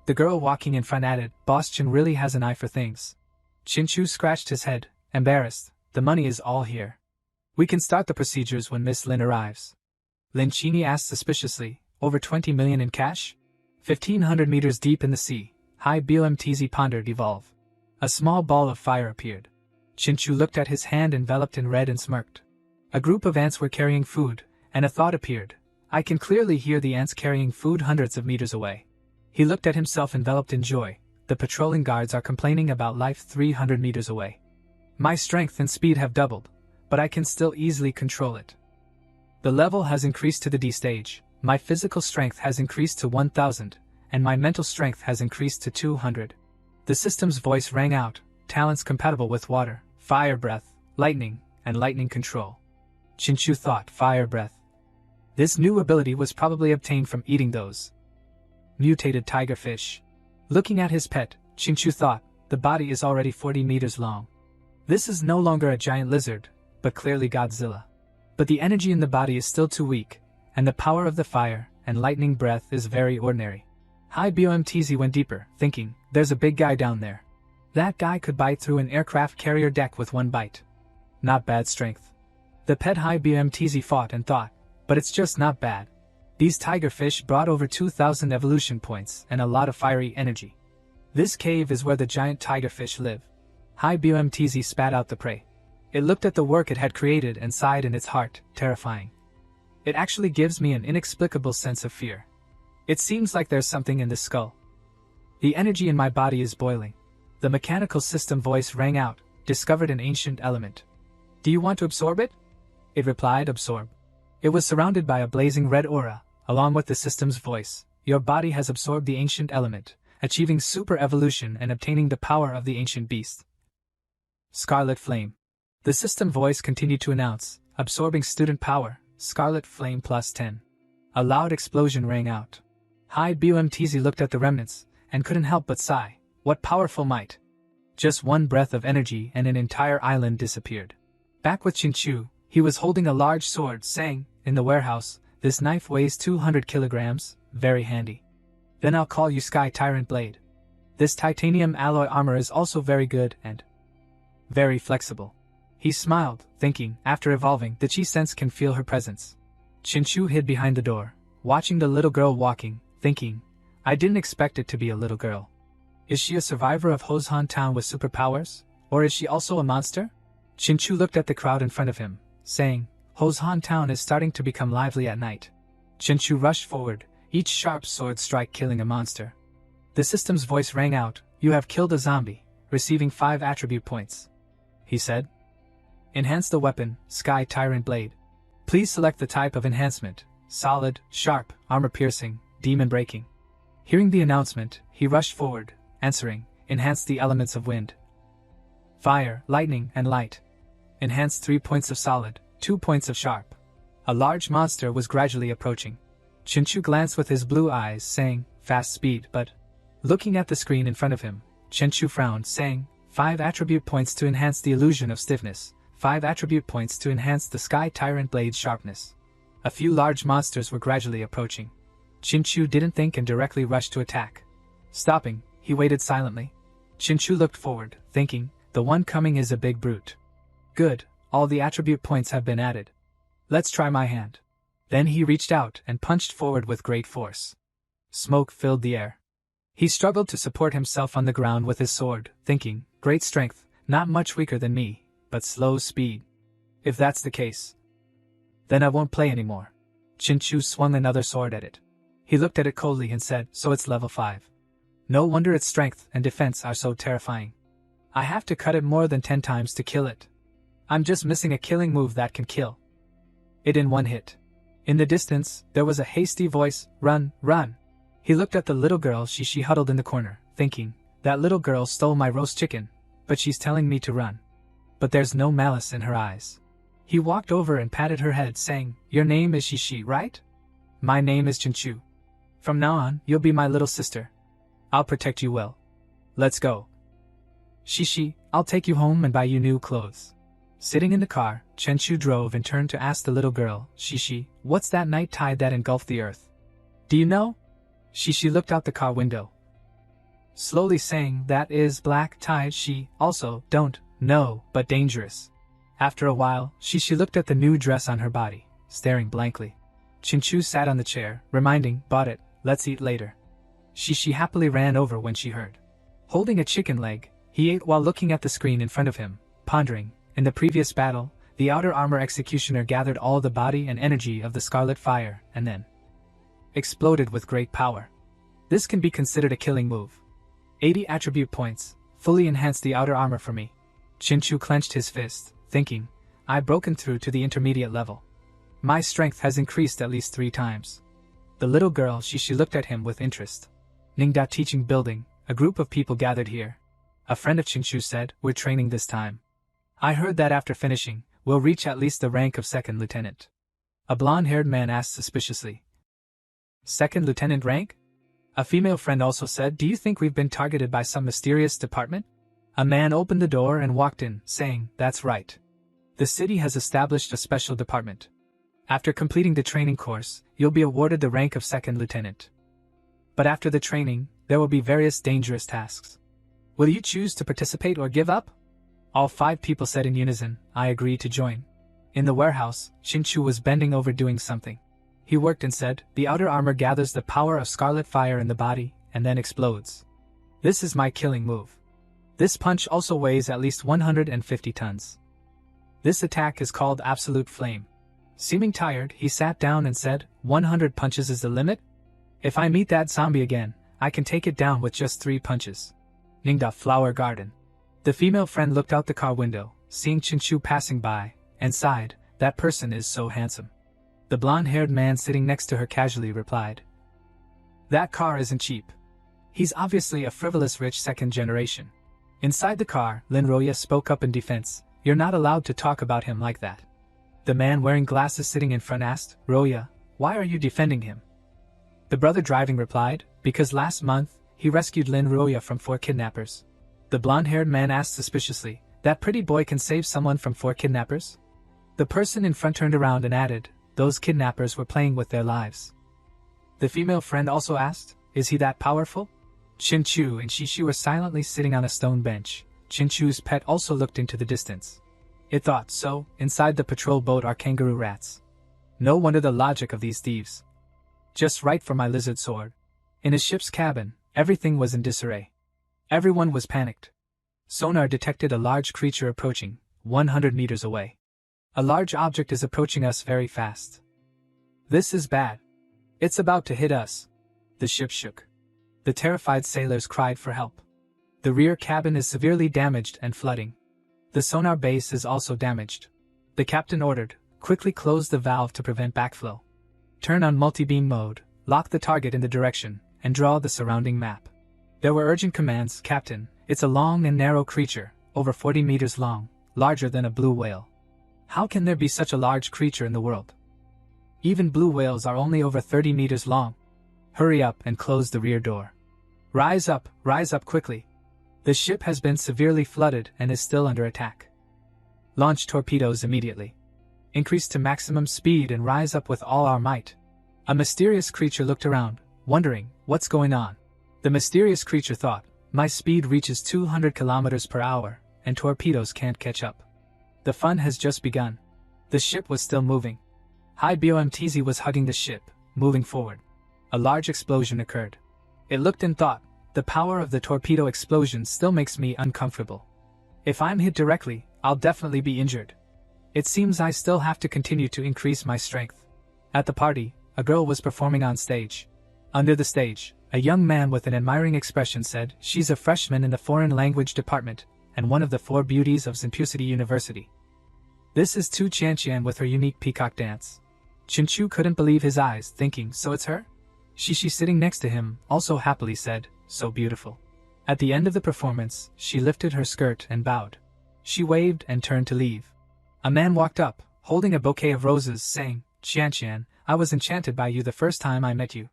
The girl walking in front added, Boss Chin really has an eye for things. Chinchu scratched his head, embarrassed, the money is all here. We can start the procedures when Miss Lin arrives. Lin Chini asked suspiciously, over 20 million in cash? 1,500 meters deep in the sea, Hai Beomtz pondered evolve. A small ball of fire appeared. Chinchu looked at his hand enveloped in red and smirked. A group of ants were carrying food, and a thought appeared. I can clearly hear the ants carrying food hundreds of meters away. He looked at himself enveloped in joy. The patrolling guards are complaining about life 300 meters away. My strength and speed have doubled, but I can still easily control it. The level has increased to the D stage, my physical strength has increased to 1000, and my mental strength has increased to 200. The system's voice rang out, talents compatible with water, fire breath, lightning, and lightning control. Chinchu thought, fire breath. This new ability was probably obtained from eating those mutated tiger fish. Looking at his pet, Chinchu thought, the body is already 40 meters long. This is no longer a giant lizard, but clearly Godzilla. But the energy in the body is still too weak, and the power of the fire and lightning breath is very ordinary. Hai Beomtz went deeper, thinking, there's a big guy down there. That guy could bite through an aircraft carrier deck with one bite. Not bad strength. The pet Hai Beomtz fought and thought, but it's just not bad. These tiger fish brought over 2,000 evolution points and a lot of fiery energy. This cave is where the giant tiger fish live. Hai Beomtz spat out the prey. It looked at the work it had created and sighed in its heart, terrifying. It actually gives me an inexplicable sense of fear. It seems like there's something in this skull. The energy in my body is boiling. The mechanical system voice rang out, discovered an ancient element. Do you want to absorb it? It replied, absorb. It was surrounded by a blazing red aura, along with the system's voice. Your body has absorbed the ancient element, achieving super evolution and obtaining the power of the ancient beast. Scarlet Flame. The system voice continued to announce, absorbing student power, Scarlet Flame plus 10. A loud explosion rang out. Hai Beomtz looked at the remnants, and couldn't help but sigh, what powerful might. Just one breath of energy and an entire island disappeared. Back with Chinchu, he was holding a large sword, saying, in the warehouse, this knife weighs 200 kilograms, very handy. Then I'll call you Sky Tyrant Blade. This titanium alloy armor is also very good and very flexible. He smiled, thinking, after evolving, the Chi sense can feel her presence. Chinchu hid behind the door, watching the little girl walking, thinking, I didn't expect it to be a little girl. Is she a survivor of Hozhan town with superpowers? Or is she also a monster? Chinchu looked at the crowd in front of him, saying, Hozhan town is starting to become lively at night. Chinchu rushed forward, each sharp sword strike killing a monster. The system's voice rang out, you have killed a zombie, receiving 5 attribute points. He said. Enhance the weapon, Sky Tyrant Blade. Please select the type of enhancement, solid, sharp, armor piercing, demon breaking. Hearing the announcement, he rushed forward, answering, enhance the elements of wind, fire, lightning, and light. Enhance 3 points of solid, 2 points of sharp. A large monster was gradually approaching. Chinchu glanced with his blue eyes, saying, fast speed, but looking at the screen in front of him, Chinchu frowned, saying, 5 attribute points to enhance the illusion of stiffness, 5 attribute points to enhance the Sky Tyrant Blade's sharpness. A few large monsters were gradually approaching. Chinchu didn't think and directly rushed to attack. Stopping, he waited silently. Chinchu looked forward, thinking, the one coming is a big brute. Good, all the attribute points have been added. Let's try my hand. Then he reached out and punched forward with great force. Smoke filled the air. He struggled to support himself on the ground with his sword, thinking, great strength, not much weaker than me, but slow speed. If that's the case, then I won't play anymore. Chinchu swung another sword at it. He looked at it coldly and said, so it's level 5. No wonder its strength and defense are so terrifying. I have to cut it more than 10 times to kill it. I'm just missing a killing move that can kill it in one hit. In the distance, there was a hasty voice, run, run. He looked at the little girl she huddled in the corner, thinking, that little girl stole my roast chicken, but she's telling me to run. But there's no malice in her eyes. He walked over and patted her head, saying, your name is Shishi, right? My name is Chinchu. From now on, you'll be my little sister. I'll protect you well. Let's go. Shishi, I'll take you home and buy you new clothes. Sitting in the car, Chinchu drove and turned to ask the little girl, Shishi, what's that night tide that engulfed the earth? Do you know? Shishi looked out the car window, slowly saying, that is black tide. She also don't know, but dangerous. After a while, Shishi looked at the new dress on her body, staring blankly. Chinchu sat on the chair, reminding, bought it, let's eat later. Shishi happily ran over when she heard. Holding a chicken leg, he ate while looking at the screen in front of him, pondering. In the previous battle, the outer armor executioner gathered all the body and energy of the Scarlet Fire, and then exploded with great power. This can be considered a killing move. 80 attribute points, fully enhanced the outer armor for me. Chinchu clenched his fist, thinking, I've broken through to the intermediate level. My strength has increased at least 3 times. The little girl she looked at him with interest. Ningda teaching building, a group of people gathered here. A friend of Chinchu said, we're training this time. I heard that after finishing, we'll reach at least the rank of second lieutenant. A blonde-haired man asked suspiciously. Second lieutenant rank? A female friend also said, do you think we've been targeted by some mysterious department? A man opened the door and walked in, saying, that's right. The city has established a special department. After completing the training course, you'll be awarded the rank of second lieutenant. But after the training, there will be various dangerous tasks. Will you choose to participate or give up? All 5 people said in unison, I agree to join. In the warehouse, Chinchu was bending over doing something. He worked and said, the outer armor gathers the power of Scarlet Fire in the body, and then explodes. This is my killing move. This punch also weighs at least 150 tons. This attack is called Absolute Flame. Seeming tired, he sat down and said, 100 punches is the limit? If I meet that zombie again, I can take it down with just 3 punches. Ningda Flower Garden. The female friend looked out the car window, seeing Chinchu passing by, and sighed, that person is so handsome. The blonde-haired man sitting next to her casually replied, that car isn't cheap. He's obviously a frivolous rich second generation. Inside the car, Lin Roya spoke up in defense, you're not allowed to talk about him like that. The man wearing glasses sitting in front asked, Roya, why are you defending him? The brother driving replied, because last month, he rescued Lin Roya from 4 kidnappers. The blonde-haired man asked suspiciously, that pretty boy can save someone from 4 kidnappers? The person in front turned around and added, those kidnappers were playing with their lives. The female friend also asked, is he that powerful? Chinchu and Shishi were silently sitting on a stone bench. Chinchu's pet also looked into the distance. It thought, so, inside the patrol boat are kangaroo rats. No wonder the logic of these thieves. Just right for my lizard sword. In his ship's cabin, everything was in disarray. Everyone was panicked. Sonar detected a large creature approaching, 100 meters away. A large object is approaching us very fast. This is bad. It's about to hit us. The ship shook. The terrified sailors cried for help. The rear cabin is severely damaged and flooding. The sonar base is also damaged. The captain ordered, quickly close the valve to prevent backflow. Turn on multi-beam mode, lock the target in the direction, and draw the surrounding map. There were urgent commands, Captain, it's a long and narrow creature, over 40 meters long, larger than a blue whale. How can there be such a large creature in the world? Even blue whales are only over 30 meters long. Hurry up and close the rear door. Rise up quickly. The ship has been severely flooded and is still under attack. Launch torpedoes immediately. Increase to maximum speed and rise up with all our might. A mysterious creature looked around, wondering, what's going on? The mysterious creature thought, my speed reaches 200 kilometers per hour, and torpedoes can't catch up. The fun has just begun. The ship was still moving. High BOMTZ was hugging the ship, moving forward. A large explosion occurred. It looked and thought, the power of the torpedo explosion still makes me uncomfortable. If I'm hit directly, I'll definitely be injured. It seems I still have to continue to increase my strength. At the party, a girl was performing on stage. Under the stage, a young man with an admiring expression said, "She's a freshman in the foreign language department, and one of the 4 beauties of Zenpusity University. This is Tu Qianqian with her unique peacock dance." Chinchu couldn't believe his eyes, thinking, so it's her? Shishi sitting next to him also happily said, "So beautiful." At the end of the performance, she lifted her skirt and bowed. She waved and turned to leave. A man walked up, holding a bouquet of roses, saying, "Qianqian, I was enchanted by you the first time I met you.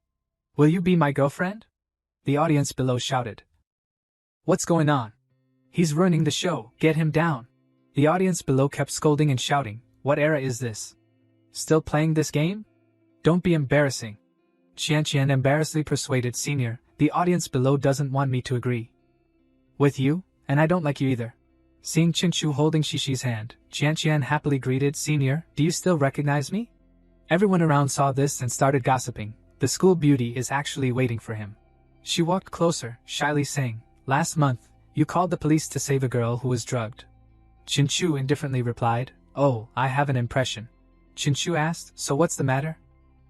Will you be my girlfriend?" The audience below shouted. "What's going on? He's ruining the show, get him down." The audience below kept scolding and shouting, "What era is this? Still playing this game? Don't be embarrassing." Qianqian embarrassedly persuaded Senior, "The audience below doesn't want me to agree with you, and I don't like you either." Seeing Chinchu holding Shishi's hand, Qianqian happily greeted, "Senior, do you still recognize me?" Everyone around saw this and started gossiping. The school beauty is actually waiting for him. She walked closer, shyly saying, "Last month, you called the police to save a girl who was drugged." Chinchu indifferently replied, "Oh, I have an impression." Chinchu asked, "So what's the matter?"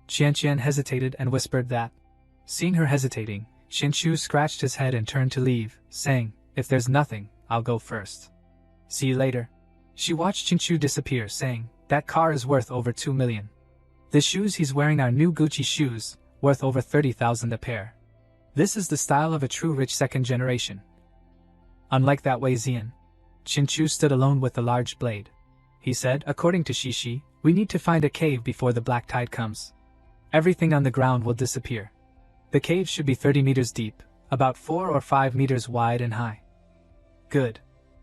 Qianqian hesitated and whispered that. Seeing her hesitating, Chinchu scratched his head and turned to leave, saying, "If there's nothing, I'll go first. See you later." She watched Chinchu disappear, saying, "That car is worth over 2 million. The shoes he's wearing are new Gucci shoes, worth over 30,000 a pair. This is the style of a true rich second generation. Unlike that Wei Zian." Chinchu stood alone with the large blade. He said, "According to Shishi, we need to find a cave before the black tide comes. Everything on the ground will disappear. The cave should be 30 meters deep, about 4 or 5 meters wide and high." "Good."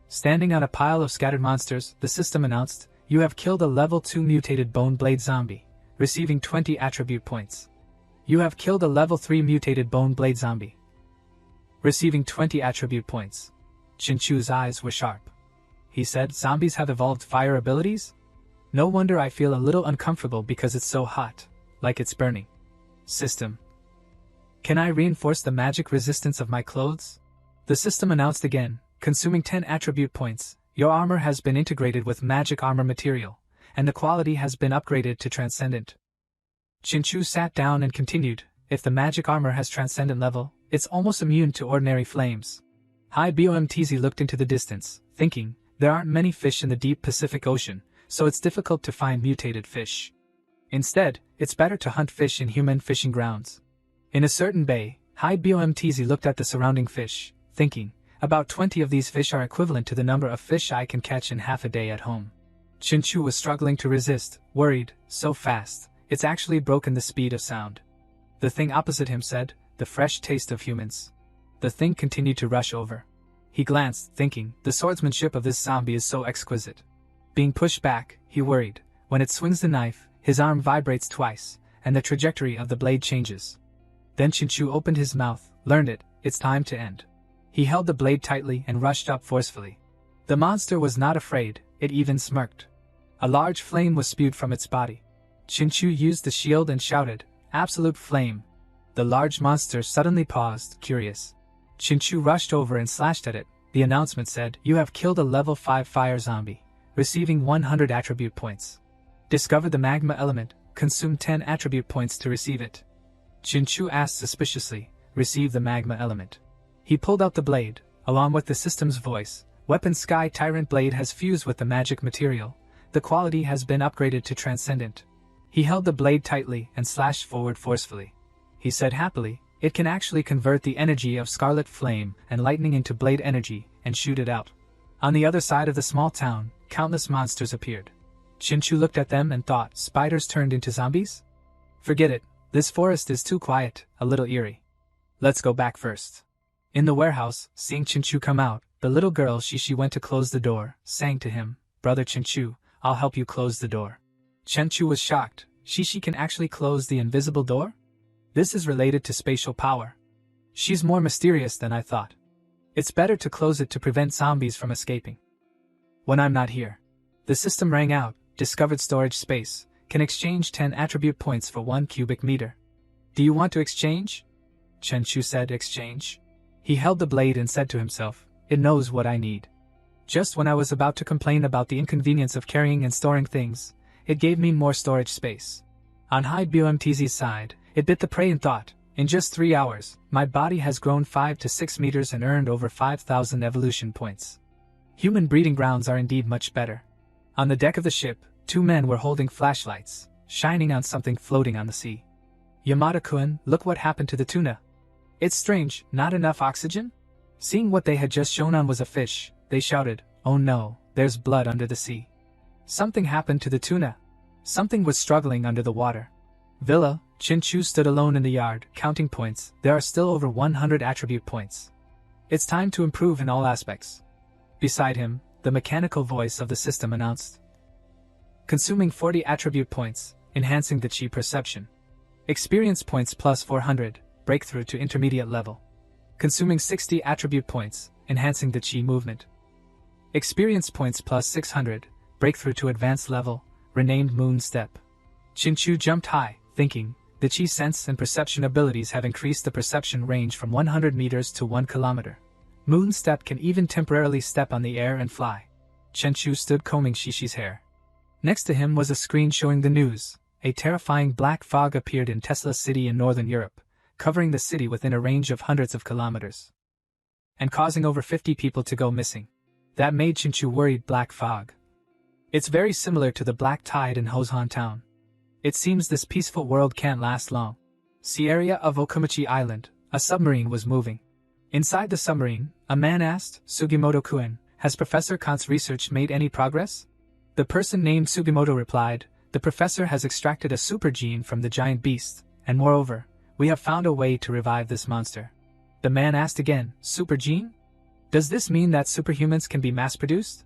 Standing on a pile of scattered monsters, the system announced, "You have killed a level 2 mutated bone blade zombie, receiving 20 attribute points. You have killed a level 3 mutated bone blade zombie, receiving 20 attribute points." Chinchu's eyes were sharp. He said, "Zombies have evolved fire abilities? No wonder I feel a little uncomfortable because it's so hot, like it's burning." System. "Can I reinforce the magic resistance of my clothes?" The system announced again, consuming 10 attribute points. "Your armor has been integrated with magic armor material, and the quality has been upgraded to transcendent." Chinchu sat down and continued, "If the magic armor has transcendent level, it's almost immune to ordinary flames." High BOMTZ looked into the distance, thinking, there aren't many fish in the deep Pacific Ocean, so it's difficult to find mutated fish. Instead, it's better to hunt fish in human fishing grounds. In a certain bay, High BOMTZ looked at the surrounding fish, thinking, about 20 of these fish are equivalent to the number of fish I can catch in half a day at home. Chinchu was struggling to resist, worried, so fast, it's actually broken the speed of sound. The thing opposite him said, "The fresh taste of humans." The thing continued to rush over. He glanced, thinking, the swordsmanship of this zombie is so exquisite. Being pushed back, he worried, when it swings the knife, his arm vibrates twice, and the trajectory of the blade changes. Then Chinchu opened his mouth, learned it, it's time to end. He held the blade tightly and rushed up forcefully. The monster was not afraid, it even smirked. A large flame was spewed from its body. Chinchu used the shield and shouted, "Absolute flame." The large monster suddenly paused, curious. Chinchu rushed over and slashed at it. The announcement said, "You have killed a level 5 fire zombie, receiving 100 attribute points. Discover the magma element, consume 10 attribute points to receive it." Chinchu asked suspiciously, "Receive the magma element?" He pulled out the blade, along with the system's voice. "Weapon Sky Tyrant Blade has fused with the magic material. The quality has been upgraded to transcendent." He held the blade tightly and slashed forward forcefully. He said happily, "It can actually convert the energy of scarlet flame and lightning into blade energy and shoot it out." On the other side of the small town, countless monsters appeared. Chinchu looked at them and thought, spiders turned into zombies? Forget it, this forest is too quiet, a little eerie. Let's go back first. In the warehouse, seeing Chinchu come out, the little girl Shishi went to close the door, saying to him, "Brother Chinchu, I'll help you close the door." Chinchu was shocked. Shishi can actually close the invisible door? This is related to spatial power. She's more mysterious than I thought. It's better to close it to prevent zombies from escaping when I'm not here. The system rang out, discovered storage space, can exchange 10 attribute points for 1 cubic meter. Do you want to exchange? Chen Chu said. Exchange? He held the blade and said to himself, it knows what I need. Just when I was about to complain about the inconvenience of carrying and storing things, it gave me more storage space. On Hai Beomtz's side, it bit the prey and thought, in just 3 hours, my body has grown 5 to 6 meters and earned over 5,000 evolution points. Human breeding grounds are indeed much better. On the deck of the ship, 2 men were holding flashlights, shining on something floating on the sea. Yamada-kun, look what happened to the tuna. It's strange, not enough oxygen? Seeing what they had just shown on was a fish, they shouted, oh no, there's blood under the sea. Something happened to the tuna. Something was struggling under the water. Villa, Chen Chu stood alone in the yard, counting points. There are still over 100 attribute points. It's time to improve in all aspects. Beside him, the mechanical voice of the system announced. Consuming 40 attribute points, enhancing the chi perception. Experience points plus 400, breakthrough to intermediate level. Consuming 60 attribute points, enhancing the chi movement. Experience points plus 600, breakthrough to advanced level, renamed Moon Step. Chen Chu jumped high, thinking, the chi sense and perception abilities have increased the perception range from 100 meters to 1 kilometer. Moon Step can even temporarily step on the air and fly. Chen Chu stood combing Shishi's hair. Next to him was a screen showing the news. A terrifying black fog appeared in Tesla City in northern Europe, covering the city within a range of hundreds of kilometers, and causing over 50 people to go missing. That made Chen Chu worried. Black fog. It's very similar to the black tide in Hozhan town. It seems this peaceful world can't last long. Sea area of Okumachi Island, a submarine was moving. Inside the submarine, a man asked, Sugimoto-kun, has Professor Kant's research made any progress? The person named Sugimoto replied, the professor has extracted a super gene from the giant beast, and moreover, we have found a way to revive this monster. The man asked again, super gene? Does this mean that superhumans can be mass-produced?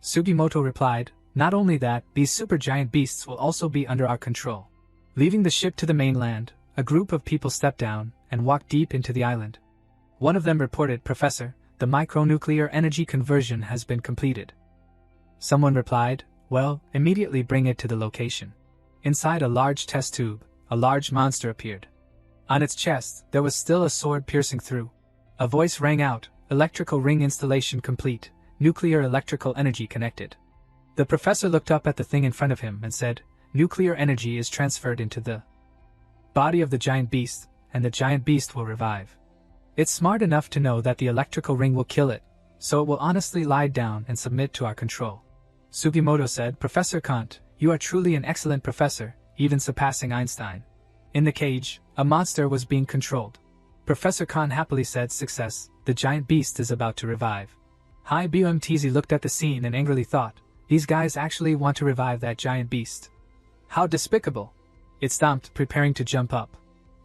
Sugimoto replied, not only that, these supergiant beasts will also be under our control. Leaving the ship to the mainland, a group of people stepped down and walked deep into the island. One of them reported, Professor, the micronuclear energy conversion has been completed. Someone replied, well, immediately bring it to the location. Inside a large test tube, a large monster appeared. On its chest, there was still a sword piercing through. A voice rang out, electrical ring installation complete, nuclear electrical energy connected. The professor looked up at the thing in front of him and said, nuclear energy is transferred into the body of the giant beast, and the giant beast will revive. It's smart enough to know that the electrical ring will kill it, so it will honestly lie down and submit to our control. Sugimoto said, Professor Kant, you are truly an excellent professor, even surpassing Einstein. In the cage, a monster was being controlled. Professor Kant happily said, success, the giant beast is about to revive. Hai Beomtz looked at the scene and angrily thought, these guys actually want to revive that giant beast. How despicable. It stomped, preparing to jump up.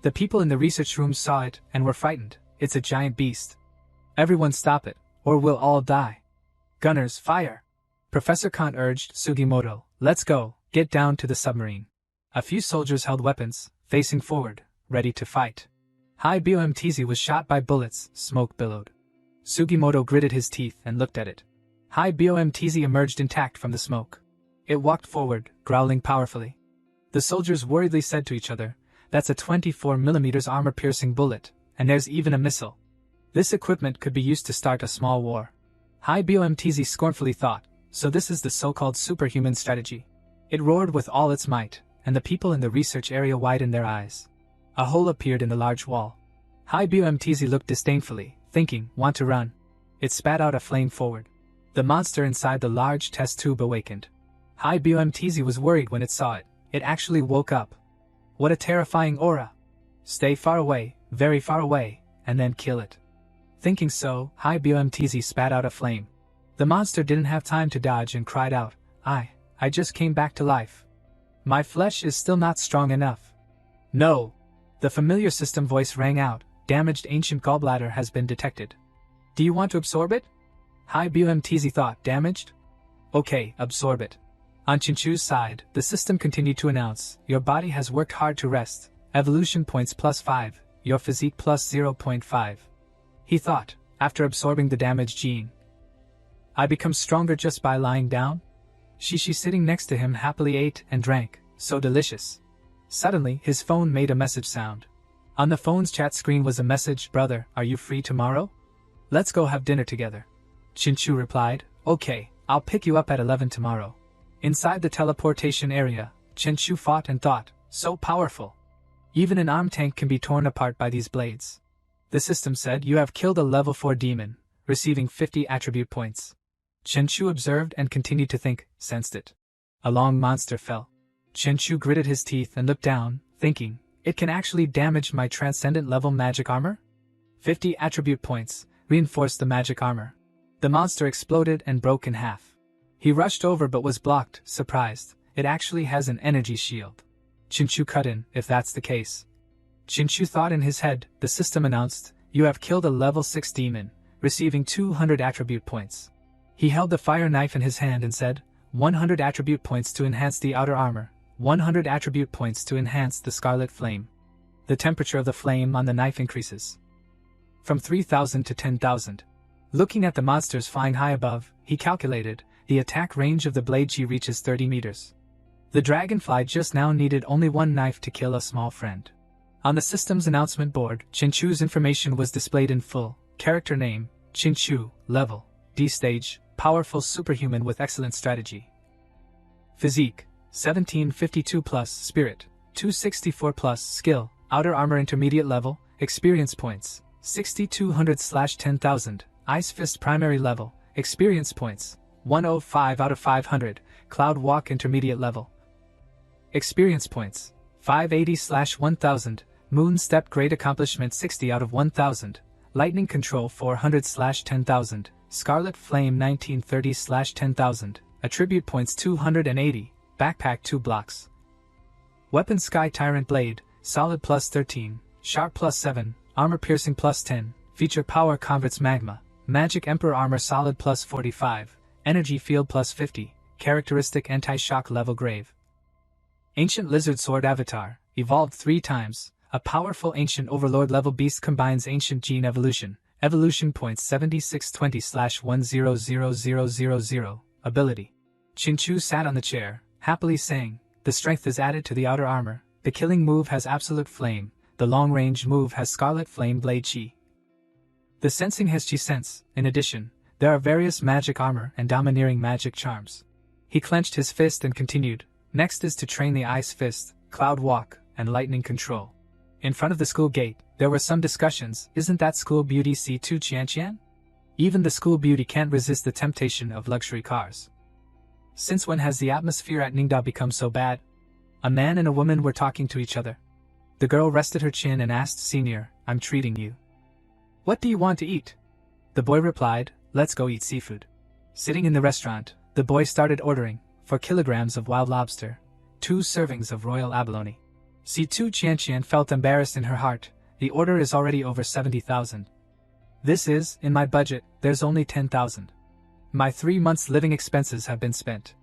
The people in the research room saw it and were frightened. It's a giant beast. Everyone stop it, or we'll all die. Gunners, fire! Professor Kant urged Sugimoto, let's go, get down to the submarine. A few soldiers held weapons, facing forward, ready to fight. Hai Beomtz was shot by bullets, smoke billowed. Sugimoto gritted his teeth and looked at it. Hai Beomtz emerged intact from the smoke. It walked forward, growling powerfully. The soldiers worriedly said to each other, that's a 24mm armor-piercing bullet, and there's even a missile. This equipment could be used to start a small war. Hai Beomtz scornfully thought, so this is the so-called superhuman strategy. It roared with all its might, and the people in the research area widened their eyes. A hole appeared in the large wall. Hai Beomtz looked disdainfully, thinking, want to run. It spat out a flame forward. The monster inside the large test tube awakened. Hai Beomtz was worried when it saw it. It actually woke up. What a terrifying aura. Stay far away, very far away, and then kill it. Thinking so, Hai Beomtz spat out a flame. The monster didn't have time to dodge and cried out, I just came back to life. My flesh is still not strong enough. No. The familiar system voice rang out, damaged ancient gallbladder has been detected. Do you want to absorb it? Hai Beomtz thought, damaged? Okay, absorb it. On Chen Chu's side, the system continued to announce, your body has worked hard to rest, evolution points +5, your physique +0.5. He thought, after absorbing the damaged gene. I become stronger just by lying down? Shishi sitting next to him happily ate and drank, So delicious. Suddenly, his phone made a message sound. On the phone's chat screen was a message, "Brother, are you free tomorrow? Let's go have dinner together." Chinchu replied, "Okay, I'll pick you up at 11 tomorrow." Inside the teleportation area, Chinchu fought and thought, so powerful. Even an arm tank can be torn apart by these blades. The system said, "You have killed a level 4 demon, receiving 50 attribute points." Chinchu observed and continued to think, sensed it. A long monster fell. Chinchu gritted his teeth and looked down, thinking, it can actually damage my transcendent level magic armor? 50 attribute points reinforced the magic armor. The monster exploded and broke in half. He rushed over but was blocked, surprised. It actually has an energy shield. Chinchu cut in, if that's the case. Chinchu thought in his head. The system announced, "You have killed a level 6 demon, receiving 200 attribute points." He held the fire knife in his hand and said, 100 attribute points to enhance the outer armor, 100 attribute points to enhance the scarlet flame. The temperature of the flame on the knife increases from 3,000 to 10,000. Looking at the monsters flying high above, he calculated, the attack range of the blade chi reaches 30 meters. The dragonfly just now needed only one knife to kill a small friend. On the system's announcement board, Chinchu's information was displayed in full. Character name, Chinchu, level, D stage, powerful superhuman with excellent strategy. Physique, 1752 plus, spirit, 264 plus, skill, outer armor intermediate level, experience points, 6200/10,000, ice fist primary level, experience points, 105 out of 500, cloud walk intermediate level. Experience points, 580/1000, moon step great accomplishment 60 out of 1000, lightning control 400/10,000, scarlet flame 1930/10,000, attribute points 280, backpack 2 blocks. Weapon sky tyrant blade, solid +13, sharp +7, armor piercing +10, feature power converts magma, magic emperor armor solid +45, energy field +50, characteristic anti-shock level grave. Ancient lizard sword avatar, evolved 3 times, a powerful ancient overlord level beast combines ancient gene evolution, evolution points 7620/100000, ability. Chinchu sat on the chair, happily saying, the strength is added to the outer armor, the killing move has absolute flame, the long-range move has scarlet flame blade chi. The sensing has chi sense. In addition, there are various magic armor and domineering magic charms. He clenched his fist and continued, next is to train the ice fist, cloud walk, and lightning control. In front of the school gate, there were some discussions. Isn't that school beauty C2 Qianqian? Even the school beauty can't resist the temptation of luxury cars. Since when has the atmosphere at Ningda become so bad? A man and a woman were talking to each other. The girl rested her chin and asked, "Senior, I'm treating you. What do you want to eat?" The boy replied, "Let's go eat seafood." Sitting in the restaurant, the boy started ordering, 4 kilograms of wild lobster, 2 servings of royal abalone. C2 Qianqian felt embarrassed in her heart. The order is already over 70,000. This is, in my budget, there's only 10,000. My 3 months' living expenses have been spent.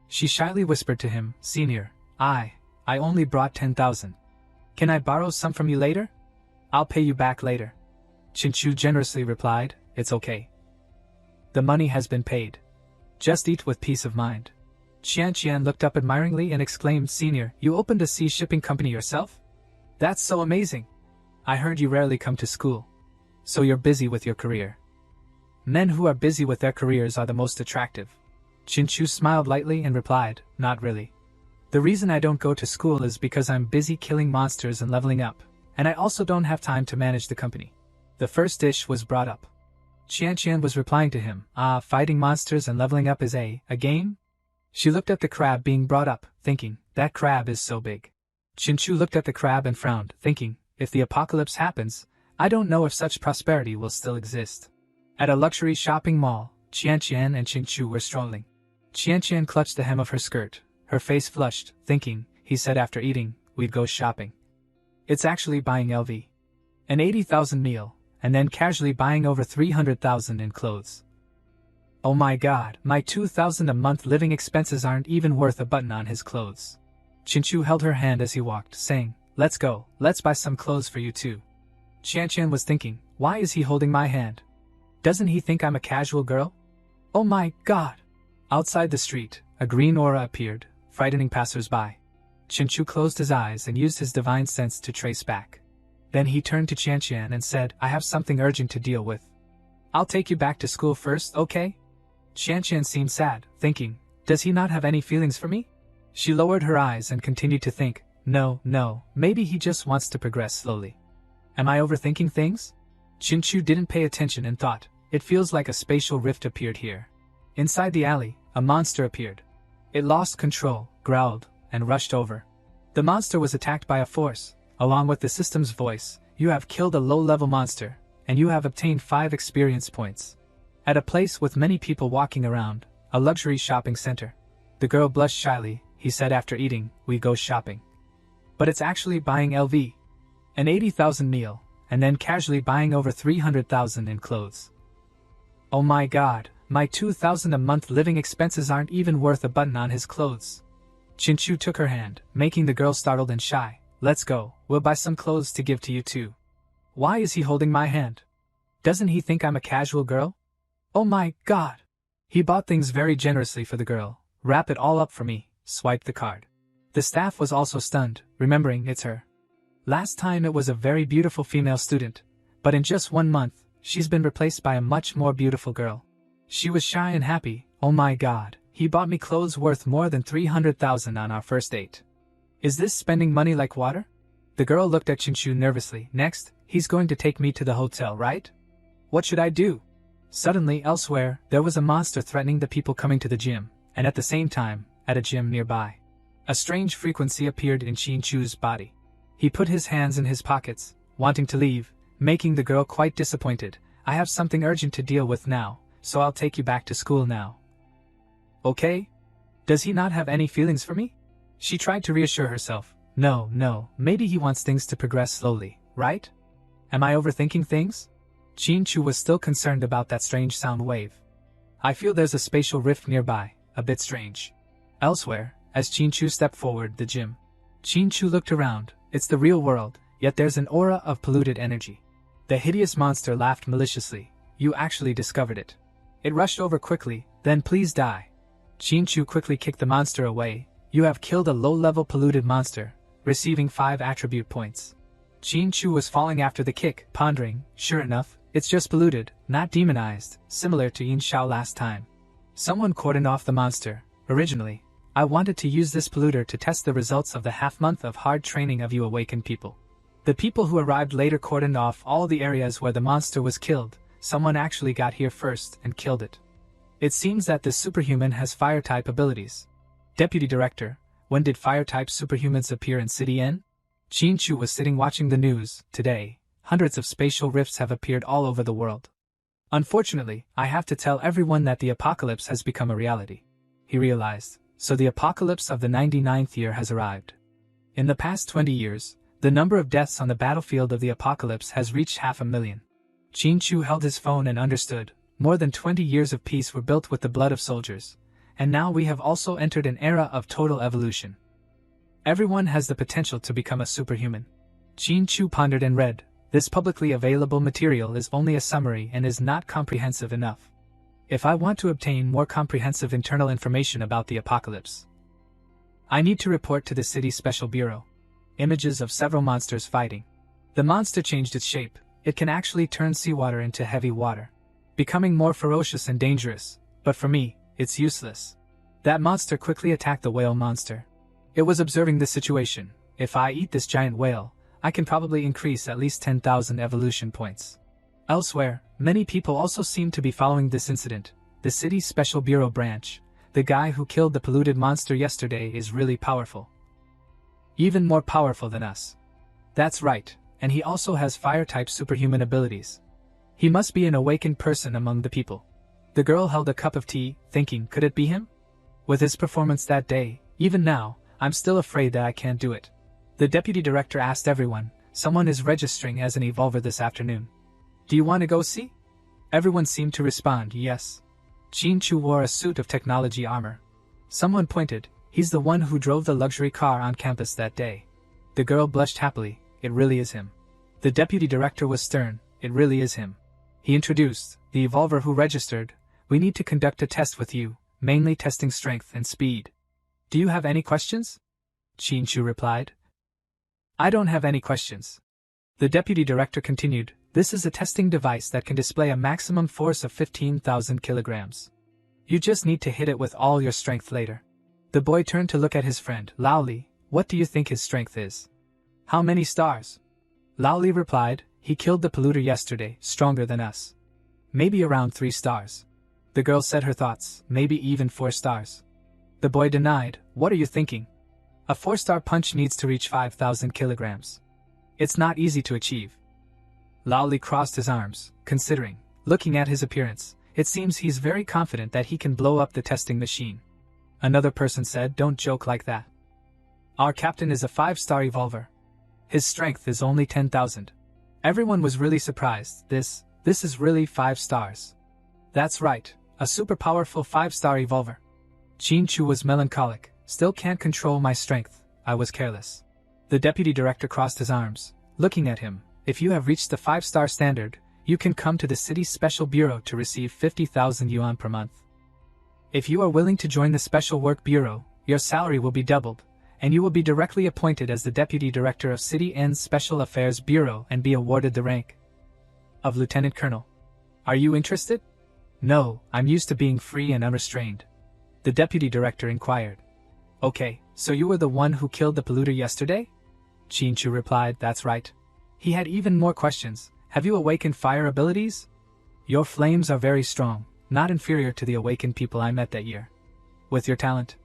She shyly whispered to him, "Senior, I only brought 10,000. Can I borrow some from you later? I'll pay you back later." Chinchu generously replied, "It's okay. The money has been paid. Just eat with peace of mind." Qianqian looked up admiringly and exclaimed, "Senior, you opened a sea shipping company yourself? That's so amazing. I heard you rarely come to school. So you're busy with your career." Men who are busy with their careers are the most attractive. Chinchu smiled lightly and replied, "Not really. The reason I don't go to school is because I'm busy killing monsters and leveling up, and I also don't have time to manage the company." The first dish was brought up. Qianqian was replying to him, "Fighting monsters and leveling up is a game?" She looked at the crab being brought up, thinking, that crab is so big. Chinchu looked at the crab and frowned, thinking, if the apocalypse happens, I don't know if such prosperity will still exist. At a luxury shopping mall, Qianqian and Chinchu were strolling. Qianqian clutched the hem of her skirt, her face flushed, thinking, he said after eating, we'd go shopping. It's actually buying LV. An 80,000 meal, and then casually buying over 300,000 in clothes. Oh my god, my 2,000 a month living expenses aren't even worth a button on his clothes. Chinchu held her hand as he walked, saying, let's go, let's buy some clothes for you too. Qianqian was thinking, why is he holding my hand? Doesn't he think I'm a casual girl? Oh my god! Outside the street, a green aura appeared, frightening passers-by. Chinchu closed his eyes and used his divine sense to trace back. Then he turned to Qianqian and said, I have something urgent to deal with. I'll take you back to school first, okay? Qianqian seemed sad, thinking, does he not have any feelings for me? She lowered her eyes and continued to think, no, maybe he just wants to progress slowly. Am I overthinking things? Chinchu didn't pay attention and thought, it feels like a spatial rift appeared here. Inside the alley, a monster appeared. It lost control, growled, and rushed over. The monster was attacked by a force. Along with the system's voice, you have killed a low-level monster, and you have obtained 5 experience points. At a place with many people walking around, a luxury shopping center. The girl blushed shyly. He said after eating, we go shopping. But it's actually buying LV. An 80,000 meal, and then casually buying over 300,000 in clothes. Oh my god, my 2,000 a month living expenses aren't even worth a button on his clothes. Chinchu took her hand, making the girl startled and shy. Let's go, we'll buy some clothes to give to you too. Why is he holding my hand? Doesn't he think I'm a casual girl? Oh my god! He bought things very generously for the girl. Wrap it all up for me, swiped the card. The staff was also stunned, remembering it's her. Last time it was a very beautiful female student, but in just 1 month, she's been replaced by a much more beautiful girl. She was shy and happy. Oh my god, he bought me clothes worth more than 300,000 on our first date. Is this spending money like water? The girl looked at Chinchu nervously. Next, he's going to take me to the hotel, right? What should I do? Suddenly, elsewhere, there was a monster threatening the people coming to the gym, and at the same time, at a gym nearby. A strange frequency appeared in Chinchu's body. He put his hands in his pockets, wanting to leave, making the girl quite disappointed. I have something urgent to deal with now, so I'll take you back to school now. Okay? Does he not have any feelings for me? She tried to reassure herself. No, maybe he wants things to progress slowly, right? Am I overthinking things? Chinchu was still concerned about that strange sound wave. I feel there's a spatial rift nearby, a bit strange. Elsewhere, as Chinchu stepped forward the gym. Chinchu looked around. It's the real world, yet there's an aura of polluted energy. The hideous monster laughed maliciously. You actually discovered it. It rushed over quickly, then please die. Chinchu quickly kicked the monster away. You have killed a low-level polluted monster, receiving 5 attribute points. Chinchu was falling after the kick, pondering, sure enough, it's just polluted, not demonized, similar to Yin Shao last time. Someone cordoned off the monster. Originally, I wanted to use this polluter to test the results of the half-month of hard training of you awakened people. The people who arrived later cordoned off all the areas where the monster was killed. Someone actually got here first and killed it. It seems that this superhuman has fire-type abilities. Deputy Director, when did fire-type superhumans appear in City N? Chinchu was sitting watching the news. Today, hundreds of spatial rifts have appeared all over the world. Unfortunately, I have to tell everyone that the apocalypse has become a reality. He realized, so the apocalypse of the 99th year has arrived. In the past 20 years, the number of deaths on the battlefield of the apocalypse has reached 500,000. Chinchu held his phone and understood, more than 20 years of peace were built with the blood of soldiers, and now we have also entered an era of total evolution. Everyone has the potential to become a superhuman. Chinchu pondered and read, this publicly available material is only a summary and is not comprehensive enough. If I want to obtain more comprehensive internal information about the apocalypse, I need to report to the city's special bureau. Images of several monsters fighting. The monster changed its shape. It can actually turn seawater into heavy water, becoming more ferocious and dangerous, but for me, it's useless. That monster quickly attacked the whale monster. It was observing the situation. If I eat this giant whale, I can probably increase at least 10,000 evolution points. Elsewhere, many people also seem to be following this incident. The city's special bureau branch, the guy who killed the polluted monster yesterday is really powerful. Even more powerful than us. That's right, and he also has fire-type superhuman abilities. He must be an awakened person among the people. The girl held a cup of tea, thinking, could it be him? With his performance that day, even now, I'm still afraid that I can't do it. The deputy director asked everyone, someone is registering as an evolver this afternoon. Do you want to go see? Everyone seemed to respond, yes. Chinchu wore a suit of technology armor. Someone pointed, he's the one who drove the luxury car on campus that day. The girl blushed happily, it really is him. The deputy director was stern, it really is him. He introduced, the evolver who registered, we need to conduct a test with you, mainly testing strength and speed. Do you have any questions? Qin Chu replied. I don't have any questions. The deputy director continued, this is a testing device that can display a maximum force of 15,000 kilograms. You just need to hit it with all your strength later. The boy turned to look at his friend, Lao Li. What do you think his strength is? How many stars? Lao Li replied, he killed the polluter yesterday, stronger than us. Maybe around 3 stars. The girl said her thoughts, maybe even 4 stars. The boy denied, what are you thinking? A 4-star punch needs to reach 5,000 kilograms. It's not easy to achieve. Lao Li crossed his arms, considering, looking at his appearance, it seems he's very confident that he can blow up the testing machine. Another person said, don't joke like that. Our captain is a 5-star evolver. His strength is only 10,000. Everyone was really surprised. This is really 5 stars. That's right, a super powerful 5-star evolver. Qin Chu was melancholic. Still can't control my strength, I was careless. The deputy director crossed his arms, looking at him. If you have reached the 5-star standard, you can come to the city's special bureau to receive 50,000 yuan per month. If you are willing to join the special work bureau, your salary will be doubled, and you will be directly appointed as the deputy director of City N's Special Affairs Bureau and be awarded the rank of Lieutenant Colonel. Are you interested? No, I'm used to being free and unrestrained. The deputy director inquired. Okay, so you were the one who killed the polluter yesterday? Qin Chu replied, that's right. He had even more questions. Have you awakened fire abilities? Your flames are very strong, not inferior to the awakened people I met that year. With your talent,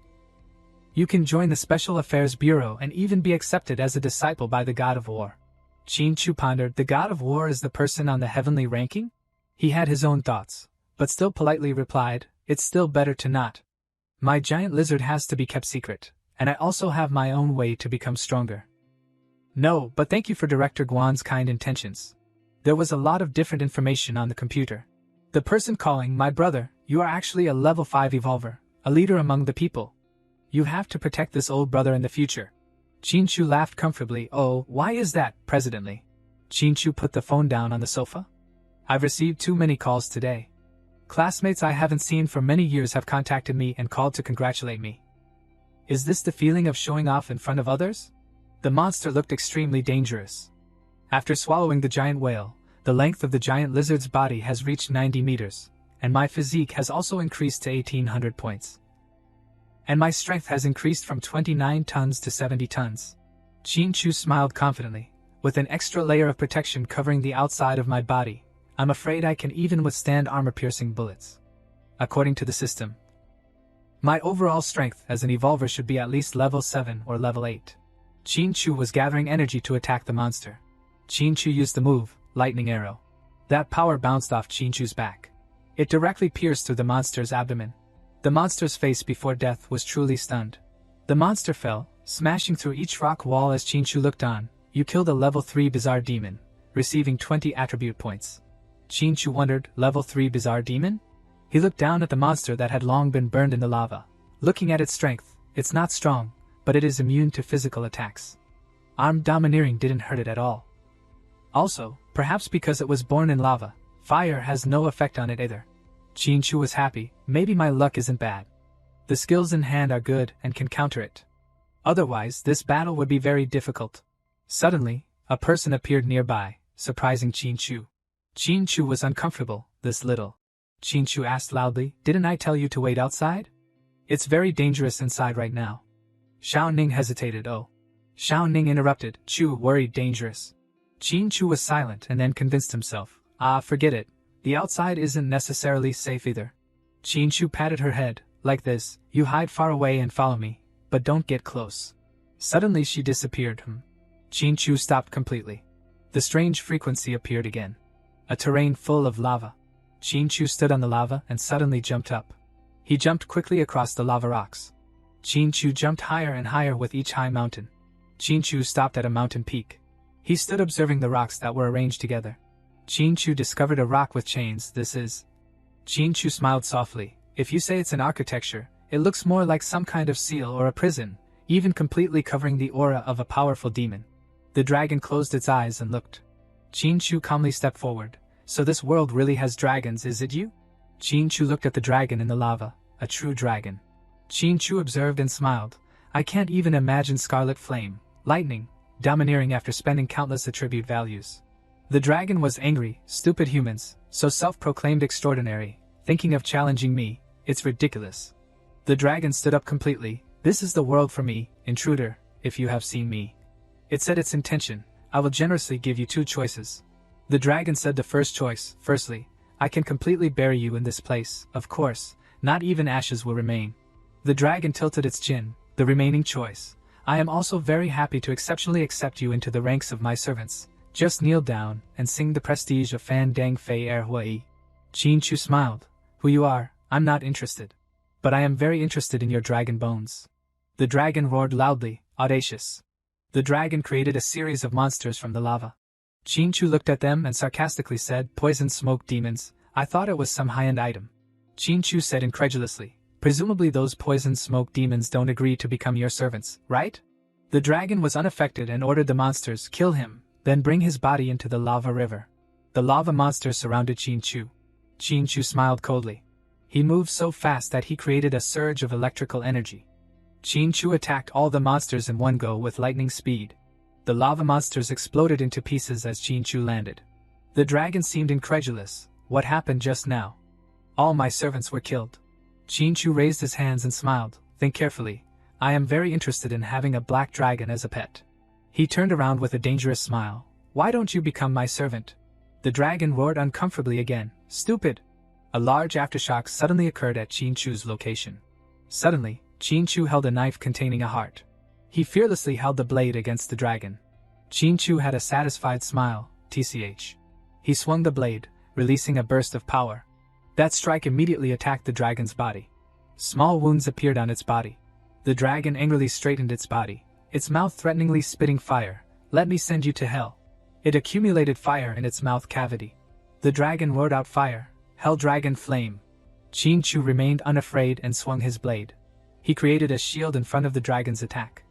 you can join the Special Affairs Bureau and even be accepted as a disciple by the God of War. Qin Chu pondered, the God of War is the person on the heavenly ranking? He had his own thoughts, but still politely replied, it's still better to not. My giant lizard has to be kept secret, and I also have my own way to become stronger. No, but thank you for Director Guan's kind intentions. There was a lot of different information on the computer. The person calling, my brother, you are actually a level 5 evolver, a leader among the people. You have to protect this old brother in the future. Qin Chu laughed comfortably. Oh, why is that, Presidently? Qin Chu put the phone down on the sofa. I've received too many calls today. Classmates I haven't seen for many years have contacted me and called to congratulate me. Is this the feeling of showing off in front of others? The monster looked extremely dangerous. After swallowing the giant whale, the length of the giant lizard's body has reached 90 meters, and my physique has also increased to 1800 points. And my strength has increased from 29 tons to 70 tons. Qin Chu smiled confidently. With an extra layer of protection covering the outside of my body, I'm afraid I can even withstand armor-piercing bullets. According to the system, my overall strength as an evolver should be at least level 7 or level 8. Qin Chu was gathering energy to attack the monster. Qin Chu used the move, Lightning Arrow. That power bounced off Qin Chu's back. It directly pierced through the monster's abdomen. The monster's face before death was truly stunned. The monster fell, smashing through each rock wall as Qin Chu looked on. You killed a level 3 bizarre demon, receiving 20 attribute points. Qin Chu wondered, level 3 bizarre demon? He looked down at the monster that had long been burned in the lava. Looking at its strength, it's not strong, but it is immune to physical attacks. Armed domineering didn't hurt it at all. Also, perhaps because it was born in lava, fire has no effect on it either. Qin Chu was happy, maybe my luck isn't bad. The skills in hand are good and can counter it. Otherwise, this battle would be very difficult. Suddenly, a person appeared nearby, surprising Qin Chu. Qin Chu was uncomfortable, this little. Qin Chu asked loudly, didn't I tell you to wait outside? It's very dangerous inside right now. Xiao Ning hesitated. Oh. Xiao Ning interrupted, Chu worried dangerous. Qin Chu was silent and then convinced himself. Forget it. The outside isn't necessarily safe either. Qin Chu patted her head, like this, you hide far away and follow me, but don't get close. Suddenly she disappeared. Qin Chu stopped completely. The strange frequency appeared again. A terrain full of lava. Qin Chu stood on the lava and suddenly jumped up. He jumped quickly across the lava rocks. Qin Chu jumped higher and higher with each high mountain. Qin Chu stopped at a mountain peak. He stood observing the rocks that were arranged together. Qin Chu discovered a rock with chains. This is... Qin Chu smiled softly. If you say it's an architecture, it looks more like some kind of seal or a prison, even completely covering the aura of a powerful demon. The dragon closed its eyes and looked. Qin Chu calmly stepped forward. So this world really has dragons, is it you? Qin Chu looked at the dragon in the lava, a true dragon. Qin Chu observed and smiled. I can't even imagine Scarlet Flame, Lightning, domineering after spending countless attribute values. The dragon was angry. Stupid humans, so self-proclaimed extraordinary, thinking of challenging me, it's ridiculous. The dragon stood up completely. This is the world for me, intruder, if you have seen me. It said its intention. I will generously give you 2 choices. The dragon said the first choice. Firstly, I can completely bury you in this place. Of course, not even ashes will remain. The dragon tilted its chin. The remaining choice. I am also very happy to exceptionally accept you into the ranks of my servants. Just kneel down and sing the prestige of Fan Dang Fei Er Hui. Qin Chu smiled. Who you are, I'm not interested. But I am very interested in your dragon bones. The dragon roared loudly, audacious. The dragon created a series of monsters from the lava. Qin Chu looked at them and sarcastically said, Poison smoke demons, I thought it was some high-end item. Qin Chu said incredulously, presumably those poison smoke demons don't agree to become your servants, right? The dragon was unaffected and ordered the monsters, kill him, then bring his body into the lava river. The lava monsters surrounded Qin Chu. Qin Chu smiled coldly. He moved so fast that he created a surge of electrical energy. Qin Chu attacked all the monsters in one go with lightning speed. The lava monsters exploded into pieces as Qin Chu landed. The dragon seemed incredulous. What happened just now? All my servants were killed. Qin Chu raised his hands and smiled. Think carefully. I am very interested in having a black dragon as a pet. He turned around with a dangerous smile. Why don't you become my servant? The dragon roared uncomfortably again. Stupid! A large aftershock suddenly occurred at Qin Chu's location. Suddenly, Qin Chu held a knife containing a heart. He fearlessly held the blade against the dragon. Qin Chu had a satisfied smile, tch. He swung the blade, releasing a burst of power. That strike immediately attacked the dragon's body. Small wounds appeared on its body. The dragon angrily straightened its body, its mouth threateningly spitting fire. Let me send you to hell. It accumulated fire in its mouth cavity. The dragon roared out fire. Hell Dragon Flame. Qin Chu remained unafraid and swung his blade. He created a shield in front of the dragon's attack.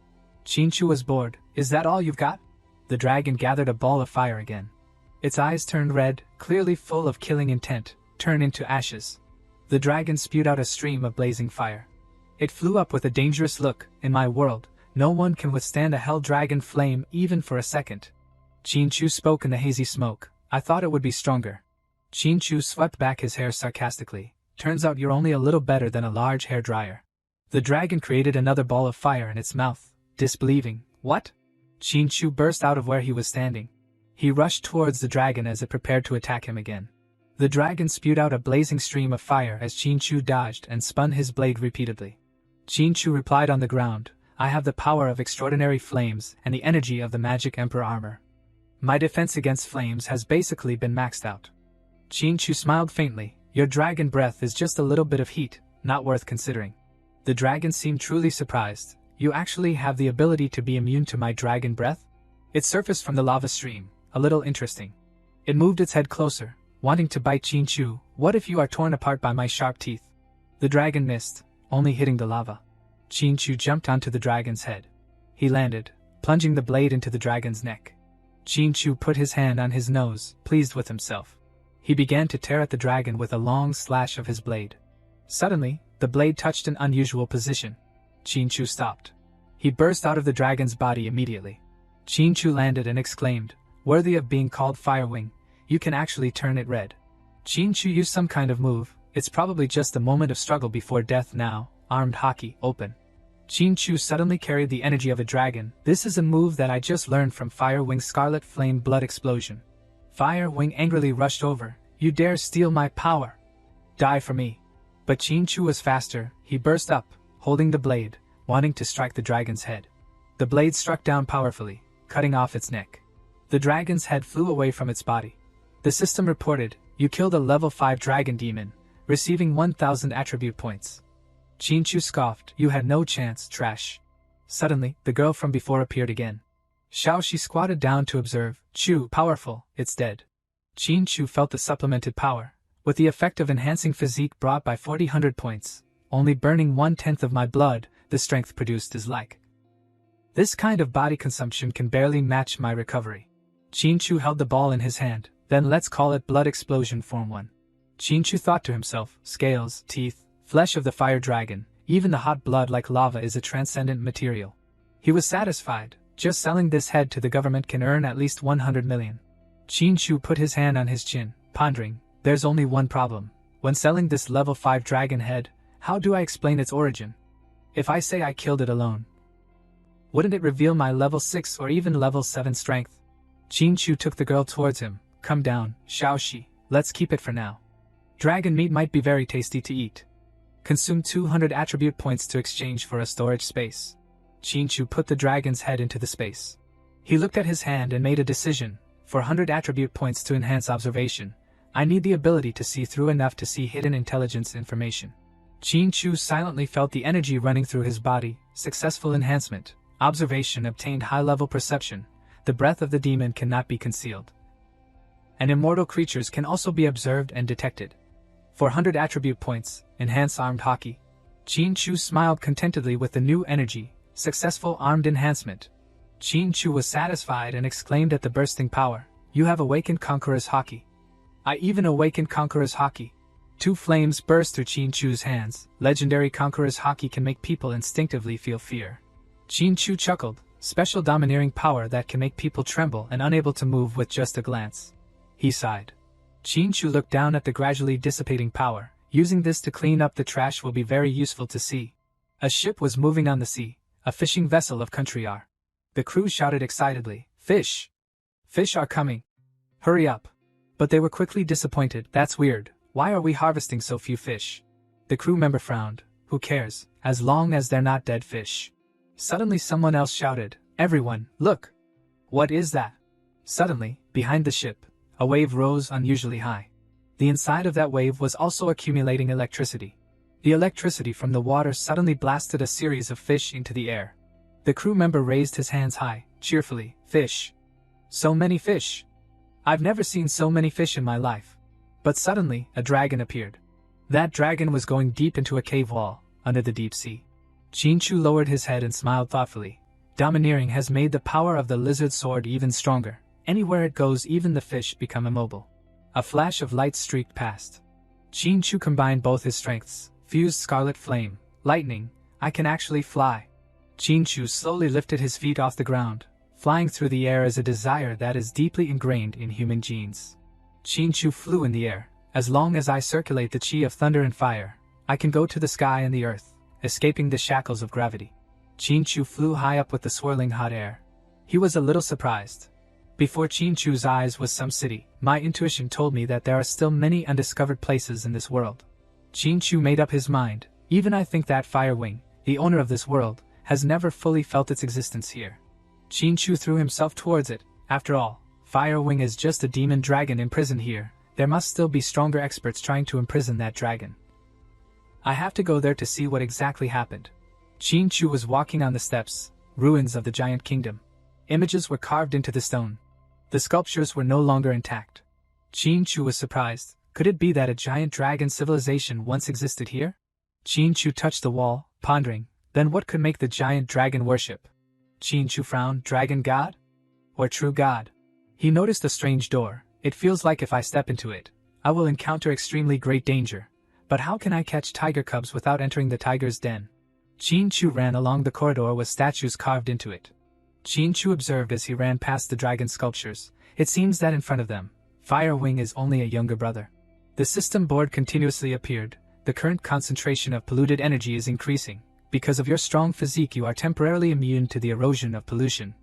Qin Chu was bored. Is that all you've got? The dragon gathered a ball of fire again. Its eyes turned red, clearly full of killing intent, turned into ashes. The dragon spewed out a stream of blazing fire. It flew up with a dangerous look. In my world, no one can withstand a Hell Dragon Flame even for a second. Qin Chu spoke in the hazy smoke. I thought it would be stronger. Qin Chu swept back his hair sarcastically. Turns out you're only a little better than a large hair dryer. The dragon created another ball of fire in its mouth, disbelieving. What? Qin Chu burst out of where he was standing. He rushed towards the dragon as it prepared to attack him again. The dragon spewed out a blazing stream of fire as Qin Chu dodged and spun his blade repeatedly. Qin Chu replied on the ground, I have the power of extraordinary flames and the energy of the magic emperor armor. My defense against flames has basically been maxed out. Qin Chu smiled faintly. Your dragon breath is just a little bit of heat, not worth considering. The dragon seemed truly surprised. You actually have the ability to be immune to my dragon breath? It surfaced from the lava stream, a little interesting. It moved its head closer, wanting to bite Qin Chu. What if you are torn apart by my sharp teeth? The dragon missed, only hitting the lava. Qin Chu jumped onto the dragon's head. He landed, plunging the blade into the dragon's neck. Qin Chu put his hand on his nose, pleased with himself. He began to tear at the dragon with a long slash of his blade. Suddenly, the blade touched an unusual position. Qin Chu stopped. He burst out of the dragon's body immediately. Qin Chu landed and exclaimed, worthy of being called Firewing, you can actually turn it red. Qin Chu used some kind of move. It's probably just a moment of struggle before death now. Armed hockey, open. Qin Chu suddenly carried the energy of a dragon. This is a move that I just learned from Firewing's Scarlet Flame Blood Explosion. Firewing angrily rushed over. You dare steal my power? Die for me. But Qin Chu was faster. He burst up, holding the blade, wanting to strike the dragon's head. The blade struck down powerfully, cutting off its neck. The dragon's head flew away from its body. The system reported, you killed a level 5 dragon demon, receiving 1000 attribute points. Qin Chu scoffed, you had no chance, trash. Suddenly, the girl from before appeared again. Xiaoxi squatted down to observe. Chu, powerful, it's dead. Qin Chu felt the supplemented power, with the effect of enhancing physique brought by 400 points, only burning 1/10 of my blood, the strength produced is like. This kind of body consumption can barely match my recovery. Qin Chu held the ball in his hand, then let's call it Blood Explosion Form 1. Qin Chu thought to himself, scales, teeth, flesh of the fire dragon, Even the hot blood like lava is a transcendent material. He was satisfied. Just selling this head to the government can earn at least 100 million. Qin Chu put his hand on his chin, pondering. There's only one problem. When selling this level 5 dragon head, how do I explain its origin? If I say I killed it alone, wouldn't it reveal my level 6 or even level 7 strength? Qin Chu took the girl towards him. Come down, Xiaoxi, let's keep it for now. Dragon meat might be very tasty to eat. Consume 200 attribute points to exchange for a storage space. Qin Chu put the dragon's head into the space. He looked at his hand and made a decision. For 100 attribute points to enhance observation, I need the ability to see through enough to see hidden intelligence information. Qin Chu silently felt the energy running through his body. Successful enhancement. Observation obtained high-level perception. The breath of the demon cannot be concealed. And immortal creatures can also be observed and detected. 400 attribute points. Enhance armed hockey. Qin Chu smiled contentedly with the new energy. Successful armed enhancement. Qin Chu was satisfied and exclaimed at the bursting power. You have awakened Conqueror's hockey. I even awakened Conqueror's hockey. 2 flames burst through Qin Chu's hands. Legendary Conqueror's hockey can make people instinctively feel fear. Qin Chu chuckled. Special domineering power that can make people tremble and unable to move with just a glance. He sighed. Qin Chu looked down at the gradually dissipating power. Using this to clean up the trash will be very useful to see. A ship was moving on the sea. A fishing vessel of country R. The crew shouted excitedly, Fish! Fish are coming! Hurry up! But they were quickly disappointed. That's weird. Why are we harvesting so few fish? The crew member frowned. Who cares, as long as they're not dead fish. Suddenly someone else shouted, Everyone, look! What is that? Suddenly, behind the ship, a wave rose unusually high. The inside of that wave was also accumulating electricity. The electricity from the water suddenly blasted a series of fish into the air. The crew member raised his hands high, cheerfully. Fish! So many fish! I've never seen so many fish in my life. But suddenly, a dragon appeared. That dragon was going deep into a cave wall, under the deep sea. Qin Chu lowered his head and smiled thoughtfully. Domineering has made the power of the lizard sword even stronger. Anywhere it goes, even the fish become immobile. A flash of light streaked past. Qin Chu combined both his strengths. Fused scarlet flame, lightning, I can actually fly. Qin Chu slowly lifted his feet off the ground. Flying through the air is a desire that is deeply ingrained in human genes. Qin Chu flew in the air. As long as I circulate the qi of thunder and fire, I can go to the sky and the earth, escaping the shackles of gravity. Qin Chu flew high up with the swirling hot air. He was a little surprised. Before Qin Chu's eyes was some city. My intuition told me that there are still many undiscovered places in this world. Qin Chu made up his mind. Even I think that Fire Wing, the owner of this world, has never fully felt its existence here. Qin Chu threw himself towards it. After all, Fire Wing is just a demon dragon imprisoned here. There must still be stronger experts trying to imprison that dragon. I have to go there to see what exactly happened. Qin Chu was walking on the steps, ruins of the giant kingdom. Images were carved into the stone. The sculptures were no longer intact. Qin Chu was surprised. Could it be that a giant dragon civilization once existed here? Qin Chu touched the wall, pondering. Then what could make the giant dragon worship? Qin Chu frowned. Dragon god? Or true god? He noticed a strange door. It feels like if I step into it, I will encounter extremely great danger. But how can I catch tiger cubs without entering the tiger's den? Qin Chu ran along the corridor with statues carved into it. Qin Chu observed as he ran past the dragon sculptures. It seems that in front of them, Fire Wing is only a younger brother. The system board continuously appeared. The current concentration of polluted energy is increasing. Because of your strong physique, you are temporarily immune to the erosion of pollution.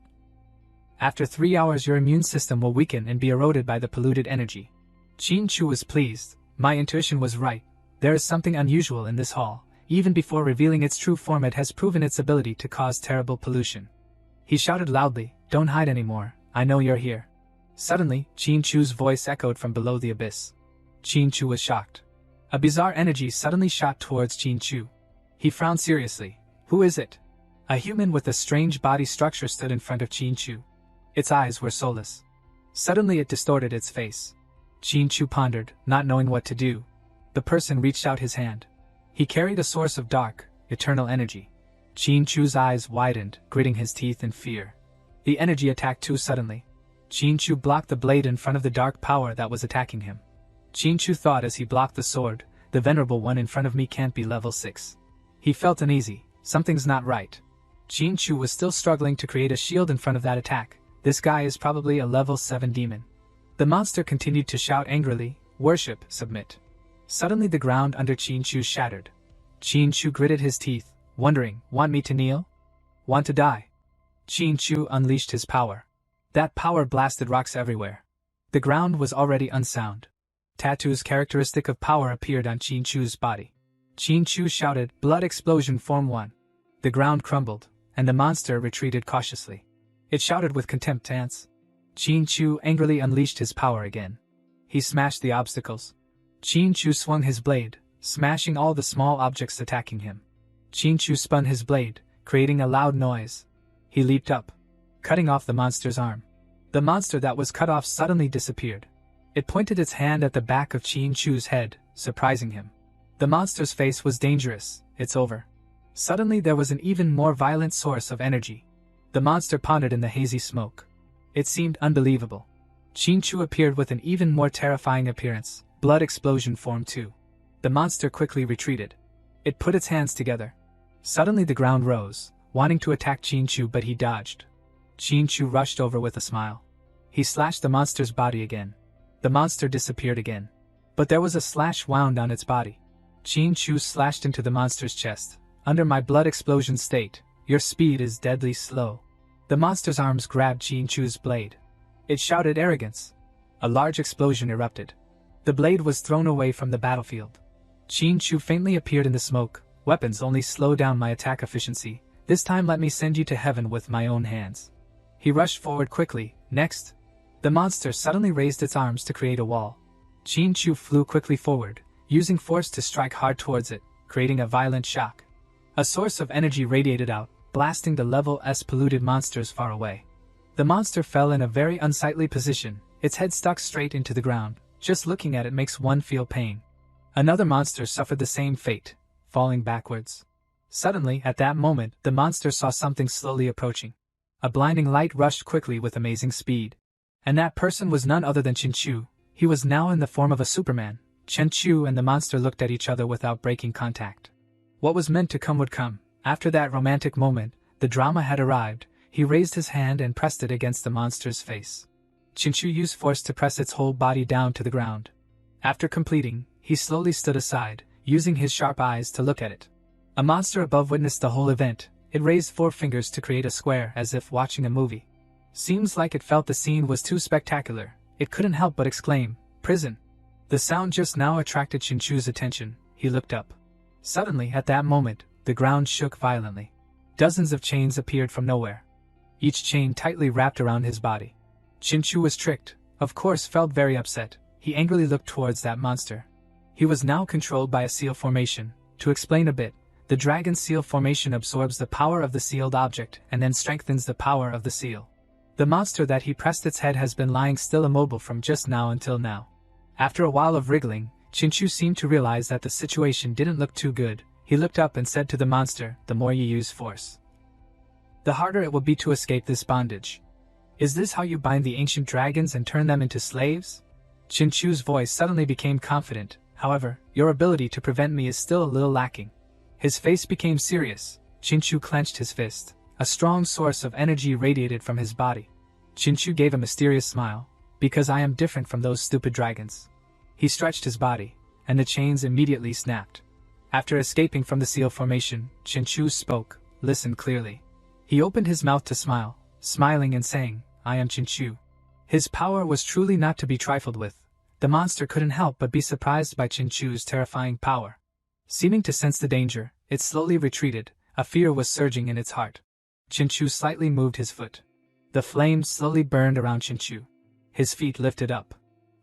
After 3 hours, your immune system will weaken and be eroded by the polluted energy. Qin Chu was pleased. My intuition was right. There is something unusual in this hall. Even before revealing its true form, it has proven its ability to cause terrible pollution. He shouted loudly, Don't hide anymore. I know you're here. Suddenly, Qin Chu's voice echoed from below the abyss. Qin Chu was shocked. A bizarre energy suddenly shot towards Qin Chu. He frowned seriously. Who is it? A human with a strange body structure stood in front of Qin Chu. Its eyes were soulless. Suddenly it distorted its face. Qin Chu pondered, not knowing what to do. The person reached out his hand. He carried a source of dark, eternal energy. Qin Chu's eyes widened, gritting his teeth in fear. The energy attacked too suddenly. Qin Chu blocked the blade in front of the dark power that was attacking him. Qin Chu thought as he blocked the sword, the venerable one in front of me can't be level 6. He felt uneasy. Something's not right. Qin Chu was still struggling to create a shield in front of that attack. This guy is probably a level 7 demon. The monster continued to shout angrily, "Worship, submit." Suddenly the ground under Qin Chu shattered. Qin Chu gritted his teeth, wondering, want me to kneel? Want to die? Qin Chu unleashed his power. That power blasted rocks everywhere. The ground was already unsound. Tattoos characteristic of power appeared on Qin Chu's body. Qin Chu shouted, "Blood explosion form 1." The ground crumbled, and the monster retreated cautiously. It shouted with contempt, "Ants." Qin Chu angrily unleashed his power again. He smashed the obstacles. Qin Chu swung his blade, smashing all the small objects attacking him. Qin Chu spun his blade, creating a loud noise. He leaped up, cutting off the monster's arm. The monster that was cut off suddenly disappeared. It pointed its hand at the back of Qin Chu's head, surprising him. The monster's face was dangerous. "It's over." Suddenly there was an even more violent source of energy. The monster pondered in the hazy smoke. It seemed unbelievable. Qin Chu appeared with an even more terrifying appearance. Blood explosion form 2. The monster quickly retreated. It put its hands together. Suddenly the ground rose, wanting to attack Qin Chu, but he dodged. Qin Chu rushed over with a smile. He slashed the monster's body again. The monster disappeared again. But there was a slash wound on its body. Qin Chu slashed into the monster's chest. "Under my blood explosion state, your speed is deadly slow." The monster's arms grabbed Qin Chu's blade. It shouted arrogance. A large explosion erupted. The blade was thrown away from the battlefield. Qin Chu faintly appeared in the smoke. "Weapons only slow down my attack efficiency. This time let me send you to heaven with my own hands." He rushed forward quickly. Next, the monster suddenly raised its arms to create a wall. Qin Chu flew quickly forward, using force to strike hard towards it, creating a violent shock. A source of energy radiated out, blasting the level S polluted monsters far away. The monster fell in a very unsightly position, its head stuck straight into the ground. Just looking at it makes one feel pain. Another monster suffered the same fate, falling backwards. Suddenly, at that moment, the monster saw something slowly approaching. A blinding light rushed quickly with amazing speed. And that person was none other than Qin Chu. He was now in the form of a Superman. Qin Chu and the monster looked at each other without breaking contact. What was meant to come would come. After that romantic moment, the drama had arrived. He raised his hand and pressed it against the monster's face. Qin Chu used force to press its whole body down to the ground. After completing, he slowly stood aside, using his sharp eyes to look at it. A monster above witnessed the whole event. It raised 4 fingers to create a square as if watching a movie. Seems like it felt the scene was too spectacular. It couldn't help but exclaim, "Prison." The sound just now attracted Qin Chu's attention. He looked up. Suddenly, at that moment, the ground shook violently. Dozens of chains appeared from nowhere. Each chain tightly wrapped around his body. Qin Chu was tricked, of course felt very upset. He angrily looked towards that monster. He was now controlled by a seal formation. To explain a bit, the dragon seal formation absorbs the power of the sealed object and then strengthens the power of the seal. The monster that he pressed its head has been lying still immobile from just now until now. After a while of wriggling, Qin Chu seemed to realize that the situation didn't look too good. He looked up and said to the monster, "The more you use force, the harder it will be to escape this bondage. Is this how you bind the ancient dragons and turn them into slaves?" Qin Chu's voice suddenly became confident. "However, your ability to prevent me is still a little lacking." His face became serious. Qin Chu clenched his fist. A strong source of energy radiated from his body. Qin Chu gave a mysterious smile. "Because I am different from those stupid dragons." He stretched his body, and the chains immediately snapped. After escaping from the seal formation, Qin Chu spoke. Listen clearly. He opened his mouth to smile, smiling and saying, "I am Qin Chu." His power was truly not to be trifled with. The monster couldn't help but be surprised by Qin Chu's terrifying power. Seeming to sense the danger, it slowly retreated. A fear was surging in its heart. Qin Chu slightly moved his foot. The flames slowly burned around Qin Chu. His feet lifted up.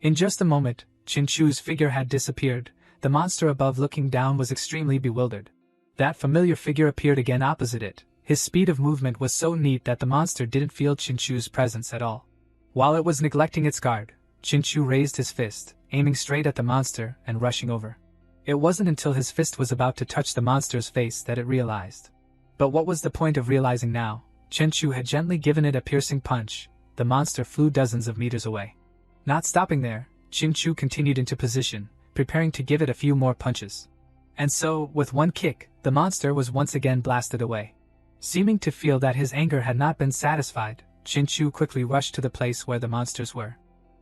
In just a moment, Qin Chu's figure had disappeared. The monster above looking down was extremely bewildered. That familiar figure appeared again opposite it. His speed of movement was so neat that the monster didn't feel Qin Chu's presence at all. While it was neglecting its guard, Qin Chu raised his fist, aiming straight at the monster and rushing over. It wasn't until his fist was about to touch the monster's face that it realized. But what was the point of realizing now? Qin Chu had gently given it a piercing punch. The monster flew dozens of meters away. Not stopping there, Qin Chu continued into position, preparing to give it a few more punches. And so, with one kick, the monster was once again blasted away. Seeming to feel that his anger had not been satisfied, Chinchu quickly rushed to the place where the monsters were.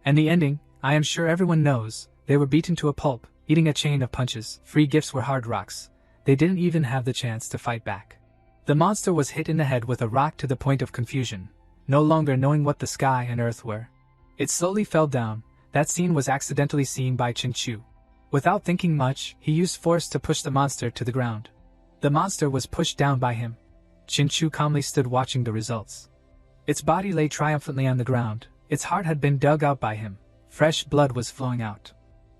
And the ending, I am sure everyone knows, they were beaten to a pulp, eating a chain of punches. Free gifts were hard rocks. They didn't even have the chance to fight back. The monster was hit in the head with a rock to the point of confusion, no longer knowing what the sky and earth were. It slowly fell down. That scene was accidentally seen by Chinchu. Without thinking much, he used force to push the monster to the ground. The monster was pushed down by him. Chinchu calmly stood watching the results. Its body lay triumphantly on the ground. Its heart had been dug out by him. Fresh blood was flowing out.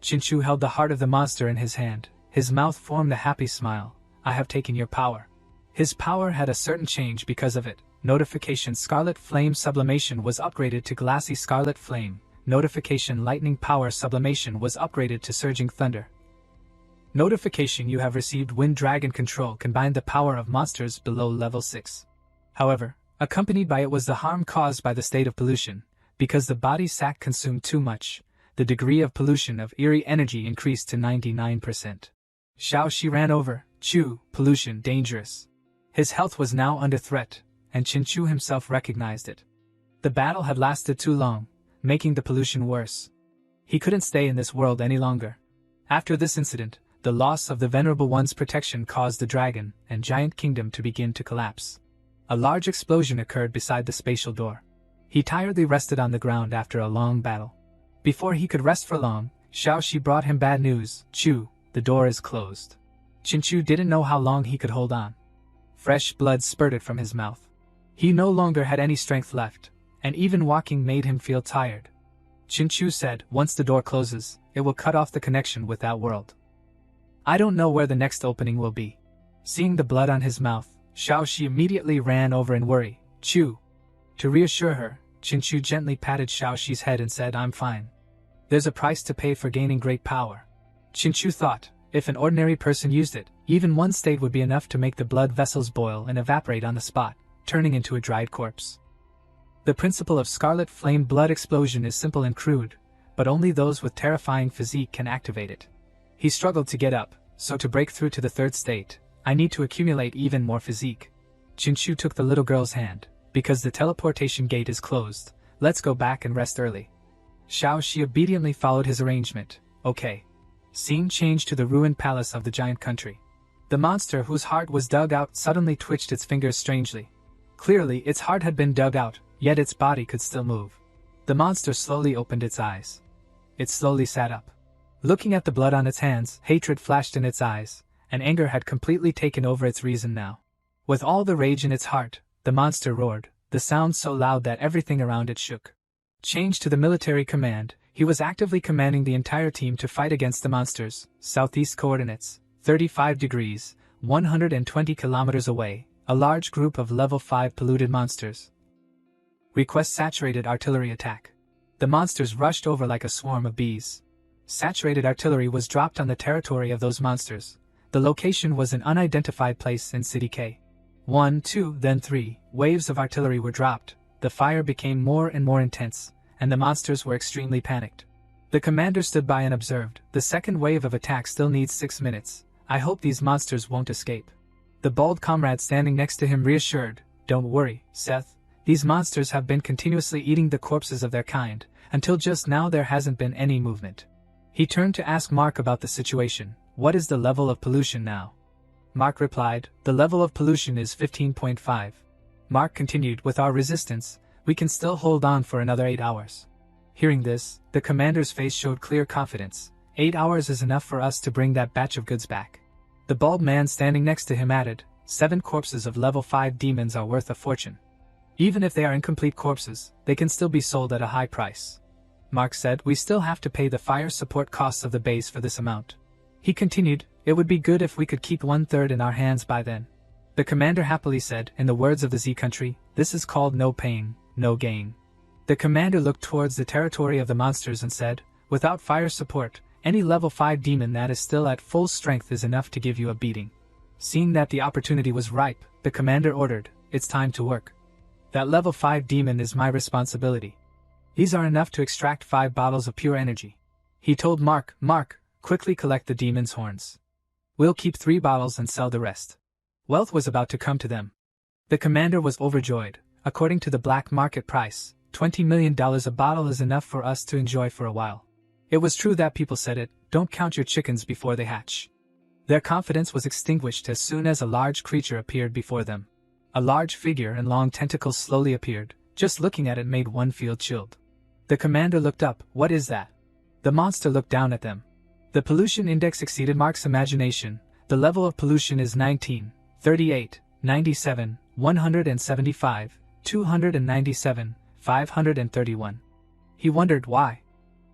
Chinchu held the heart of the monster in his hand. His mouth formed a happy smile. I have taken your power. His power had a certain change because of it. Notification Scarlet Flame Sublimation was upgraded to Glassy Scarlet Flame. Notification Lightning Power Sublimation was upgraded to Surging Thunder. Notification You have received Wind Dragon Control combined the power of monsters below level 6. However, accompanied by it was the harm caused by the state of pollution. Because the body sac consumed too much, the degree of pollution of eerie energy increased to 99%. Xiao Shi ran over. Chu, pollution, dangerous. His health was now under threat, and Chinchu himself recognized it. The battle had lasted too long, making the pollution worse. He couldn't stay in this world any longer. After this incident, the loss of the Venerable One's protection caused the dragon and giant kingdom to begin to collapse. A large explosion occurred beside the spatial door. He tiredly rested on the ground after a long battle. Before he could rest for long, Xiao Shi brought him bad news. Chu, the door is closed. Chinchu didn't know how long he could hold on. Fresh blood spurted from his mouth. He no longer had any strength left, and even walking made him feel tired. Chinchu said, once the door closes, it will cut off the connection with that world. I don't know where the next opening will be. Seeing the blood on his mouth, Xiao Shi immediately ran over in worry. Chu. To reassure her, Chinchu gently patted Xiao Shi's head and said, I'm fine. There's a price to pay for gaining great power. Chinchu thought, if an ordinary person used it, even one state would be enough to make the blood vessels boil and evaporate on the spot, turning into a dried corpse. The principle of Scarlet Flame blood explosion is simple and crude, but only those with terrifying physique can activate it. He struggled to get up, so to break through to the third state, I need to accumulate even more physique. Chinchu took the little girl's hand. Because the teleportation gate is closed, let's go back and rest early. Xiao Shi obediently followed his arrangement. Okay. Scene changed to the ruined palace of the giant country. The monster whose heart was dug out suddenly twitched its fingers strangely. Clearly its heart had been dug out, yet its body could still move. The monster slowly opened its eyes. It slowly sat up. Looking at the blood on its hands, hatred flashed in its eyes, and anger had completely taken over its reason now. With all the rage in its heart, the monster roared, the sound so loud that everything around it shook. Changed to the military command, he was actively commanding the entire team to fight against the monsters. Southeast coordinates, 35 degrees, 120 kilometers away, a large group of level 5 polluted monsters. Request saturated artillery attack. The monsters rushed over like a swarm of bees. Saturated artillery was dropped on the territory of those monsters. The location was an unidentified place in City K. 1, 2, then 3 waves of artillery were dropped. The fire became more and more intense, and the monsters were extremely panicked. The commander stood by and observed. The second wave of attack still needs 6 minutes. I hope these monsters won't escape. The bald comrade standing next to him reassured. Don't worry, Seth. These monsters have been continuously eating the corpses of their kind. Until just now there hasn't been any movement. He turned to ask Mark about the situation. What is the level of pollution now? Mark replied, the level of pollution is 15.5. Mark continued, with our resistance, we can still hold on for another 8 hours. Hearing this, the commander's face showed clear confidence. 8 hours is enough for us to bring that batch of goods back. The bald man standing next to him added, 7 corpses of level 5 demons are worth a fortune. Even if they are incomplete corpses, they can still be sold at a high price. Mark said, we still have to pay the fire support costs of the base for this amount. He continued, it would be good if we could keep 1/3 in our hands by then. The commander happily said, in the words of the Z country, this is called no pain, no gain. The commander looked towards the territory of the monsters and said, without fire support, any level 5 demon that is still at full strength is enough to give you a beating. Seeing that the opportunity was ripe, the commander ordered, it's time to work. That level 5 demon is my responsibility. These are enough to extract 5 bottles of pure energy. He told Mark, quickly collect the demon's horns. We'll keep 3 bottles and sell the rest. Wealth was about to come to them. The commander was overjoyed. According to the black market price, $20 million a bottle is enough for us to enjoy for a while. It was true that people said it, don't count your chickens before they hatch. Their confidence was extinguished as soon as a large creature appeared before them. A large figure and long tentacles slowly appeared. Just looking at it made one feel chilled. The commander looked up. What is that? The monster looked down at them. The pollution index exceeded Mark's imagination. The level of pollution is 19, 38, 97, 175, 297, 531. He wondered why.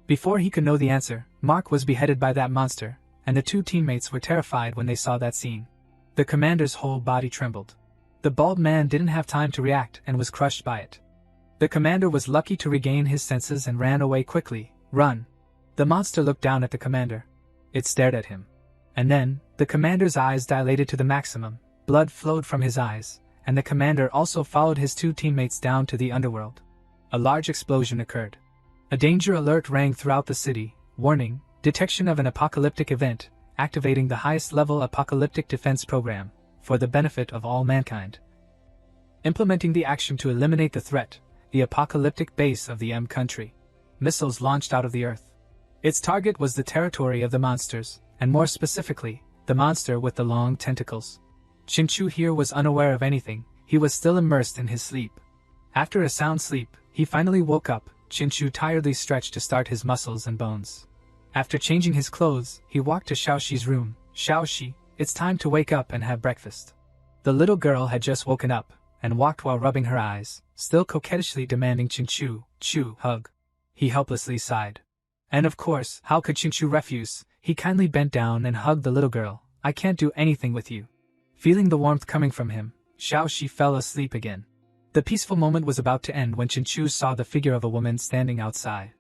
Before he could know the answer, Mark was beheaded by that monster, and the 2 teammates were terrified when they saw that scene. The commander's whole body trembled. The bald man didn't have time to react and was crushed by it. The commander was lucky to regain his senses and ran away quickly. Run! The monster looked down at the commander. It stared at him. And then, the commander's eyes dilated to the maximum, blood flowed from his eyes, and the commander also followed his 2 teammates down to the underworld. A large explosion occurred. A danger alert rang throughout the city. Warning, detection of an apocalyptic event, activating the highest level apocalyptic defense program, for the benefit of all mankind. Implementing the action to eliminate the threat, the apocalyptic base of the M country. Missiles launched out of the earth. Its target was the territory of the monsters, and more specifically, the monster with the long tentacles. Chinchu here was unaware of anything, he was still immersed in his sleep. After a sound sleep, he finally woke up. Chinchu tiredly stretched to start his muscles and bones. After changing his clothes, he walked to Xiaoxi's room. Xiaoxi, it's time to wake up and have breakfast. The little girl had just woken up, and walked while rubbing her eyes, still coquettishly demanding Chinchu, hug. He helplessly sighed. And of course, how could Chinchu refuse? He kindly bent down and hugged the little girl. I can't do anything with you. Feeling the warmth coming from him, Xiaoxi fell asleep again. The peaceful moment was about to end when Chinchu saw the figure of a woman standing outside.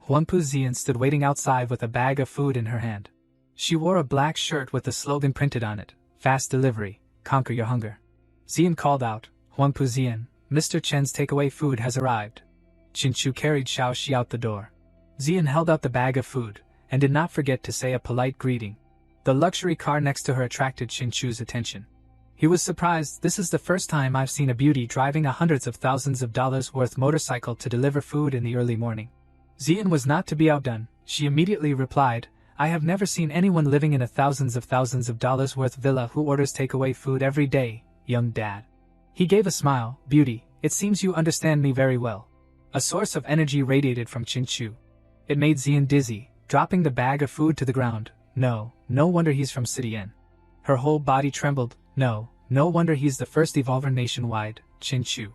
Huangpu Zian stood waiting outside with a bag of food in her hand. She wore a black shirt with the slogan printed on it, Fast Delivery, Conquer Your Hunger. Zian called out, Huangpu Zian, Mr. Chen's takeaway food has arrived. Chinchu carried Xiaoxi out the door. Zian held out the bag of food, and did not forget to say a polite greeting. The luxury car next to her attracted Chinchu's attention. He was surprised. This is the first time I've seen a beauty driving a hundreds of thousands of dollars worth motorcycle to deliver food in the early morning. Zian was not to be outdone. She immediately replied, I have never seen anyone living in a thousands of dollars worth villa who orders takeaway food every day, young dad. He gave a smile. Beauty, it seems you understand me very well. A source of energy radiated from Chinchu. It made Zian dizzy, dropping the bag of food to the ground. No wonder he's from City N. Her whole body trembled. No wonder he's the first evolver nationwide, Chinchu.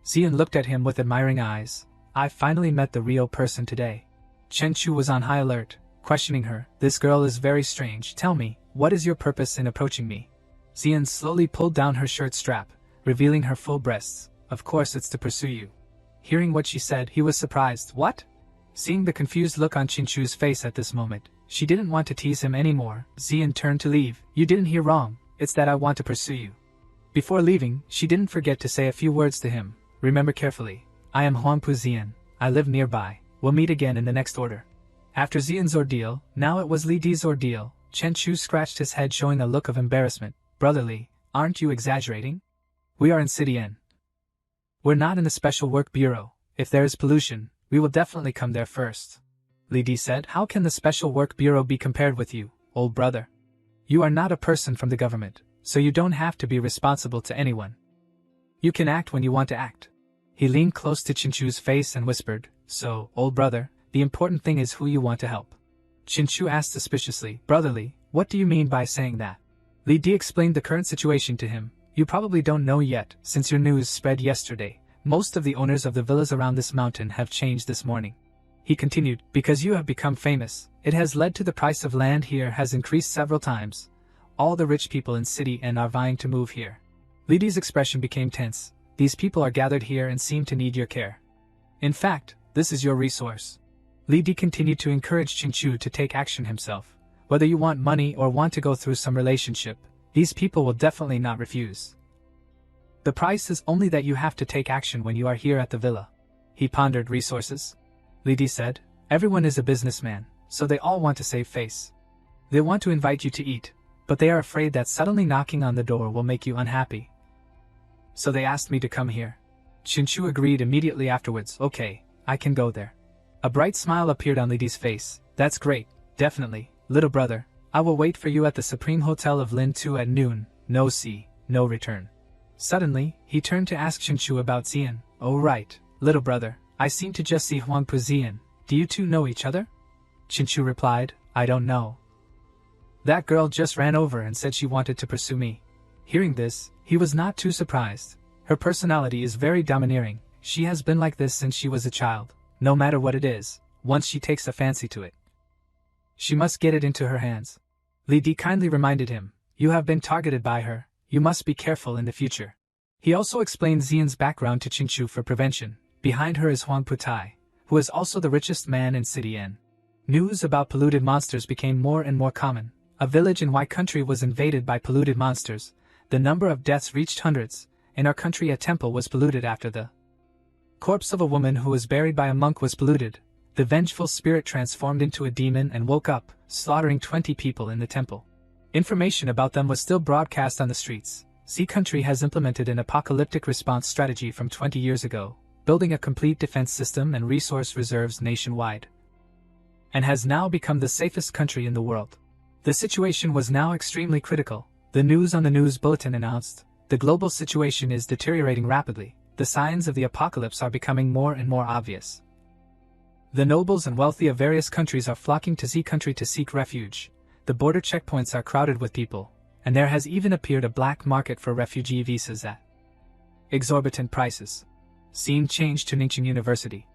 Zian looked at him with admiring eyes. I finally met the real person today. Chinchu was on high alert, questioning her. This girl is very strange. Tell me, what is your purpose in approaching me? Zian slowly pulled down her shirt strap, revealing her full breasts. Of course it's to pursue you. Hearing what she said, he was surprised. What? Seeing the confused look on Chinchu's face at this moment, she didn't want to tease him anymore. Zian turned to leave. You didn't hear wrong. It's that I want to pursue you. Before leaving, she didn't forget to say a few words to him. Remember carefully. I am Huangpu Zian. I live nearby. We'll meet again in the next order. After Zian's ordeal, now it was Li Di's ordeal. Chinchu scratched his head showing a look of embarrassment. Brotherly, aren't you exaggerating? We are in City N. We're not in the Special Work Bureau. If there is pollution, we will definitely come there first. Li Di said. How can the Special Work Bureau be compared with you, old brother? You are not a person from the government, so you don't have to be responsible to anyone. You can act when you want to act. He leaned close to Chinchu's face and whispered, So, old brother, the important thing is who you want to help. Chinchu asked suspiciously, Brotherly, what do you mean by saying that? Li Di explained the current situation to him. You probably don't know yet, since your news spread yesterday. Most of the owners of the villas around this mountain have changed this morning. He continued, because you have become famous, it has led to the price of land here has increased several times. All the rich people in City N are vying to move here. Li Di's expression became tense. These people are gathered here and seem to need your care. In fact, this is your resource. Li Di continued to encourage Chinchu to take action himself. Whether you want money or want to go through some relationship, these people will definitely not refuse. The price is only that you have to take action when you are here at the villa. He pondered. Resources? Li Di said. Everyone is a businessman, so they all want to save face. They want to invite you to eat, but they are afraid that suddenly knocking on the door will make you unhappy. So they asked me to come here. Chinchu agreed immediately afterwards. Okay, I can go there. A bright smile appeared on Lidi's face. That's great, definitely, little brother. I will wait for you at the Supreme Hotel of Lin 2 at noon. No see, no return. Suddenly, he turned to ask Chinchu about Xian. Oh right, little brother, I seem to just see Huangpu Xian. Do you two know each other? Chinchu replied, I don't know. That girl just ran over and said she wanted to pursue me. Hearing this, he was not too surprised. Her personality is very domineering. She has been like this since she was a child. No matter what it is, once she takes a fancy to it, she must get it into her hands. Li Di kindly reminded him, you have been targeted by her, you must be careful in the future. He also explained Xian's background to Chinchu for prevention. Behind her is Huangpu Tai, who is also the richest man in City N. News about polluted monsters became more and more common. A village in Y country was invaded by polluted monsters. The number of deaths reached hundreds. In our country a temple was polluted after the corpse of a woman who was buried by a monk was polluted. The vengeful spirit transformed into a demon and woke up, slaughtering 20 people in the temple. Information about them was still broadcast on the streets. Z country has implemented an apocalyptic response strategy from 20 years ago, building a complete defense system and resource reserves nationwide, and has now become the safest country in the world. The situation was now extremely critical. The news on the news bulletin announced, the global situation is deteriorating rapidly. The signs of the apocalypse are becoming more and more obvious. The nobles and wealthy of various countries are flocking to Z country to seek refuge. The border checkpoints are crowded with people, and there has even appeared a black market for refugee visas at exorbitant prices. Scene changed to Ningxing University.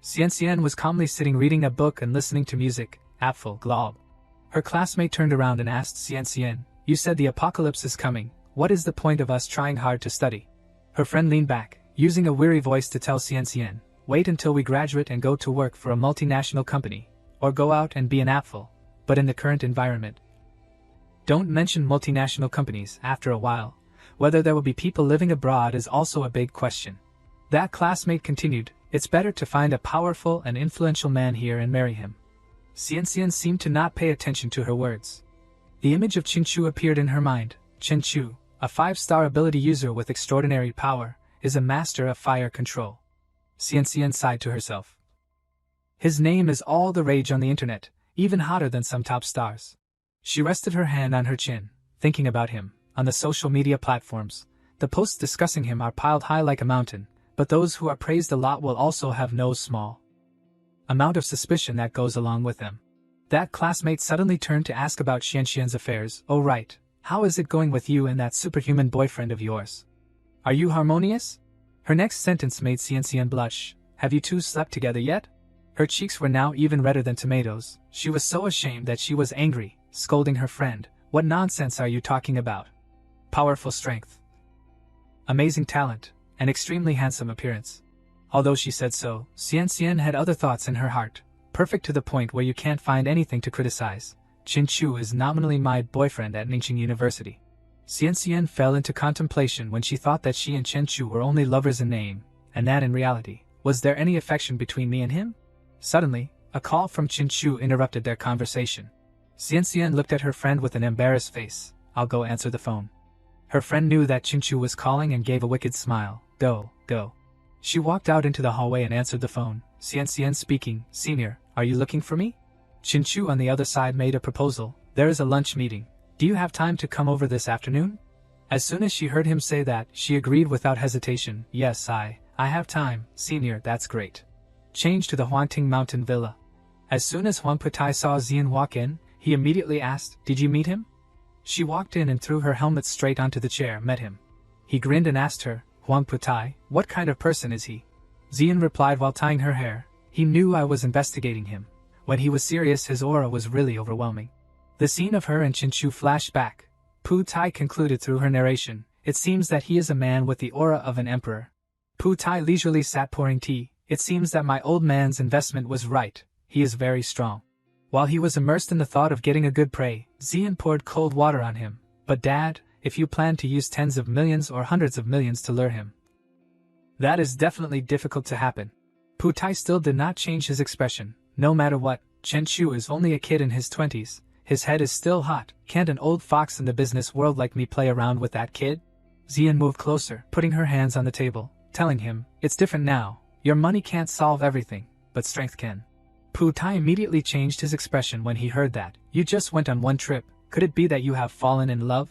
Xian was calmly sitting reading a book and listening to music. Apfel glob. Her classmate turned around and asked Xian, you said the apocalypse is coming. What is the point of us trying hard to study? Her friend leaned back, using a weary voice to tell Xian, wait until we graduate and go to work for a multinational company, or go out and be an apfel. But in the current environment, don't mention multinational companies. After a while, whether there will be people living abroad is also a big question. That classmate continued, it's better to find a powerful and influential man here and marry him. Xian seemed to not pay attention to her words. The image of Chinchu appeared in her mind. Chinchu, a 5-star ability user with extraordinary power, is a master of fire control. Xian sighed to herself. His name is all the rage on the internet, even hotter than some top stars. She rested her hand on her chin, thinking about him. On the social media platforms, the posts discussing him are piled high like a mountain, but those who are praised a lot will also have no small amount of suspicion that goes along with them. That classmate suddenly turned to ask about Xian's affairs. Oh right, how is it going with you and that superhuman boyfriend of yours? Are you harmonious? Her next sentence made Xian blush. Have you two slept together yet? Her cheeks were now even redder than tomatoes. She was so ashamed that she was angry, scolding her friend. What nonsense are you talking about? Powerful strength, amazing talent, and extremely handsome appearance. Although she said so, Xian had other thoughts in her heart. Perfect to the point where you can't find anything to criticize. Chinchu is nominally my boyfriend at Ningxing University. Xian fell into contemplation when she thought that she and Chinchu were only lovers in name, and that in reality, was there any affection between me and him? Suddenly, a call from Chinchu interrupted their conversation. Xian looked at her friend with an embarrassed face. I'll go answer the phone. Her friend knew that Chinchu was calling and gave a wicked smile. Go. She walked out into the hallway and answered the phone. Xian speaking. Senior, are you looking for me? Chinchu on the other side made a proposal. There is a lunch meeting. Do you have time to come over this afternoon? As soon as she heard him say that, she agreed without hesitation. Yes, I have time, senior, that's great. Change to the Huangting Mountain Villa. As soon as Huangpu Tai saw Xian walk in, he immediately asked, did you meet him? She walked in and threw her helmet straight onto the chair. Met him. He grinned and asked her, Huangpu Tai, what kind of person is he? Xian replied while tying her hair, he knew I was investigating him. When he was serious his aura was really overwhelming. The scene of her and Chinchu flashed back. Pu Tai concluded through her narration, it seems that he is a man with the aura of an emperor. Pu Tai leisurely sat pouring tea. It seems that my old man's investment was right. He is very strong. While he was immersed in the thought of getting a good prey, Xian poured cold water on him. But Dad, if you plan to use tens of millions or hundreds of millions to lure him, that is definitely difficult to happen. Pu Tai still did not change his expression. No matter what, Chen Chu is only a kid in his 20s. His head is still hot. Can't an old fox in the business world like me play around with that kid? Xian moved closer, putting her hands on the table, telling him, it's different now. Your money can't solve everything, but strength can. Pu Tai immediately changed his expression when he heard that. You just went on one trip. Could it be that you have fallen in love?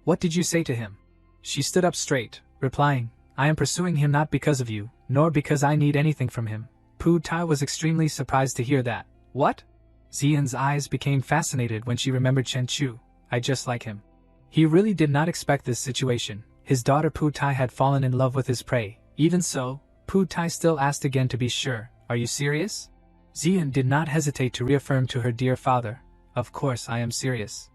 What did you say to him? She stood up straight, replying, I am pursuing him not because of you, nor because I need anything from him. Pu Tai was extremely surprised to hear that. What? Xian's eyes became fascinated when she remembered Chen Chu. I just like him. He really did not expect this situation. His daughter Pu Tai had fallen in love with his prey. Even so, Pu Tai still asked again to be sure, are you serious? Xian did not hesitate to reaffirm to her dear father, of course I am serious.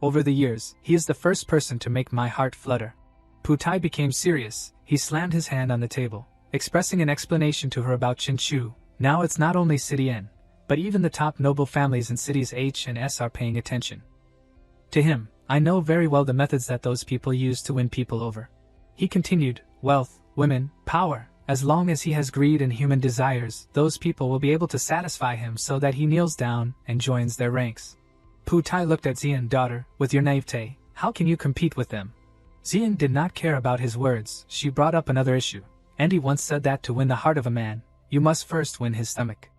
Over the years, he is the first person to make my heart flutter. Pu Tai became serious. He slammed his hand on the table, expressing an explanation to her about Chen Chu. Now it's not only City N, but even the top noble families in cities H and S are paying attention to him. I know very well the methods that those people use to win people over. He continued, wealth, women, power. As long as he has greed and human desires, those people will be able to satisfy him so that he kneels down and joins their ranks. Pu Tai looked at Xian, daughter, with your naivete, how can you compete with them? Xian did not care about his words. She brought up another issue. Andy once said that to win the heart of a man, you must first win his stomach.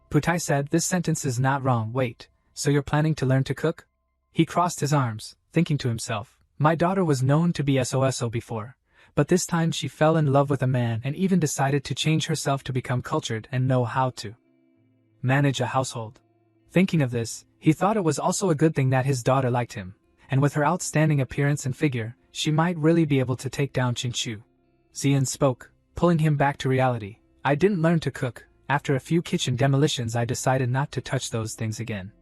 Pu Tai said, this sentence is not wrong. Wait, so you're planning to learn to cook? He crossed his arms, thinking to himself, my daughter was known to be SOSO before, but this time she fell in love with a man and even decided to change herself to become cultured and know how to manage a household. Thinking of this, he thought it was also a good thing that his daughter liked him, and with her outstanding appearance and figure, she might really be able to take down Chen Chu. Xian spoke, pulling him back to reality. I didn't learn to cook. After a few kitchen demolitions I decided not to touch those things again.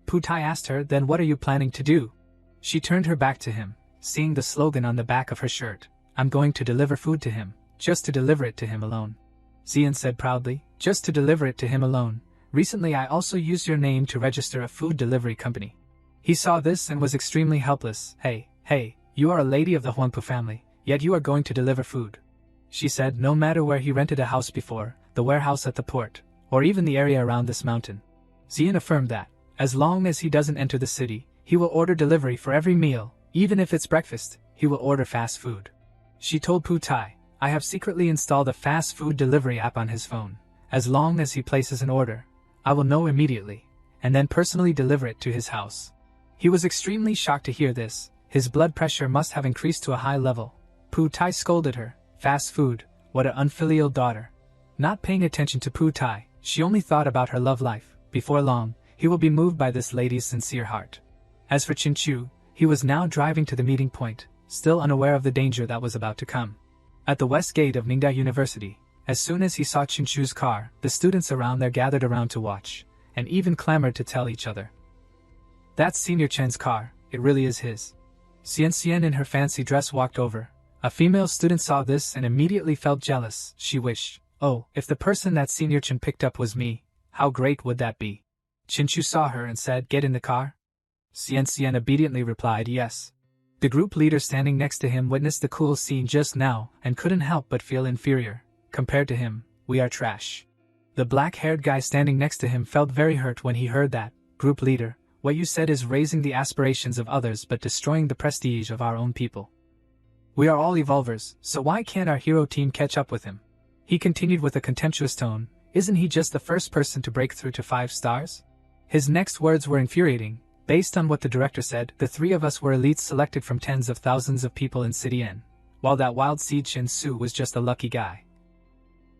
Pu Tai asked her, then what are you planning to do? She turned her back to him, seeing the slogan on the back of her shirt. I'm going to deliver food to him, just to deliver it to him alone. Xian said proudly, just to deliver it to him alone. Recently I also used your name to register a food delivery company. He saw this and was extremely helpless. Hey, you are a lady of the Huangpu family, yet you are going to deliver food. She said no matter where he rented a house before, the warehouse at the port, or even the area around this mountain. Xian affirmed that, as long as he doesn't enter the city, he will order delivery for every meal, even if it's breakfast, he will order fast food. She told Pu Tai, I have secretly installed a fast food delivery app on his phone. As long as he places an order, I will know immediately, and then personally deliver it to his house. He was extremely shocked to hear this. His blood pressure must have increased to a high level. Pu Tai scolded her, fast food, what an unfilial daughter. Not paying attention to Pu Tai, she only thought about her love life. Before long, he will be moved by this lady's sincere heart. As for Chen Chu, he was now driving to the meeting point, still unaware of the danger that was about to come. At the west gate of Ningda University, as soon as he saw Chen Chu's car, the students around there gathered around to watch, and even clamored to tell each other. That's Senior Chen's car, it really is his. Xian in her fancy dress walked over. A female student saw this and immediately felt jealous. She wished, oh, if the person that Senior Chen picked up was me, how great would that be? Chen Chu saw her and said, get in the car? Xian obediently replied yes. The group leader standing next to him witnessed the cool scene just now and couldn't help but feel inferior. Compared to him, we are trash. The black-haired guy standing next to him felt very hurt when he heard that. Group leader, what you said is raising the aspirations of others but destroying the prestige of our own people. We are all evolvers, so why can't our hero team catch up with him? He continued with a contemptuous tone, isn't he just the first person to break through to 5 stars? His next words were infuriating. Based on what the director said, the 3 of us were elites selected from tens of thousands of people in City N, while that wild seed Shin Su was just a lucky guy.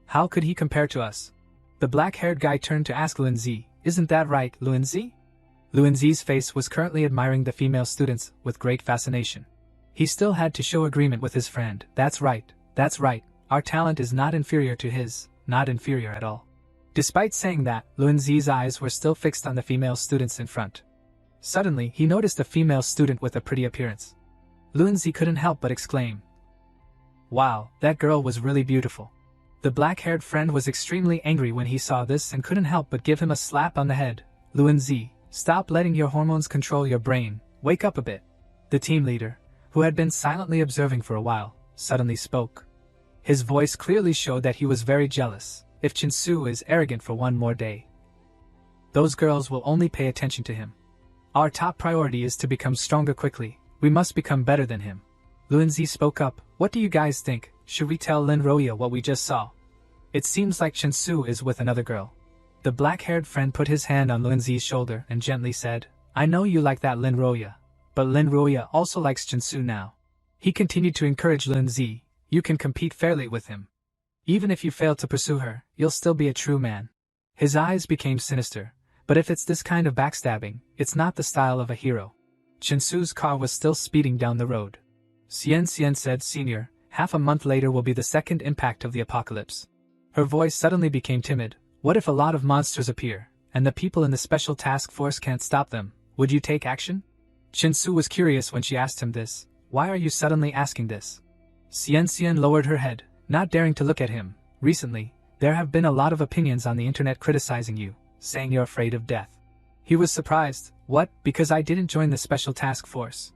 How could he compare to us? The black-haired guy turned to ask Luanzi, isn't that right, Luanzi? Luanzi's face was currently admiring the female students with great fascination. He still had to show agreement with his friend. That's right, our talent is not inferior to his, not inferior at all. Despite saying that, Luanzi's eyes were still fixed on the female students in front. Suddenly, he noticed a female student with a pretty appearance. Luanzi couldn't help but exclaim, wow, that girl was really beautiful. The black-haired friend was extremely angry when he saw this and couldn't help but give him a slap on the head. Luanzi, stop letting your hormones control your brain, wake up a bit. The team leader, who had been silently observing for a while, suddenly spoke. His voice clearly showed that he was very jealous. If Chen Su is arrogant for one more day, those girls will only pay attention to him. Our top priority is to become stronger quickly. We must become better than him. Luanzi spoke up. What do you guys think? Should we tell Lin Roya what we just saw? It seems like Chen Su is with another girl. The black-haired friend put his hand on Luanzi's shoulder and gently said, I know you like that Lin Roya. But Lin Roya also likes Chen Su now. He continued to encourage Luanzi. You can compete fairly with him. Even if you fail to pursue her, you'll still be a true man. His eyes became sinister. But if it's this kind of backstabbing, it's not the style of a hero. Chen Su's car was still speeding down the road. Xian said, Senior, half a month later will be the second impact of the apocalypse. Her voice suddenly became timid. What if a lot of monsters appear, and the people in the special task force can't stop them? Would you take action? Chen Su was curious when she asked him this. Why are you suddenly asking this? Xian lowered her head, not daring to look at him. Recently, there have been a lot of opinions on the internet criticizing you, saying you're afraid of death. He was surprised. What? Because I didn't join the special task force?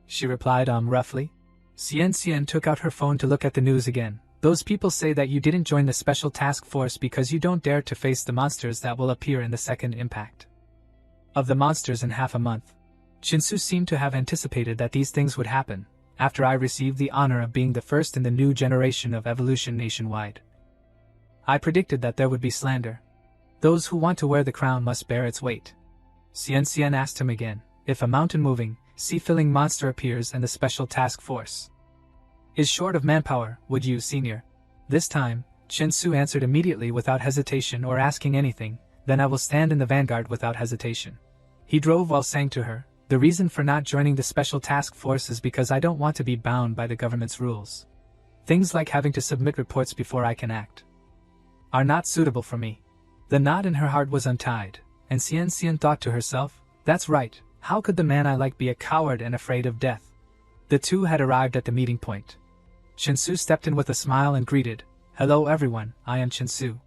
She replied, roughly. Xian took out her phone to look at the news again. Those people say that you didn't join the special task force because you don't dare to face the monsters that will appear in the second impact of the monsters in half a month. Chen Su seemed to have anticipated that these things would happen, after I received the honor of being the first in the new generation of evolution nationwide. I predicted that there would be slander. Those who want to wear the crown must bear its weight. Xian asked him again, if a mountain-moving, sea-filling monster appears and the special task force is short of manpower, would you, Senior? This time, Chen Su answered immediately without hesitation or asking anything, then I will stand in the vanguard without hesitation. He drove while saying to her, the reason for not joining the special task force is because I don't want to be bound by the government's rules. Things like having to submit reports before I can act are not suitable for me. The knot in her heart was untied, and Xian thought to herself, that's right, how could the man I like be a coward and afraid of death? The two had arrived at the meeting point. Chen Su stepped in with a smile and greeted, hello everyone, I am Chen Su.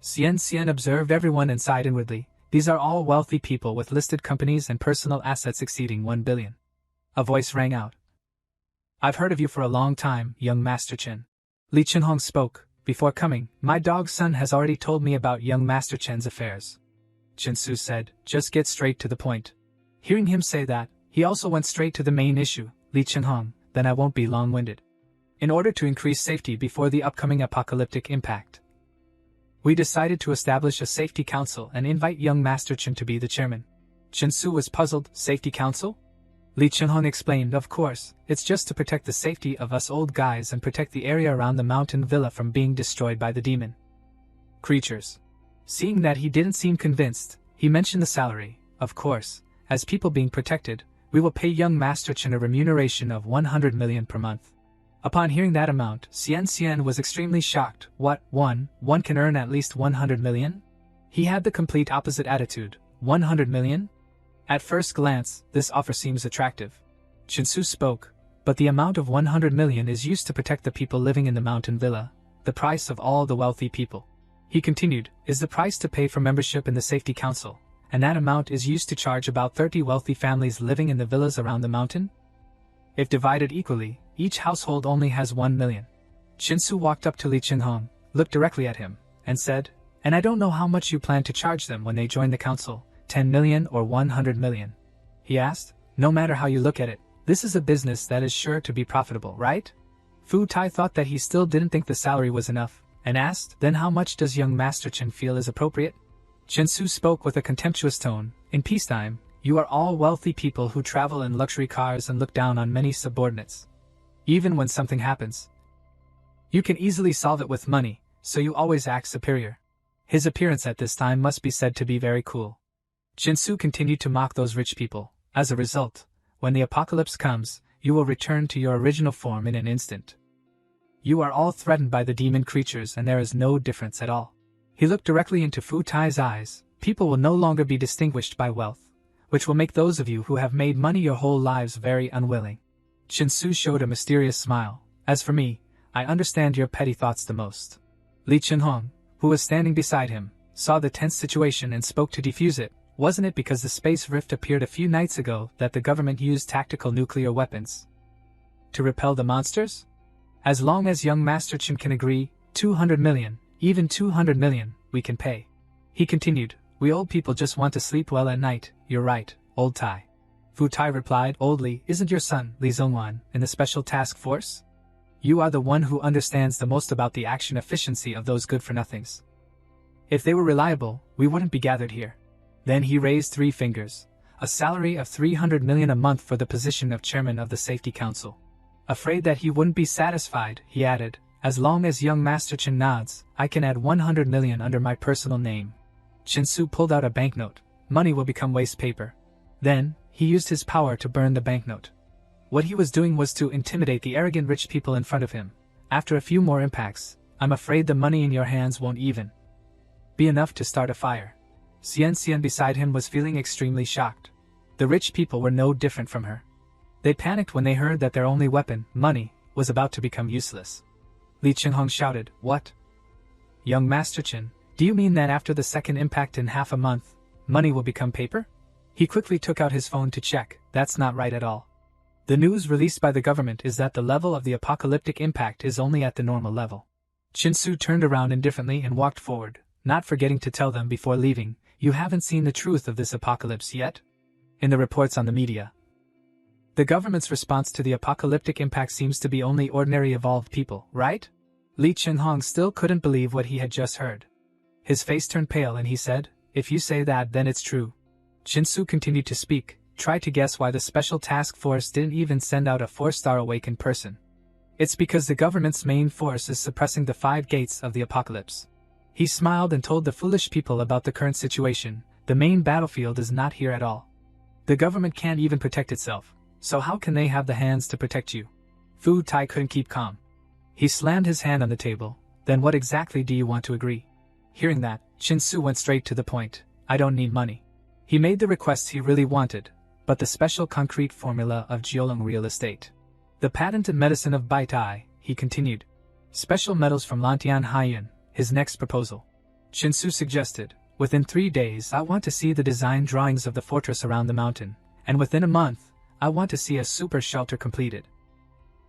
Xian observed everyone and sighed inwardly, these are all wealthy people with listed companies and personal assets exceeding 1 billion. A voice rang out. I've heard of you for a long time, young Master Chen. Li Chenhong spoke. Before coming, my dog's son has already told me about young Master Chen's affairs. Chen Su said, just get straight to the point. Hearing him say that, he also went straight to the main issue, Li Chenhong, then I won't be long-winded. In order to increase safety before the upcoming apocalyptic impact, we decided to establish a safety council and invite young Master Chen to be the chairman. Chen Su was puzzled, safety council? Li Chenhong explained, of course, it's just to protect the safety of us old guys and protect the area around the mountain villa from being destroyed by the demon creatures. Seeing that he didn't seem convinced, he mentioned the salary. Of course, as people being protected, we will pay young Master Chen a remuneration of 100 million per month. Upon hearing that amount, Xian was extremely shocked. What, one can earn at least 100 million? He had the complete opposite attitude. 100 million? At first glance, this offer seems attractive. Chen Su spoke, but the amount of 100 million is used to protect the people living in the mountain villa, the price of all the wealthy people. He continued, is the price to pay for membership in the safety council, and that amount is used to charge about 30 wealthy families living in the villas around the mountain? If divided equally, each household only has 1 million. Chen Su walked up to Li Chenhong, looked directly at him, and said, and I don't know how much you plan to charge them when they join the council, 10 million or 100 million. He asked, no matter how you look at it, this is a business that is sure to be profitable, right? Fu Tai thought that he still didn't think the salary was enough, and asked, then how much does young Master Chen feel is appropriate? Chen Su spoke with a contemptuous tone, in peacetime, you are all wealthy people who travel in luxury cars and look down on many subordinates. Even when something happens, you can easily solve it with money, so you always act superior. His appearance at this time must be said to be very cool. Chen Su continued to mock those rich people. As a result, when the apocalypse comes, you will return to your original form in an instant. You are all threatened by the demon creatures and there is no difference at all. He looked directly into Fu Tai's eyes. People will no longer be distinguished by wealth, which will make those of you who have made money your whole lives very unwilling. Chen Su showed a mysterious smile. As for me, I understand your petty thoughts the most. Li Chenhong, who was standing beside him, saw the tense situation and spoke to defuse it. Wasn't it because the space rift appeared a few nights ago that the government used tactical nuclear weapons to repel the monsters? As long as young Master Chen can agree, 200 million, even 200 million, we can pay. He continued, we old people just want to sleep well at night, you're right, old Tai. Fu Tai replied, "Oldly, isn't your son, Li Zongwan, in the special task force? You are the one who understands the most about the action efficiency of those good-for-nothings. If they were reliable, we wouldn't be gathered here." Then he raised 3 fingers. "A salary of 300 million a month for the position of chairman of the Safety Council." Afraid that he wouldn't be satisfied, he added, "As long as young Master Chen nods, I can add 100 million under my personal name." Chinsu pulled out a banknote. Money will become waste paper. Then, he used his power to burn the banknote. What he was doing was to intimidate the arrogant rich people in front of him. After a few more impacts, "I'm afraid the money in your hands won't even be enough to start a fire." Xian beside him was feeling extremely shocked. The rich people were no different from her. They panicked when they heard that their only weapon, money, was about to become useless. Li Chenghong shouted, "What? Young Master Chen, do you mean that after the second impact in half a month, money will become paper?" He quickly took out his phone to check. "That's not right at all. The news released by the government is that the level of the apocalyptic impact is only at the normal level." Chinsu turned around indifferently and walked forward, not forgetting to tell them before leaving, "You haven't seen the truth of this apocalypse yet?" In the reports on the media, the government's response to the apocalyptic impact seems to be only ordinary evolved people, right? Li Chenghong still couldn't believe what he had just heard. His face turned pale and he said, "If you say that, then it's true." Chinsu continued to speak. "Try to guess why the special task force didn't even send out a 4-star awakened person. It's because the government's main force is suppressing the 5 gates of the apocalypse." He smiled and told the foolish people about the current situation. The main battlefield is not here at all. The government can't even protect itself, so how can they have the hands to protect you? Fu Tai couldn't keep calm. He slammed his hand on the table. "Then what exactly do you want to agree?" Hearing that, Chinsu went straight to the point. "I don't need money." He made the requests he really wanted, but the special concrete formula of Jiolong real estate. The patented medicine of Bai Tai, he continued. Special metals from Lantian Haiyan, his next proposal. Chinsu suggested, "Within 3 days I want to see the design drawings of the fortress around the mountain, and within a month, I want to see a super shelter completed."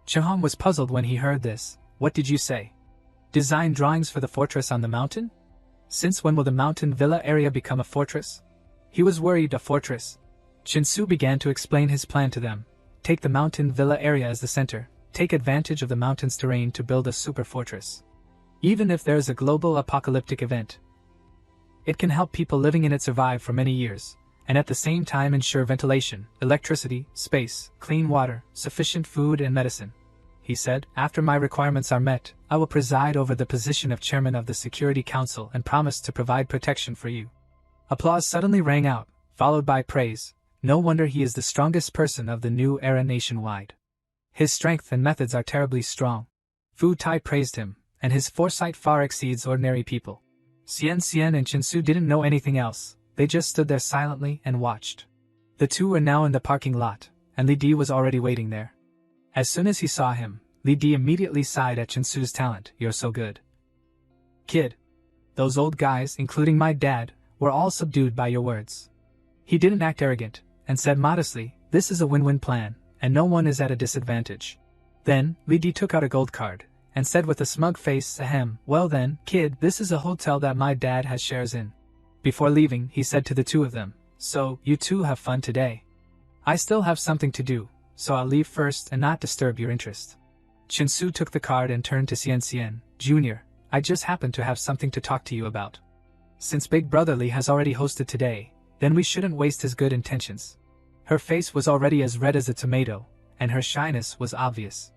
Chenghong was puzzled when he heard this. "What did you say? Design drawings for the fortress on the mountain? Since when will the mountain villa area become a fortress?" He was worried. "A fortress." Chinsu began to explain his plan to them. "Take the mountain villa area as the center, take advantage of the mountain's terrain to build a super fortress. Even if there is a global apocalyptic event, it can help people living in it survive for many years, and at the same time ensure ventilation, electricity, space, clean water, sufficient food and medicine." He said, "After my requirements are met, I will preside over the position of chairman of the Security Council and promise to provide protection for you." Applause suddenly rang out, followed by praise. No wonder he is the strongest person of the new era nationwide. His strength and methods are terribly strong. Fu Tai praised him, and his foresight far exceeds ordinary people. Xian and Chinsu didn't know anything else. They just stood there silently and watched. The two were now in the parking lot, and Li Di was already waiting there. As soon as he saw him, Li Di immediately sighed at Chinsu's talent. "You're so good, kid. Those old guys, including my dad, were all subdued by your words." He didn't act arrogant, and said modestly, "This is a win-win plan, and no one is at a disadvantage." Then, Li Di took out a gold card, and said with a smug face, "Ahem, well then, kid, this is a hotel that my dad has shares in." Before leaving, he said to the two of them, "So, you two have fun today. I still have something to do, so I'll leave first and not disturb your interest." Chinsu took the card and turned to Xian. "Junior, I just happen to have something to talk to you about. Since Big Brother Li has already hosted today, then we shouldn't waste his good intentions." Her face was already as red as a tomato, and her shyness was obvious.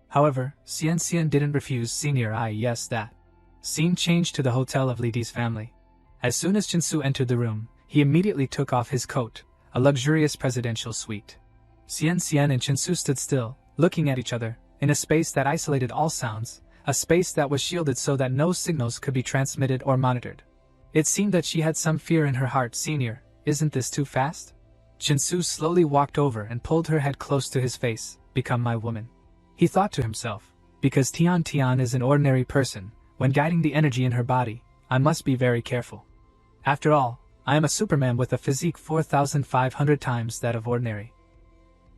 However, Xian didn't refuse. "Senior, yes, that." Scene changed to the hotel of Li Di's family. As soon as Chinsu entered the room, he immediately took off his coat, a luxurious presidential suite. Xian and Chinsu stood still, looking at each other, in a space that isolated all sounds, a space that was shielded so that no signals could be transmitted or monitored. It seemed that she had some fear in her heart. "Senior, isn't this too fast?" Chinsu slowly walked over and pulled her head close to his face. "Become my woman." He thought to himself, because Tian is an ordinary person, when guiding the energy in her body, I must be very careful. After all, I am a Superman with a physique 4,500 times that of ordinary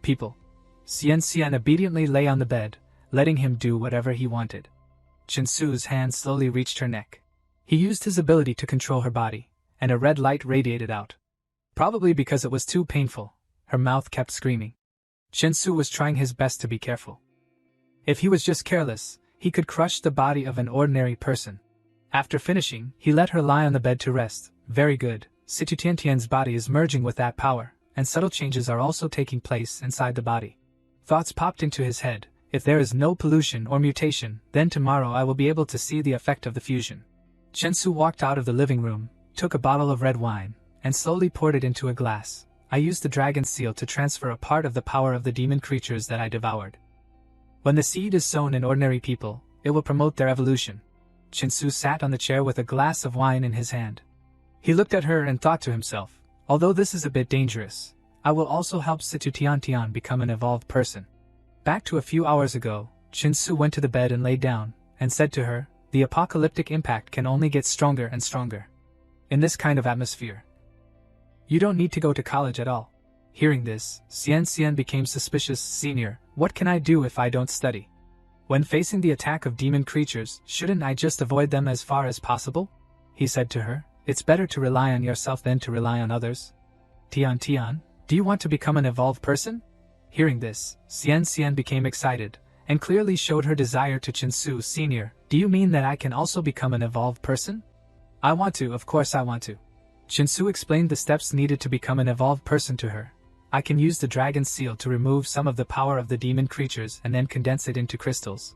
people. Xian obediently lay on the bed, letting him do whatever he wanted. Chinsu's hand slowly reached her neck. He used his ability to control her body, and a red light radiated out. Probably because it was too painful, Her mouth kept screaming. Chinsu was trying his best to be careful. If he was just careless, he could crush the body of an ordinary person. After finishing, he let her lie on the bed to rest. Very good. Situ Tiantian's body is merging with that power, and subtle changes are also taking place inside the body. Thoughts popped into his head. If there is no pollution or mutation, then tomorrow I will be able to see the effect of the fusion. Chensu walked out of the living room, took a bottle of red wine, and slowly poured it into a glass. I used the dragon's seal to transfer a part of the power of the demon creatures that I devoured. When the seed is sown in ordinary people, it will promote their evolution. Chensu sat on the chair with a glass of wine in his hand. He looked at her and thought to himself, although this is a bit dangerous, I will also help Situ Tiantian become an evolved person. Back to a few hours ago, Chinsu went to the bed and lay down, and said to her, the apocalyptic impact can only get stronger and stronger. In this kind of atmosphere, you don't need to go to college at all. Hearing this, Xian became suspicious. Senior, what can I do if I don't study? When facing the attack of demon creatures, shouldn't I just avoid them as far as possible? He said to her, it's better to rely on yourself than to rely on others. Tian, do you want to become an evolved person? Hearing this, Xian became excited, and clearly showed her desire to Chinsu. Senior, do you mean that I can also become an evolved person? I want to, of course I want to. Chinsu explained the steps needed to become an evolved person to her. I can use the dragon's seal to remove some of the power of the demon creatures and then condense it into crystals.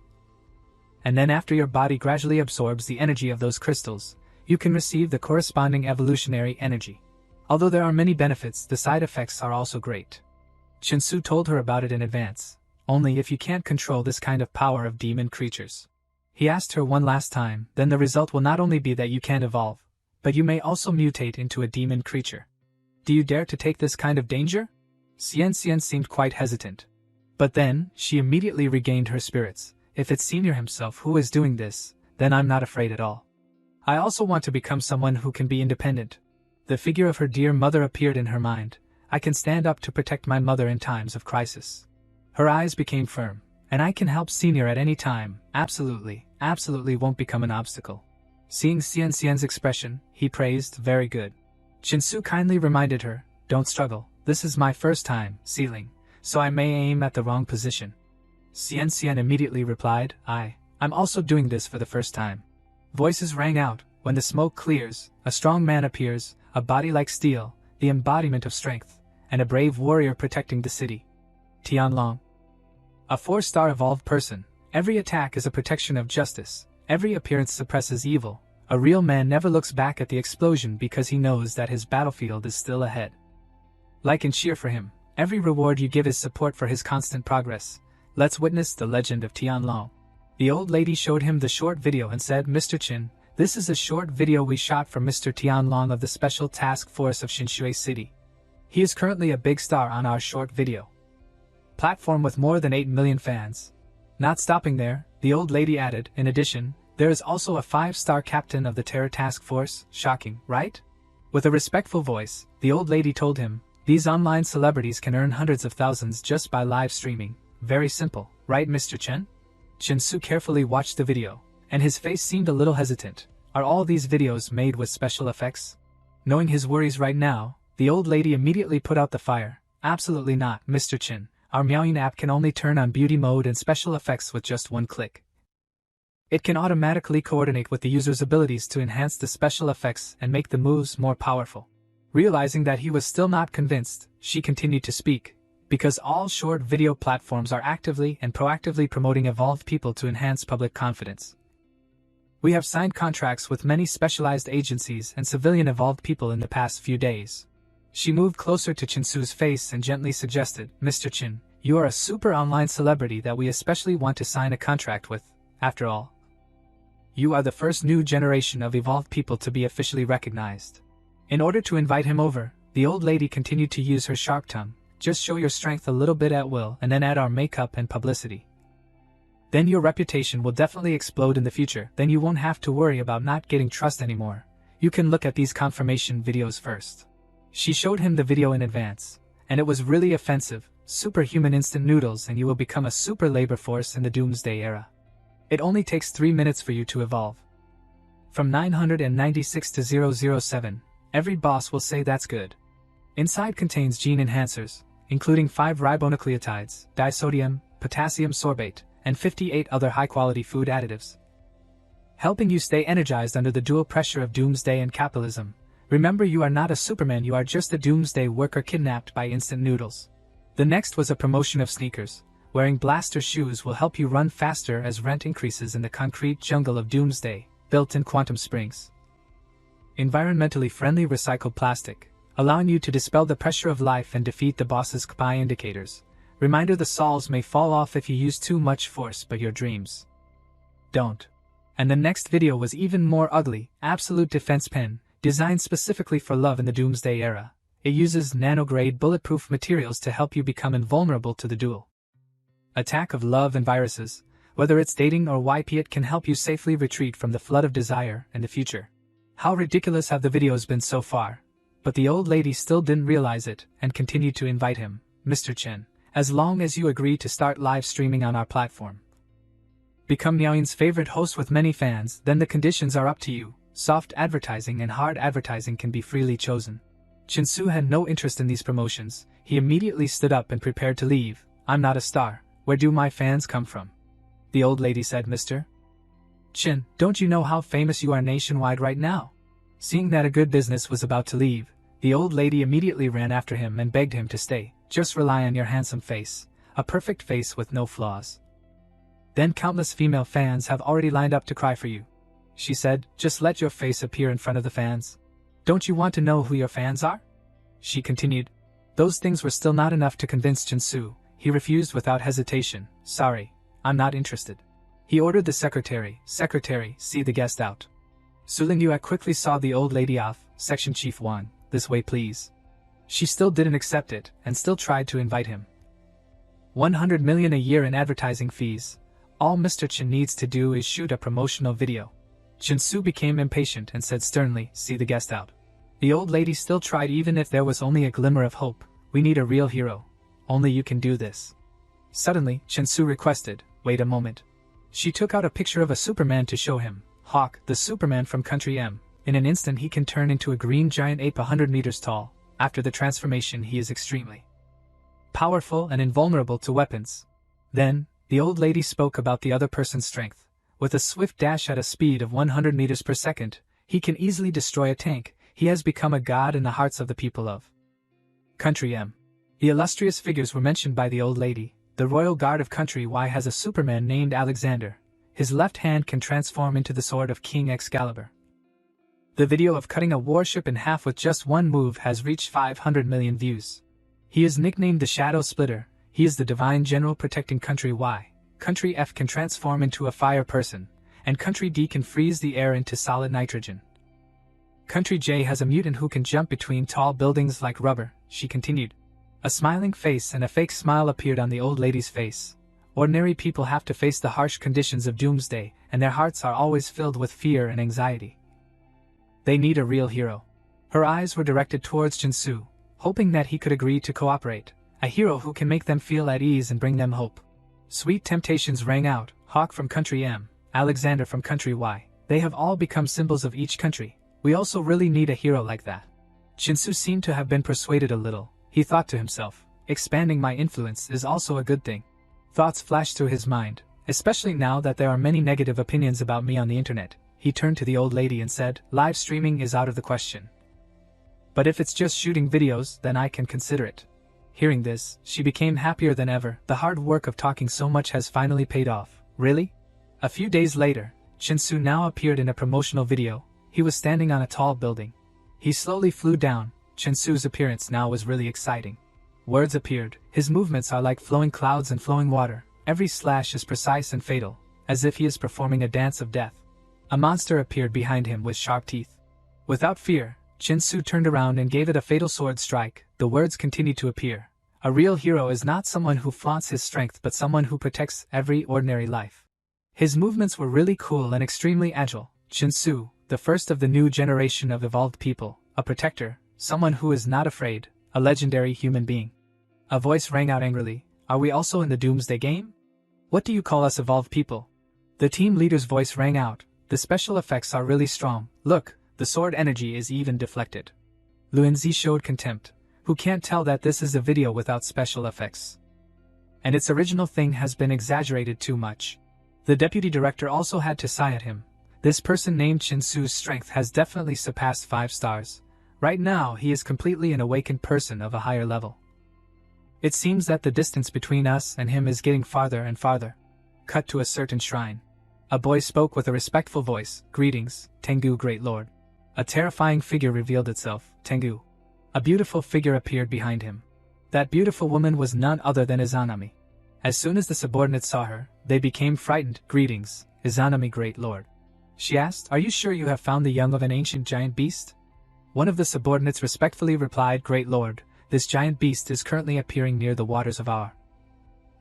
And then after your body gradually absorbs the energy of those crystals, you can receive the corresponding evolutionary energy. Although there are many benefits, the side effects are also great. Chinsu told her about it in advance, only if you can't control this kind of power of demon creatures. He asked her one last time, then the result will not only be that you can't evolve, but you may also mutate into a demon creature. Do you dare to take this kind of danger? Xian seemed quite hesitant. But then, she immediately regained her spirits. If it's Senior himself who is doing this, then I'm not afraid at all. I also want to become someone who can be independent. The figure of her dear mother appeared in her mind. I can stand up to protect my mother in times of crisis. Her eyes became firm. And I can help Senior at any time. Absolutely won't become an obstacle. Seeing Xian's expression, he praised, very good. Chinsu kindly reminded her, don't struggle, this is my first time sealing, so I may aim at the wrong position. Xian immediately replied, I'm also doing this for the first time. Voices rang out. When the smoke clears, a strong man appears, a body like steel, the embodiment of strength, and a brave warrior protecting the city. Tianlong. A 4-star evolved person. Every attack is a protection of justice. Every appearance suppresses evil. A real man never looks back at the explosion because he knows that his battlefield is still ahead. Like and cheer for him. Every reward you give is support for his constant progress. Let's witness the legend of Tianlong. The old lady showed him the short video and said, Mr. Qin, this is a short video we shot for Mr. Tianlong of the Special Task Force of Xinshui City. He is currently a big star on our short video platform with more than 8 million fans. Not stopping there, the old lady added, in addition, there is also a 5-star captain of the Terror Task Force. Shocking, right? With a respectful voice, the old lady told him, these online celebrities can earn hundreds of thousands just by live streaming. Very simple, right Mr. Chen? Chinsu carefully watched the video, and his face seemed a little hesitant. Are all these videos made with special effects? Knowing his worries right now, the old lady immediately put out the fire. Absolutely not, Mr. Chin. Our Miaoyin app can only turn on beauty mode and special effects with just one click. It can automatically coordinate with the user's abilities to enhance the special effects and make the moves more powerful. Realizing that he was still not convinced, she continued to speak. Because all short video platforms are actively and proactively promoting evolved people to enhance public confidence. We have signed contracts with many specialized agencies and civilian evolved people in the past few days. She moved closer to Chinsu's face and gently suggested, Mr. Chin, you are a super online celebrity that we especially want to sign a contract with. After all, you are the first new generation of evolved people to be officially recognized. In order to invite him over, the old lady continued to use her sharp tongue. Just show your strength a little bit at will and then add our makeup and publicity. Then your reputation will definitely explode in the future. Then you won't have to worry about not getting trust anymore. You can look at these confirmation videos first. She showed him the video in advance, and it was really offensive. Superhuman instant noodles and you will become a super labor force in the doomsday era. It only takes 3 minutes for you to evolve. From 996 to 007, every boss will say that's good. Inside contains gene enhancers, including 5 ribonucleotides, disodium, potassium sorbate, and 58 other high-quality food additives, helping you stay energized under the dual pressure of doomsday and capitalism. Remember, you are not a Superman, you are just a doomsday worker kidnapped by instant noodles. The next was a promotion of sneakers. Wearing blaster shoes will help you run faster as rent increases in the concrete jungle of doomsday, built-in quantum springs. Environmentally friendly recycled plastic, allowing you to dispel the pressure of life and defeat the boss's KPI indicators. Reminder, the soles may fall off if you use too much force, but your dreams don't. And the next video was even more ugly. Absolute Defense Pen, designed specifically for love in the doomsday era. It uses nanograde bulletproof materials to help you become invulnerable to the dual attack of love and viruses. Whether it's dating or YP, it can help you safely retreat from the flood of desire and the future. How ridiculous have the videos been so far? But the old lady still didn't realize it and continued to invite him. Mr. Chen, as long as you agree to start live streaming on our platform, become Miaoyin's favorite host with many fans, then the conditions are up to you. Soft advertising and hard advertising can be freely chosen. Chinsu had no interest in these promotions. He immediately stood up and prepared to leave. I'm not a star. Where do my fans come from? The old lady said. Mr. Chin, don't you know how famous you are nationwide right now? Seeing that a good business was about to leave, the old lady immediately ran after him and begged him to stay. Just rely on your handsome face. A perfect face with no flaws. Then countless female fans have already lined up to cry for you. She said, just let your face appear in front of the fans. Don't you want to know who your fans are? She continued. Those things were still not enough to convince Chinsu. He refused without hesitation. Sorry, I'm not interested. He ordered the secretary, see the guest out. Su Lingyue quickly saw the old lady off. Section Chief 1, this way please. She still didn't accept it, and still tried to invite him. 100 million a year in advertising fees. All Mr. Chen needs to do is shoot a promotional video. Chinsu became impatient and said sternly, see the guest out. The old lady still tried, even if there was only a glimmer of hope. We need a real hero. Only you can do this. Suddenly, Chinsu requested, wait a moment. She took out a picture of a Superman to show him. Hawk, the Superman from Country M. In an instant he can turn into a green giant ape 100 meters tall. After the transformation he is extremely powerful and invulnerable to weapons. Then, the old lady spoke about the other person's strength. With a swift dash at a speed of 100 meters per second, he can easily destroy a tank. He has become a god in the hearts of the people of Country M. The illustrious figures were mentioned by the old lady. The Royal Guard of Country Y has a Superman named Alexander. His left hand can transform into the sword of King Excalibur. The video of cutting a warship in half with just one move has reached 500 million views. He is nicknamed the Shadow Splitter. He is the divine general protecting Country Y. Country F can transform into a fire person, and Country D can freeze the air into solid nitrogen. Country J has a mutant who can jump between tall buildings like rubber, she continued. A smiling face and a fake smile appeared on the old lady's face. Ordinary people have to face the harsh conditions of doomsday, and their hearts are always filled with fear and anxiety. They need a real hero. Her eyes were directed towards Jinsu, hoping that he could agree to cooperate. A hero who can make them feel at ease and bring them hope. Sweet temptations rang out. Hawk from Country M, Alexander from Country Y. They have all become symbols of each country. We also really need a hero like that. Jinsu seemed to have been persuaded a little. He thought to himself, expanding my influence is also a good thing. Thoughts flashed through his mind, especially now that there are many negative opinions about me on the internet. He turned to the old lady and said, live streaming is out of the question. But if it's just shooting videos, then I can consider it. Hearing this, she became happier than ever. The hard work of talking so much has finally paid off. Really? A few days later, Chinsu now appeared in a promotional video. He was standing on a tall building. He slowly flew down. Chinsu's appearance now was really exciting. Words appeared. His movements are like flowing clouds and flowing water. Every slash is precise and fatal, as if he is performing a dance of death. A monster appeared behind him with sharp teeth. Without fear, Chinsu turned around and gave it a fatal sword strike. The words continued to appear. A real hero is not someone who flaunts his strength but someone who protects every ordinary life. His movements were really cool and extremely agile. Chinsu, the first of the new generation of evolved people, a protector, someone who is not afraid, a legendary human being. A voice rang out angrily. Are we also in the Doomsday game? What do you call us evolved people? The team leader's voice rang out. The special effects are really strong. Look, the sword energy is even deflected. Luanzi showed contempt. Who can't tell that this is a video without special effects? And its original thing has been exaggerated too much. The deputy director also had to sigh at him. This person named Shinsu's strength has definitely surpassed 5 stars. Right now he is completely an awakened person of a higher level. It seems that the distance between us and him is getting farther and farther. Cut to a certain shrine. A boy spoke with a respectful voice. Greetings, Tengu Great Lord. A terrifying figure revealed itself. Tengu. A beautiful figure appeared behind him. That beautiful woman was none other than Izanami. As soon as the subordinates saw her, they became frightened. Greetings, Izanami Great Lord. She asked, are you sure you have found the young of an ancient giant beast? One of the subordinates respectfully replied, Great Lord, this giant beast is currently appearing near the waters of our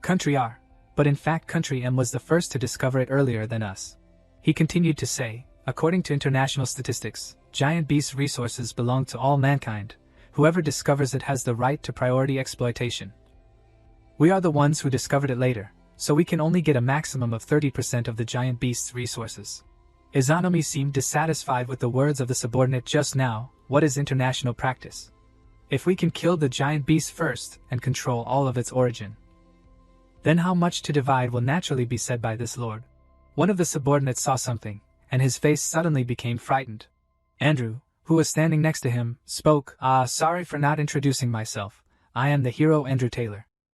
country R. But in fact country M was the first to discover it earlier than us. He continued to say, according to international statistics, giant beast resources belong to all mankind. Whoever discovers it has the right to priority exploitation. We are the ones who discovered it later, so we can only get a maximum of 30% of the giant beast's resources. Izanami seemed dissatisfied with the words of the subordinate just now. What is international practice? If we can kill the giant beast first and control all of its origin, then how much to divide will naturally be said by this lord. One of the subordinates saw something, and his face suddenly became frightened. Andrew, who was standing next to him, spoke, sorry for not introducing myself. I am the hero Andrew Taylor.